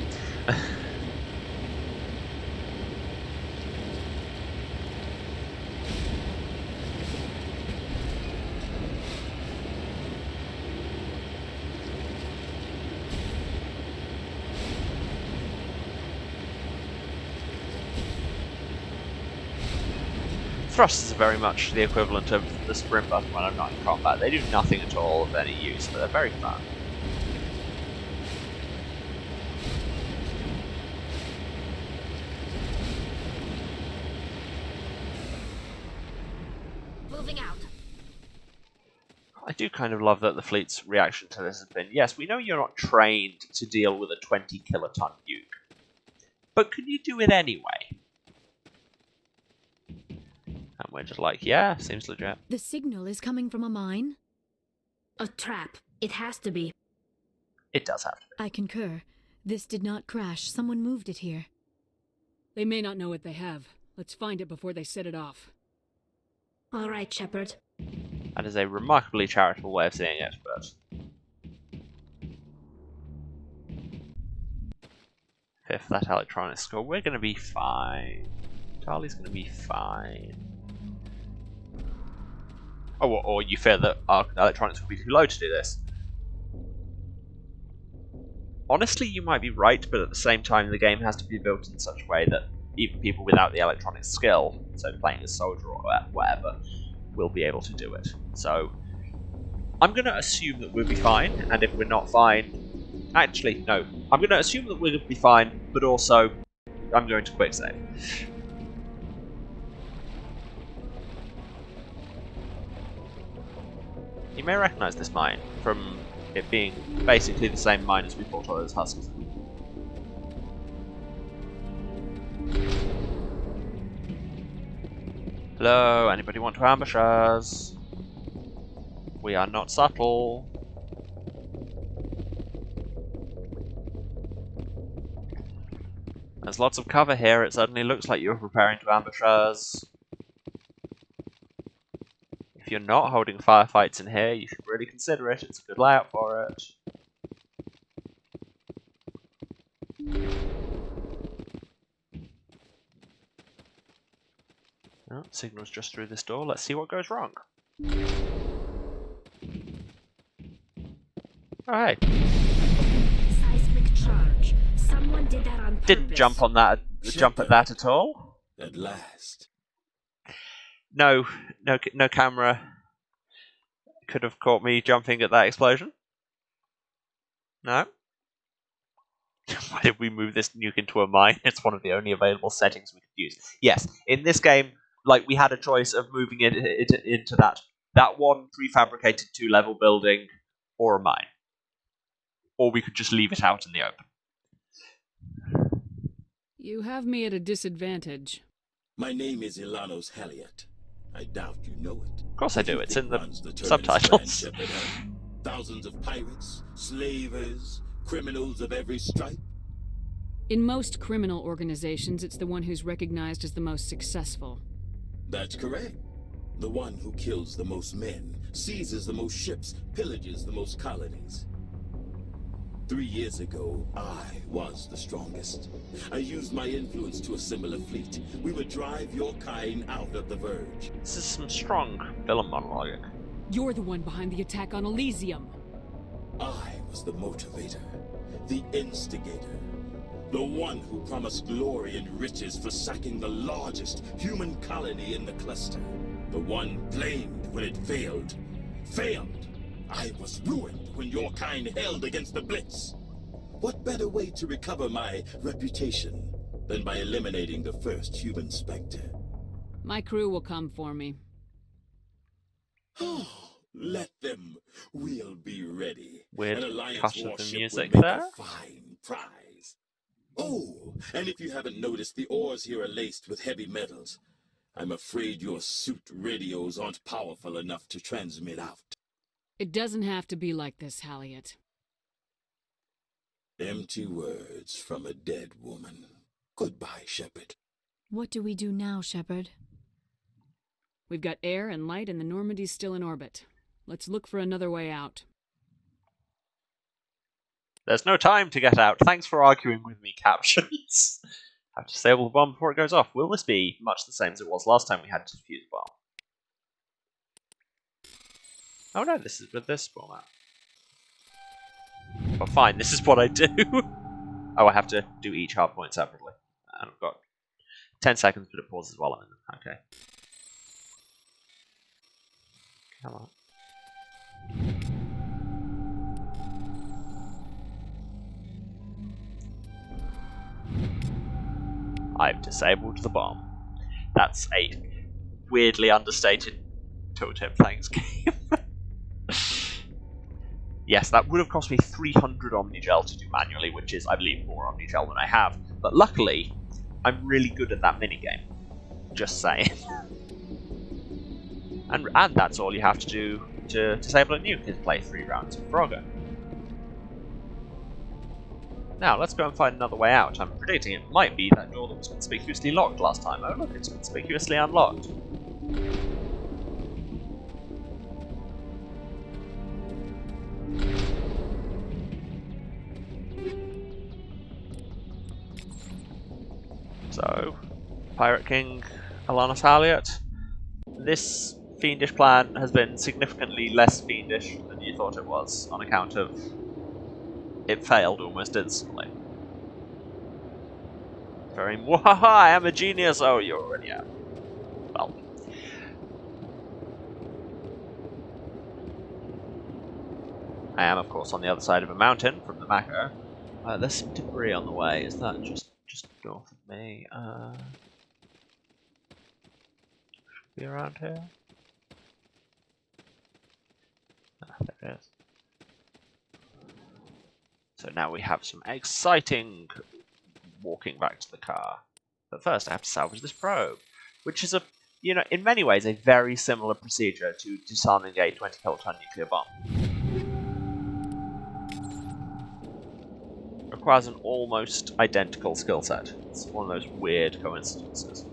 Thrusters are very much the equivalent of the sprint button when I'm not in combat. They do nothing at all of any use, but they're very fun. Moving out. I do kind of love that the fleet's reaction to this has been, yes, we know you're not trained to deal with a 20 kiloton nuke, but can you do it anyway? And we're just like, yeah, seems legit. The signal is coming from a mine? A trap. It has to be. It does have to be. I concur. This did not crash. Someone moved it here. They may not know what they have. Let's find it before they set it off. All right, Shepard. That is a remarkably charitable way of seeing it, but... Fifth, that electronics score. We're going to be fine. Charlie's going to be fine. Oh, or you fear that our electronics will be too low to do this. Honestly, you might be right, but at the same time, the game has to be built in such a way that even people without the electronic skill, so playing as soldier or whatever, will be able to do it. So, I'm going to assume that we'll be fine, and if we're not fine... Actually, no. I'm going to assume that we'll be fine, but also, I'm going to quick save. You may recognise this mine from it being basically the same mine as we fought all those husks. Hello, anybody want to ambush us? We are not subtle. There's lots of cover here, it suddenly looks like you're preparing to ambush us. If you're not holding firefights in here, you should really consider it. It's a good layout for it. Oh, signal's just through this door. Let's see what goes wrong. Oh, hey. Seismic charge. Someone did that on purpose. Didn't jump on that. Jump at that at all. At last. No camera could have caught me jumping at that explosion. No. Why did we move this nuke into a mine? It's one of the only available settings we could use. Yes, in this game, like we had a choice of moving it into that one prefabricated 2-level building or a mine, or we could just leave it out in the open. You have me at a disadvantage. My name is Ilanos Heliot. I doubt you know it. Of course I do. It's in the Terminus subtitles. Grand Shepherd. Thousands of pirates, slavers, criminals of every stripe. In most criminal organizations, it's the one who's recognized as the most successful. That's correct. The one who kills the most men, seizes the most ships, pillages the most colonies. 3 years ago, I was the strongest. I used my influence to assemble a fleet. We would drive your kind out of the Verge. This is some strong villain monologuing. You're the one behind the attack on Elysium. I was the motivator, the instigator, the one who promised glory and riches for sacking the largest human colony in the cluster. The one blamed when it failed. Failed! I was ruined when your kind held against the Blitz. What better way to recover my reputation than by eliminating the first human Spectre? My crew will come for me. Oh, let them. We'll be ready. Weird An Alliance cut of the warship music will make there. a fine prize. Oh, and if you haven't noticed, the ores here are laced with heavy metals. I'm afraid your suit radios aren't powerful enough to transmit out. It doesn't have to be like this, Halliot. Empty words from a dead woman. Goodbye, Shepard. What do we do now, Shepard? We've got air and light and the Normandy's still in orbit. Let's look for another way out. There's no time to get out. Thanks for arguing with me, captions. Have to disable the bomb before it goes off. Will this be much the same as it was last time we had to defuse the bomb? Oh no, this is with this format. But fine, this is what I do. Oh, I have to do each hard point separately. And I've got 10 seconds, but it pauses while I'm in them. Okay. Come on. I've disabled the bomb. That's a weirdly understated tooltip, thanks game. Yes, that would have cost me 300 Omnigel to do manually, which is, I believe, more Omnigel than I have. But luckily, I'm really good at that minigame. Just saying. and that's all you have to do to disable a nuke, is play 3 rounds of Frogger. Now, let's go and find another way out. I'm predicting it might be that door that was conspicuously locked last time. Oh look, it's conspicuously unlocked. So, Pirate King Alanis Halliot, this fiendish plan has been significantly less fiendish than you thought it was, on account of it failed almost instantly. Very mwahaha, I am a genius! Oh, you're already out. Well. I am, of course, on the other side of a mountain from the Mako. There's some debris on the way. Is that just north of me? Should be around here? Ah, there it is. So now we have some exciting walking back to the car. But first I have to salvage this probe, which is in many ways a very similar procedure to disarming a 20 kiloton nuclear bomb. Requires an almost identical skill set. It's one of those weird coincidences.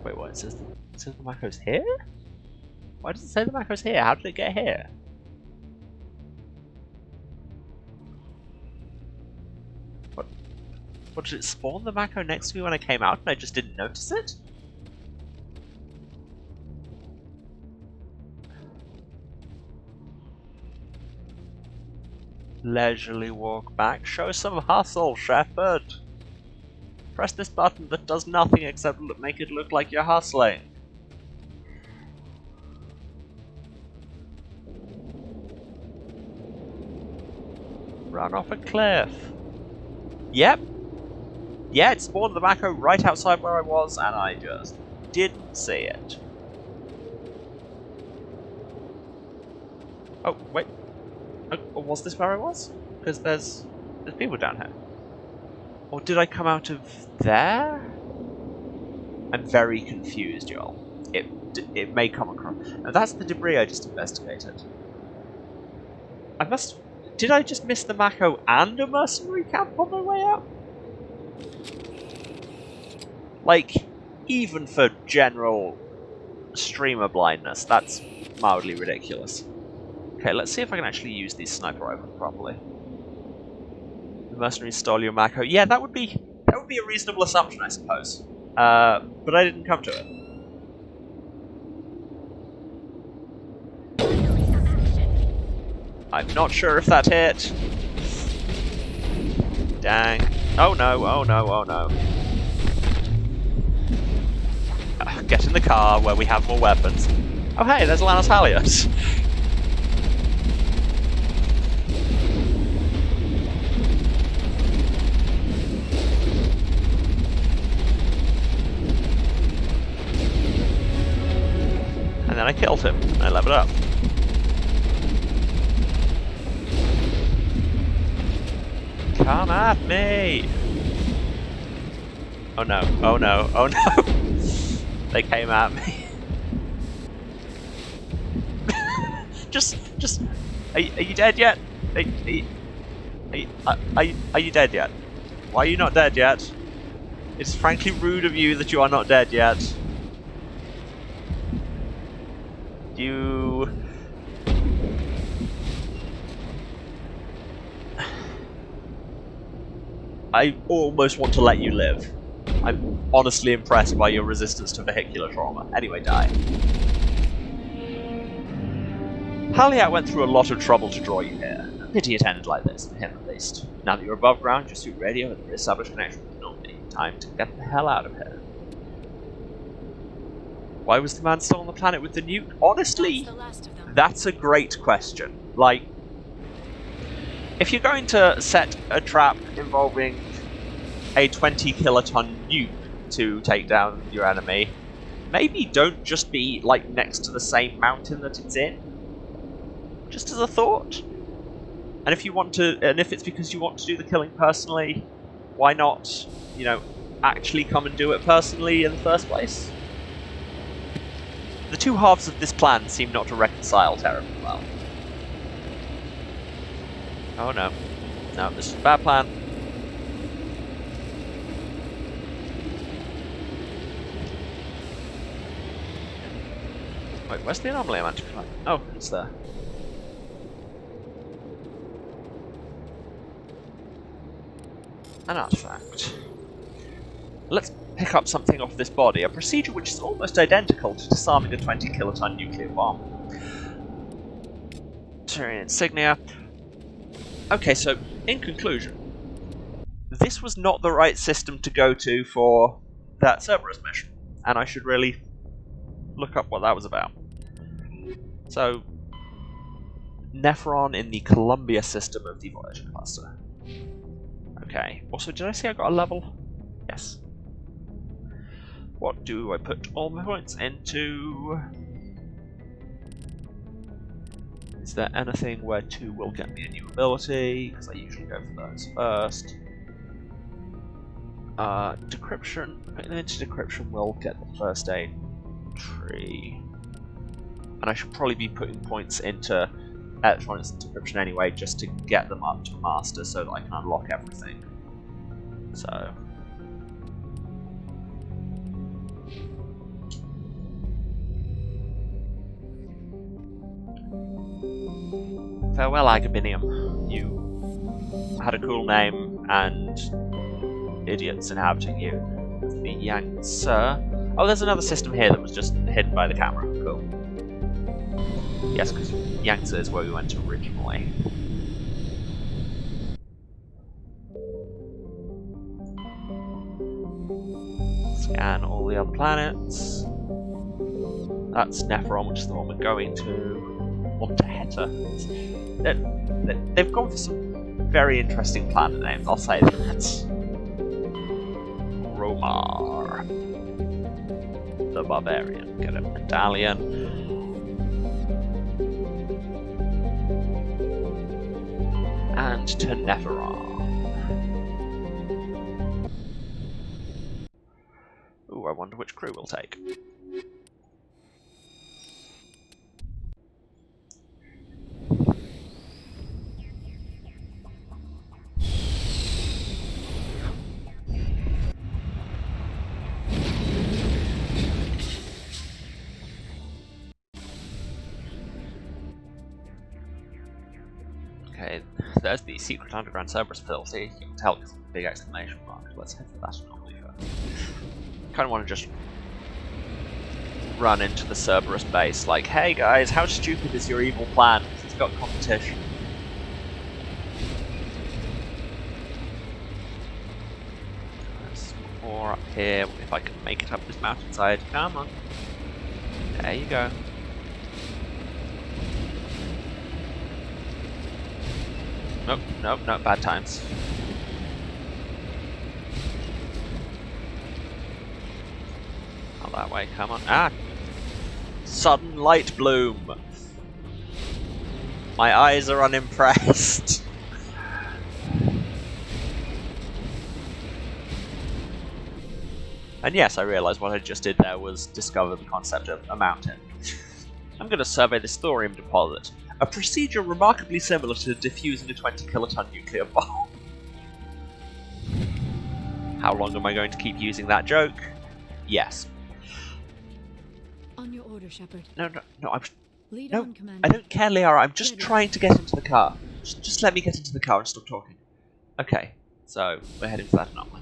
Wait, what? It says the Mako's here? Why does it say the Mako's here? How did it get here? What, did it spawn the Mako next to me when I came out and I just didn't notice it? Leisurely walk back. Show some hustle, Shepard. Press this button that does nothing except make it look like you're hustling. Run off a cliff. Yep. Yeah, it spawned the Mako right outside where I was, and I just didn't see it. Oh, wait. Oh, was this where I was? Because there's people down here. Or did I come out of there? I'm very confused, y'all. It may come across. Now that's the debris I just investigated. Did I just miss the Mako and a mercenary camp on my way out? Like, even for general streamer blindness, that's mildly ridiculous. Okay, let's see if I can actually use these sniper rifles properly. The mercenaries stole your Mako. Yeah, that would be a reasonable assumption, I suppose. But I didn't come to it. I'm not sure if that hit. Dang. Oh no, oh no, oh no. Get in the car where we have more weapons. Oh hey, there's Alanis Halliot. killed him. I leveled up. Come at me! Oh no, oh no, oh no! They came at me. just, are you dead yet? Are you dead yet? Why are you not dead yet? It's frankly rude of you that you are not dead yet. You... I almost want to let you live. I'm honestly impressed by your resistance to vehicular trauma. Anyway, die. Haliat went through a lot of trouble to draw you here. A pity it ended like this, for him at least. Now that you're above ground, your suit radio and the re-established connection with Normandy. Time to get the hell out of here. Why was the man still on the planet with the nuke? Honestly, that's a great question. Like, if you're going to set a trap involving a 20 kiloton nuke to take down your enemy, maybe don't just be, like, next to the same mountain that it's in. Just as a thought. And if you want to, and if it's because you want to do the killing personally, why not, you know, actually come and do it personally in the first place? The two halves of this plan seem not to reconcile terribly well. Oh no. No, this is a bad plan. Wait, where's the anomaly I'm meant to find? Oh, it's there. An artifact. Let's pick up something off this body, a procedure which is almost identical to disarming a 20 kiloton nuclear bomb. Turian insignia. Okay, so, in conclusion, this was not the right system to go to for that Cerberus mission, and I should really look up what that was about. So, Nephron in the Columbia system of the Voyager cluster. Okay, also, did I say I got a level? Yes. What do I put all my points into? Is there anything where 2 will get me a new ability? Because I usually go for those first. Decryption. Putting them into decryption will get the first aid tree. And I should probably be putting points into electronics and decryption anyway, just to get them up to master so that I can unlock everything. So. Farewell, Agabinium. You had a cool name, and idiots inhabiting you. The Yangtze. Oh, there's another system here that was just hidden by the camera. Cool. Yes, because Yangtze is where we went originally. Scan all the other planets. That's Nephron, which is the one we're going to. Monteheta. They've gone for some very interesting planet names, I'll say that. Romar. The Barbarian. Get a medallion. And to Nephron. Ooh, I wonder which crew we'll take. Okay, there's the secret underground Cerberus facility. You can tell because of the big exclamation mark. Let's head for that anomaly first. Kind of want to just run into the Cerberus base, like, hey guys, how stupid is your evil plan? It's got competition. There's more up here, if I can make it up this mountainside. Come on. There you go. Nope, nope, nope, bad times. Not that way, come on. Ah! Sudden light bloom. My eyes are unimpressed. And yes, I realised what I just did there was discover the concept of a mountain. I'm going to survey this thorium deposit, a procedure remarkably similar to defusing a 20-kiloton nuclear bomb. How long am I going to keep using that joke? Yes. On your order, Shepard. No, I'm... Lead No, on, Commander. I don't care, Liara, I'm just Get it. trying to get into the car. Just let me get into the car and stop talking. Okay, so, we're heading for that anomaly.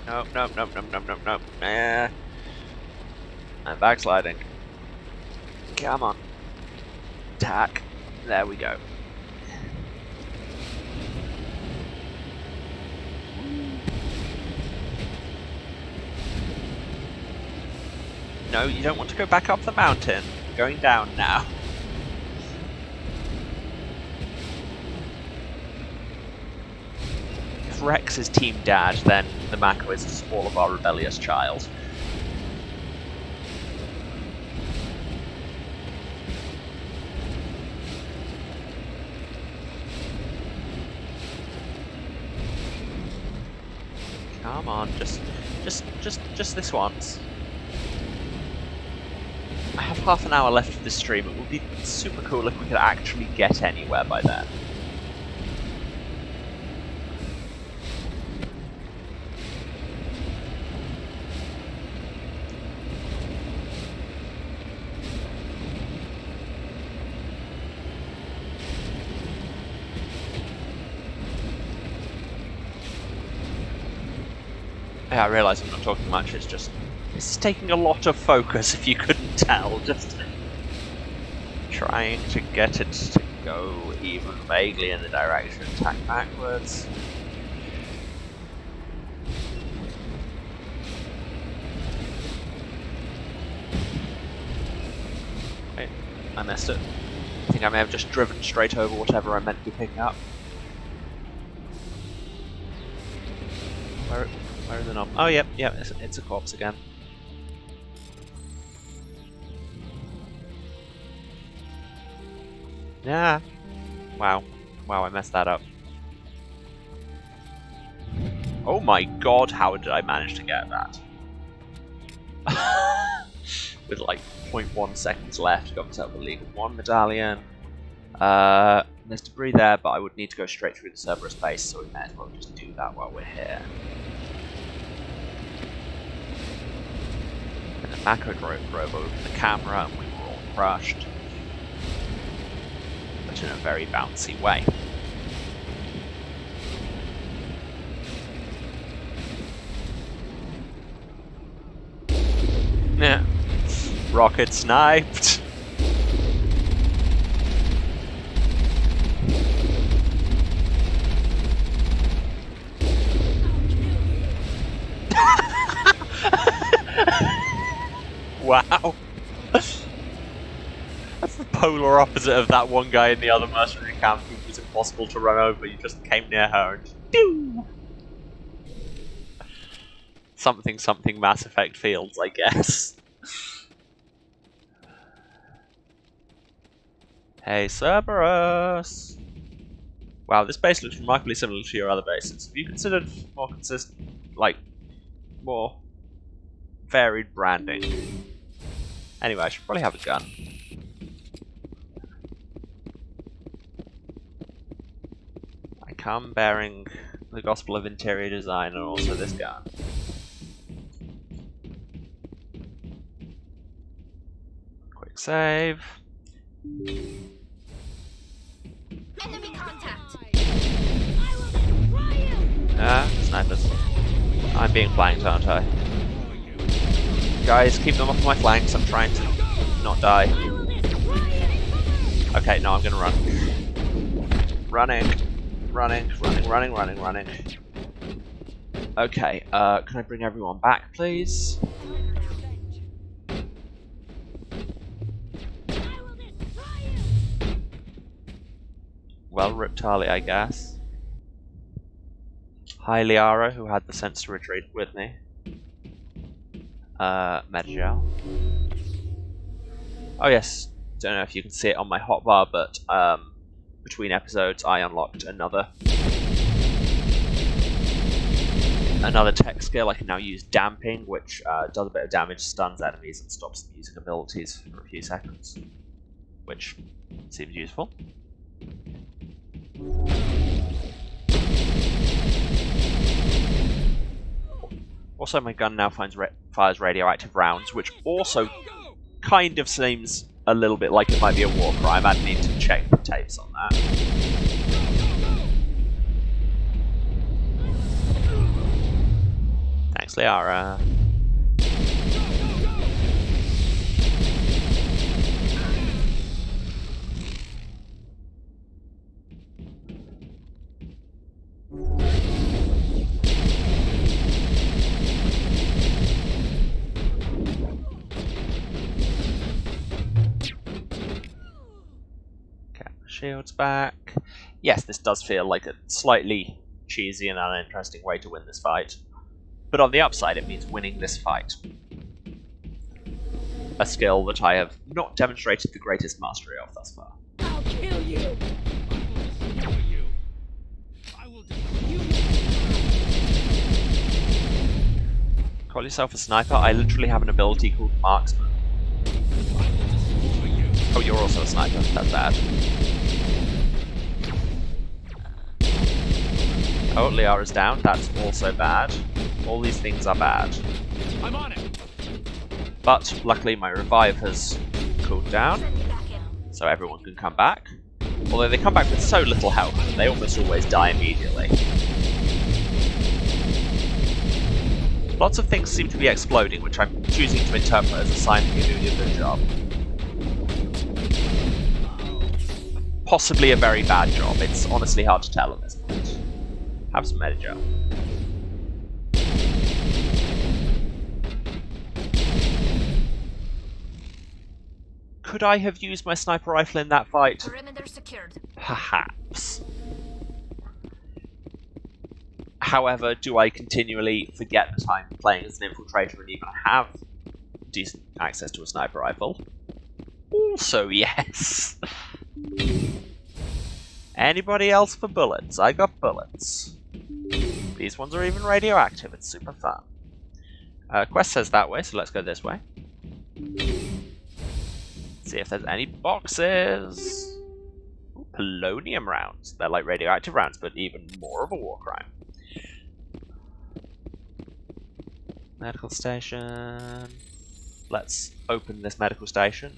Nope. Nah. I'm backsliding. Come on. Tack. There we go. No, you don't want to go back up the mountain. You're going down now. If Rex is Team Dad, then the Mako is all of our rebellious child. Come on, just this once. I have half an hour left of this stream. It would be super cool if we could actually get anywhere by then. Yeah, I realise I'm not talking much, it's taking a lot of focus, if you couldn't tell, just trying to get it to go even vaguely in the direction, attack backwards. Wait, I missed it. I think I may have just driven straight over whatever I meant to be picking up. Where are the knob? Oh, yep, it's a corpse again. Yeah. Wow, I messed that up. Oh my god, how did I manage to get that? With like 0.1 seconds left, got myself a League of One medallion. There's debris there, but I would need to go straight through the Cerberus base, so we may as well just do that while we're here. And the Mako drove over the camera, and we were all crushed. But in a very bouncy way. Yeah. Rocket sniped. Wow. That's the polar opposite of that one guy in the other mercenary camp who was impossible to run over. You just came near her and doo! Something Mass Effect Fields, I guess. Hey, Cerberus! Wow, this base looks remarkably similar to your other bases. Have you considered more more varied branding? Anyway, I should probably have a gun. I come bearing the Gospel of Interior Design and also this gun. Quick save. Enemy contact! I will destroy you! Ah, snipers. I'm being flanked, aren't I? Guys, keep them off my flanks. I'm trying to not die. Okay, no, I'm gonna run. Running. Okay, can I bring everyone back, please? well, Riptali, I guess. Hi, Liara, who had the sense to retreat with me. Medjal. Oh yes, don't know if you can see it on my hotbar, but between episodes I unlocked another tech skill. I can now use damping, which does a bit of damage, stuns enemies, and stops the music abilities for a few seconds, which seems useful. Also, my gun now fires radioactive rounds, which also kind of seems a little bit like it might be a war crime. I'd need to check the tapes on that. Thanks, Liara. Shields back. Yes, this does feel like a slightly cheesy and uninteresting way to win this fight. But on the upside, it means winning this fight. A skill that I have not demonstrated the greatest mastery of thus far. I'll kill you! Call yourself a sniper? I literally have an ability called Marksman. Oh, you're also a sniper. That's bad. Oh, Liara's down. That's also bad. All these things are bad. I'm on it! But luckily my revive has cooled down, so everyone can come back. Although they come back with so little health, they almost always die immediately. Lots of things seem to be exploding, which I'm choosing to interpret as a sign that you're doing a good job. Possibly a very bad job. It's honestly hard to tell at this point. Have some Medjal. Could I have used my sniper rifle in that fight? Perimeter secured. Perhaps. However, do I continually forget that I'm playing as an infiltrator and even have decent access to a sniper rifle? Also, yes. Anybody else for bullets? I got bullets. These ones are even radioactive. It's super fun. Quest says that way, so let's go this way. See if there's any boxes. Ooh, polonium rounds. They're like radioactive rounds, but even more of a war crime. Medical station. Let's open this medical station.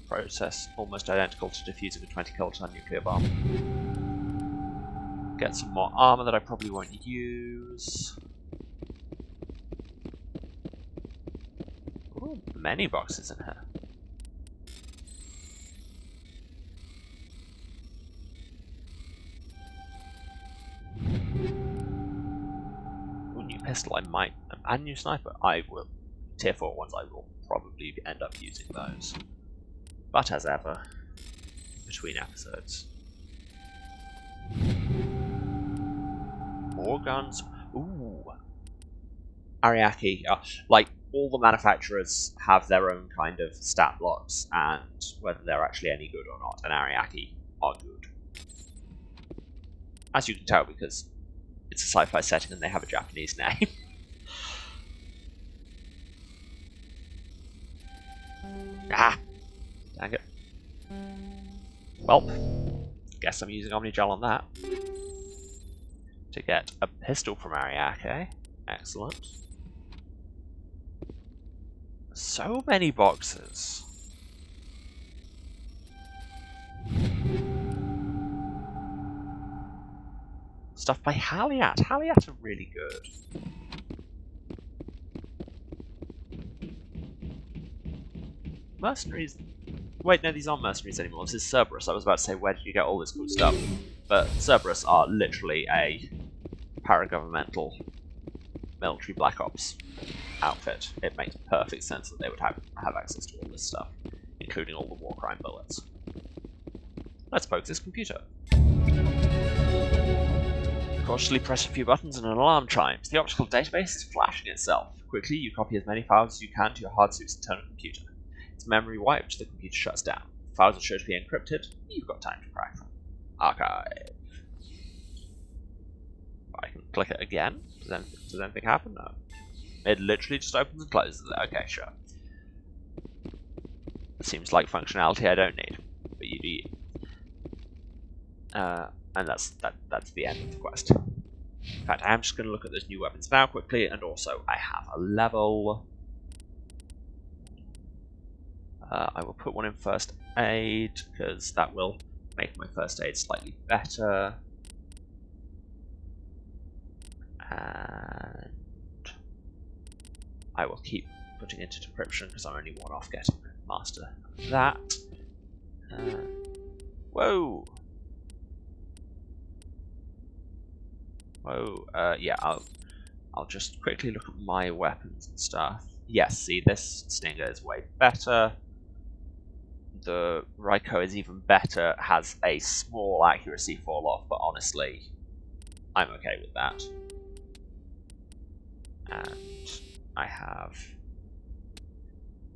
Process almost identical to defusing a 20 kiloton nuclear bomb. Get some more armor that I probably won't use. Ooh, many boxes in here. Ooh, new pistol, I might. And new sniper. I will. Tier 4 ones, I will probably end up using those. But as ever, between episodes. More guns. Ooh. Ariake. Like, all the manufacturers have their own kind of stat blocks, and whether they're actually any good or not, and Ariake are good. As you can tell, because it's a sci-fi setting and they have a Japanese name. Ah! Dang it. Well, guess I'm using Omnigel on that. To get a pistol from Ariake. Excellent. So many boxes. Stuff by Haliat. Haliat are really good. Mercenaries. Wait, no, these aren't mercenaries anymore. This is Cerberus. I was about to say, where did you get all this cool stuff? But Cerberus are literally a paragovernmental military black ops outfit. It makes perfect sense that they would have access to all this stuff, including all the war crime bullets. Let's poke this computer. Cautiously press a few buttons and an alarm chimes. The optical database is flashing itself. Quickly, you copy as many files as you can to your hard suit's internal computer. Its memory wiped, the computer shuts down. The files are sure to be encrypted. You've got time to crack them. Archive. I can click it again. Does anything happen? No. It literally just opens and closes it. Okay, sure. Seems like functionality I don't need, but you do you. And that's the end of the quest. In fact, I'm just going to look at those new weapons now quickly, and also I have a level. I will put one in first aid, because that will make my first aid slightly better. And I will keep putting it into decryption, because I'm only one off getting master of that. Whoa! Whoa, yeah, I'll just quickly look at my weapons and stuff. Yes, see, this Stinger is way better. The Ryko is even better, has a small accuracy fall off, but honestly, I'm okay with that. And I have...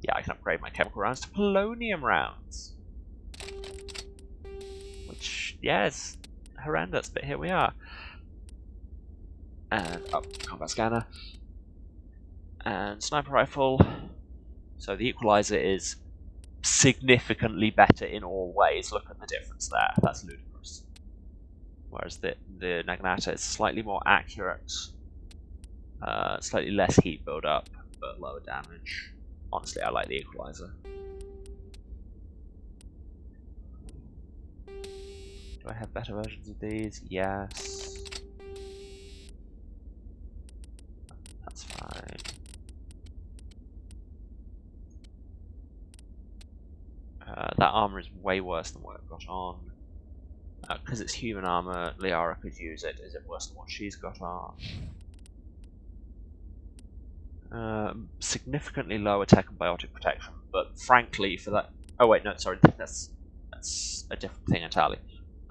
yeah, I can upgrade my chemical rounds to polonium rounds. Which, yeah, is horrendous, but here we are. And combat scanner. And sniper rifle. So the equalizer is significantly better in all ways. Look at the difference there. That's ludicrous. Whereas the Naginata is slightly more accurate. Slightly less heat build-up, but lower damage. Honestly, I like the equalizer. Do I have better versions of these? Yes. That's fine. That armor is way worse than what I've got on. Because it's human armor, Liara could use it. Is it worse than what she's got on? Significantly lower tech and biotic protection, but frankly, for that... oh wait, no, sorry, that's a different thing entirely.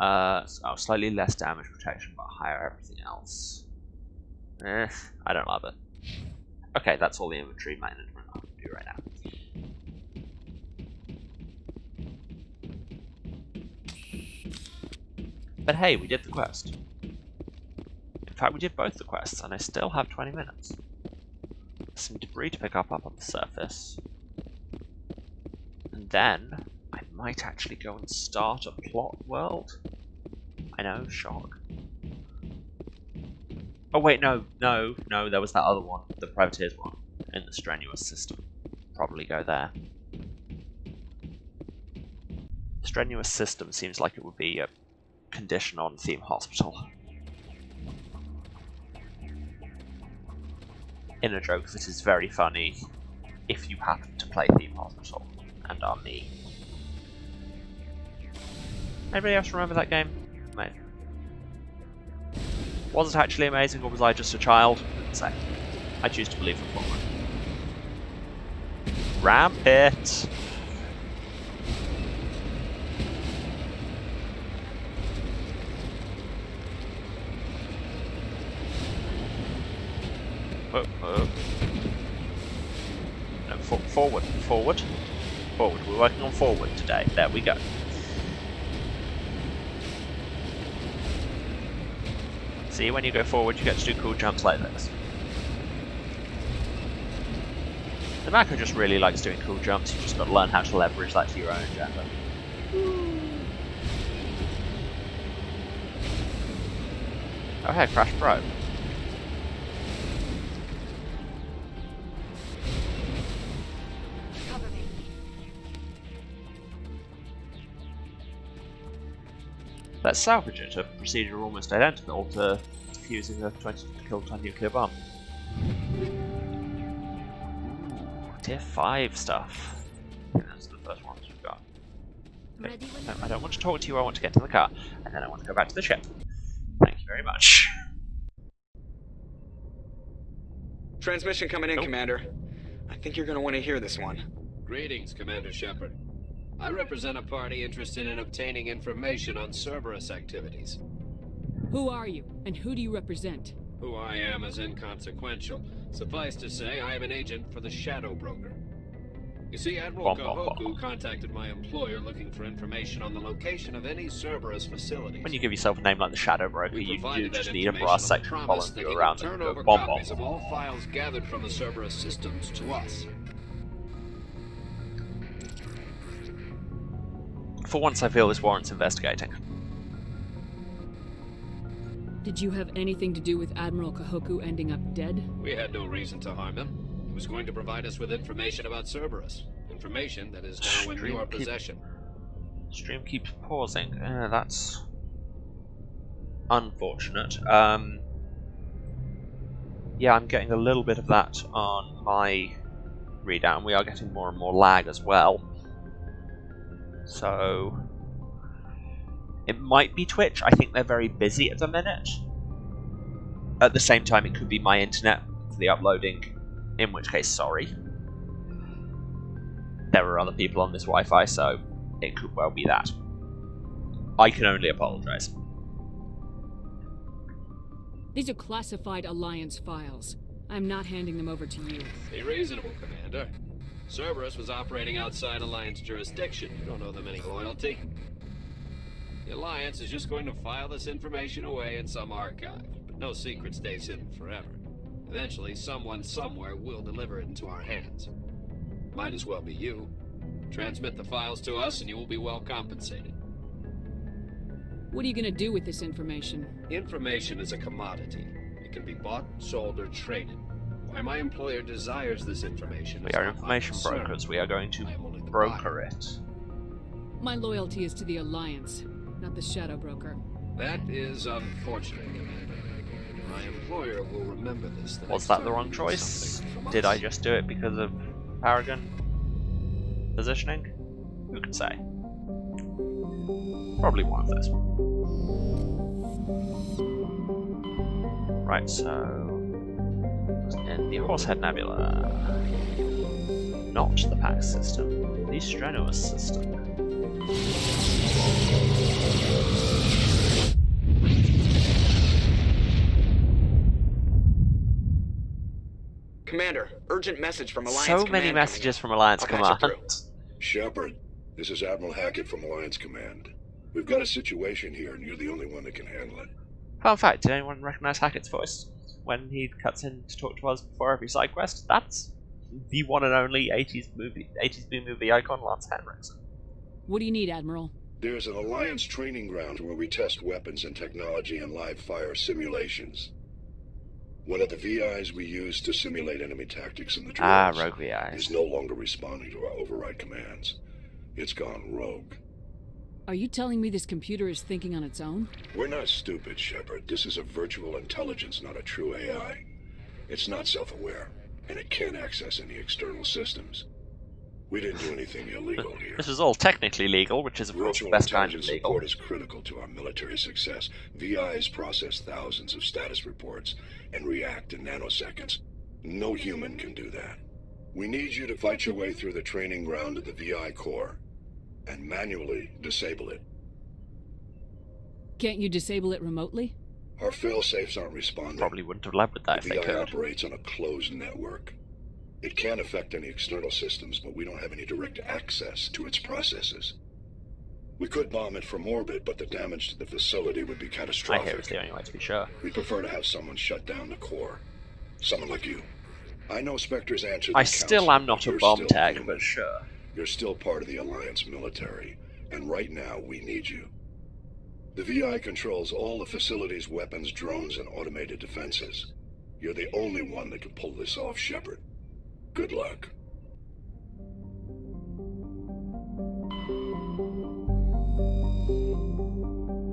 So slightly less damage protection, but higher everything else. I don't love it. Okay, that's all the inventory management I can do right now. But hey, we did the quest. In fact, we did both the quests, and I still have 20 minutes. There's some debris to pick up on the surface. And then, I might actually go and start a plot world. I know, shock. Oh wait, no, there was that other one, the Privateers one, in the Strenuous system. Probably go there. Strenuous system seems like it would be a condition on Theme Hospital. In a joke that is very funny if you happen to play Theme Hospital and are me. Anybody else remember that game? Amazing. Was it actually amazing, or was I just a child? Say, I choose to believe the former. Ram it! No, forward. We're working on forward today. There we go. See, when you go forward, you get to do cool jumps like this. The Mako just really likes doing cool jumps. You just got to learn how to leverage that to your own agenda. Oh hey, crash probe. Let's salvage it. A procedure almost identical to defusing a 20-kiloton nuclear bomb. Ooh, tier 5 stuff. I think that's the first ones we've got. Okay. No, I don't want to talk to you, I want to get to the car. And then I want to go back to the ship. Thank you very much. Transmission coming in, Commander. I think you're going to want to hear this one. Greetings, Commander Shepard. I represent a party interested in obtaining information on Cerberus activities. Who are you, and who do you represent? Who I am is inconsequential. Suffice to say, I am an agent for the Shadow Broker. You see, Admiral Kahoku contacted my employer looking for information on the location of any Cerberus facilities. When you give yourself a name like the Shadow Broker, you do just need a brass section following you around and turn go over bomb copies bomb. of all files gathered from the Cerberus systems to us. For once, I feel this warrants investigating. Did you have anything to do with Admiral Kahoku ending up dead? We had no reason to harm him. He was going to provide us with information about Cerberus. Information that is now in your possession. Stream keeps pausing. That's unfortunate. Yeah, I'm getting a little bit of that on my readout, and we are getting more and more lag as well. So it might be Twitch. I think they're very busy at the minute. At the same time, it could be my internet for the uploading, in which case, sorry. There are other people on this Wi-Fi, so it could well be that. I can only apologize. These are classified Alliance files. I'm not handing them over to you. Be reasonable, Commander. Cerberus was operating outside Alliance jurisdiction. You don't owe them any loyalty. The Alliance is just going to file this information away in some archive, but no secret stays hidden forever. Eventually, someone somewhere will deliver it into our hands. Might as well be you. Transmit the files to us and you will be well compensated. What are you gonna do with this information? Information is a commodity. It can be bought, sold, or traded. Why my employer desires this information We is are not my information concern. brokers. We are going to I am only the broker buyer. it. My loyalty is to the Alliance, not the Shadow Broker. That is unfortunate, Commander. My employer will remember this. The Was next that the time wrong he needs choice? something from Did us. I just do it because of Paragon positioning? Who can say? Probably one of those. Right, so in the Horsehead Nebula, not the PAX system, the Strenuous system. Commander, urgent message from Alliance So Command many coming messages in. from Alliance I'll patch it Command. Shepard, this is Admiral Hackett from Alliance Command. We've got a situation here, and you're the only one that can handle it. Fun fact, did anyone recognize Hackett's voice when he cuts in to talk to us before every side quest? That's the one and only 80s B movie icon Lance Henriksen. What do you need, Admiral? There's an Alliance training ground where we test weapons and technology in live fire simulations. One of the VIs we use to simulate enemy tactics in the drills Rogue VIs. is no longer responding to our override commands. It's gone rogue. Are you telling me this computer is thinking on its own? We're not stupid, Shepard. This is a virtual intelligence, not a true AI. It's not self-aware, and it can't access any external systems. We didn't do anything illegal here. This is all technically legal, which is of course the Virtual best kind of intelligence legal. support is critical to our military success. VIs process thousands of status reports and react in nanoseconds. No human can do that. We need you to fight your way through the training ground of the VI core and manually disable it. Can't you disable it remotely? Our fail-safes aren't responding. Probably wouldn't have led with that if The they VI could. operates on a closed network. It can't affect any external systems, but we don't have any direct access to its processes. We could bomb it from orbit, but the damage to the facility would be I catastrophic. hear it's the only way to be sure. We prefer to have someone shut down the core. Someone like you. I know Spectre's answered I the still council, am not but a you're bomb still tag, human. but sure. You're still part of the Alliance military, and right now we need you. The VI controls all the facility's weapons, drones, and automated defenses. You're the only one that can pull this off, Shepard. Good luck.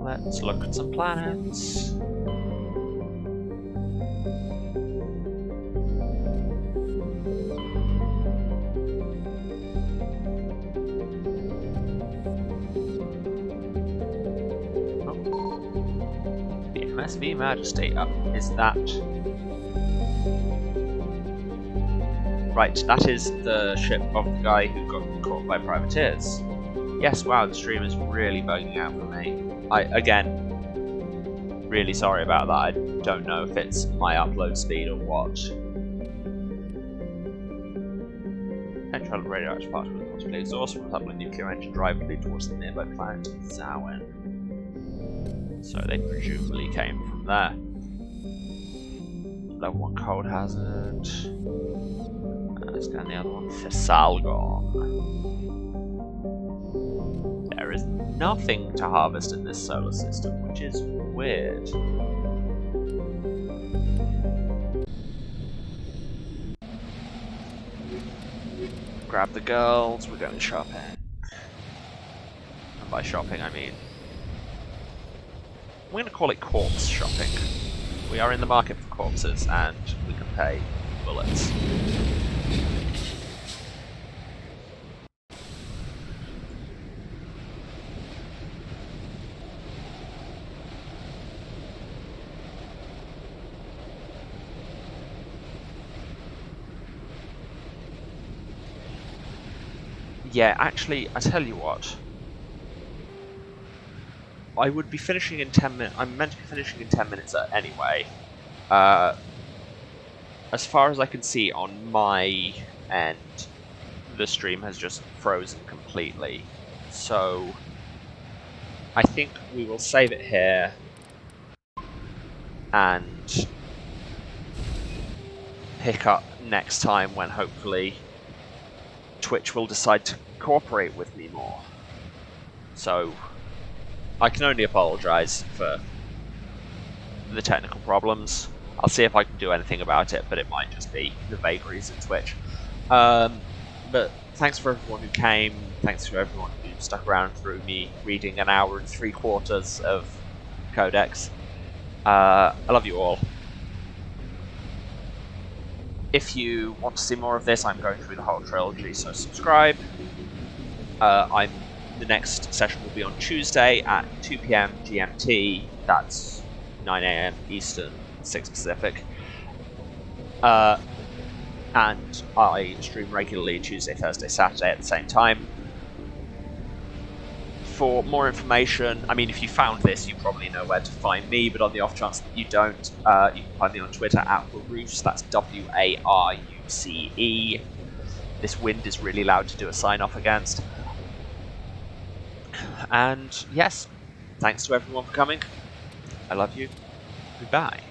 Let's look at some planets. Oh. The MSV Majesty. Is that... Right, that is the ship of the guy who got caught by privateers. Yes, wow, the stream is really bugging out for me. Again, really sorry about that. I don't know if it's my upload speed or what. Central radioactive particles possibly exhaust from a nuclear engine drive lead towards the nearby planet Zawin. So they presumably came from there. Level 1 cold hazard. Let's go on the other one. Fisalgon. There is nothing to harvest in this solar system, which is weird. Grab the girls, we're going shopping. And by shopping I mean... I'm going to call it corpse shopping. We are in the market for corpses, and we can pay bullets. Yeah, actually, I tell you what. I would be finishing in 10 minutes. I'm meant to be finishing in 10 minutes anyway. As far as I can see on my end, the stream has just frozen completely. So, I think we will save it here. And pick up next time when hopefully Twitch will decide to cooperate with me more. So, I can only apologise for the technical problems. I'll see if I can do anything about it, but it might just be the vagaries of Twitch. But thanks for everyone who came. Thanks for everyone who stuck around through me reading an hour and 3/4 of Codex. I love you all. If you want to see more of this, I'm going through the whole trilogy, so subscribe. The next session will be on Tuesday at 2 PM GMT. That's 9 AM Eastern, 6 Pacific. And I stream regularly Tuesday, Thursday, Saturday at the same time. For more information, I mean, if you found this, you probably know where to find me, but on the off chance that you don't, you can find me on Twitter at Waruce, that's WARUCE. This wind is really loud to do a sign-off against. And yes, thanks to everyone for coming. I love you. Goodbye.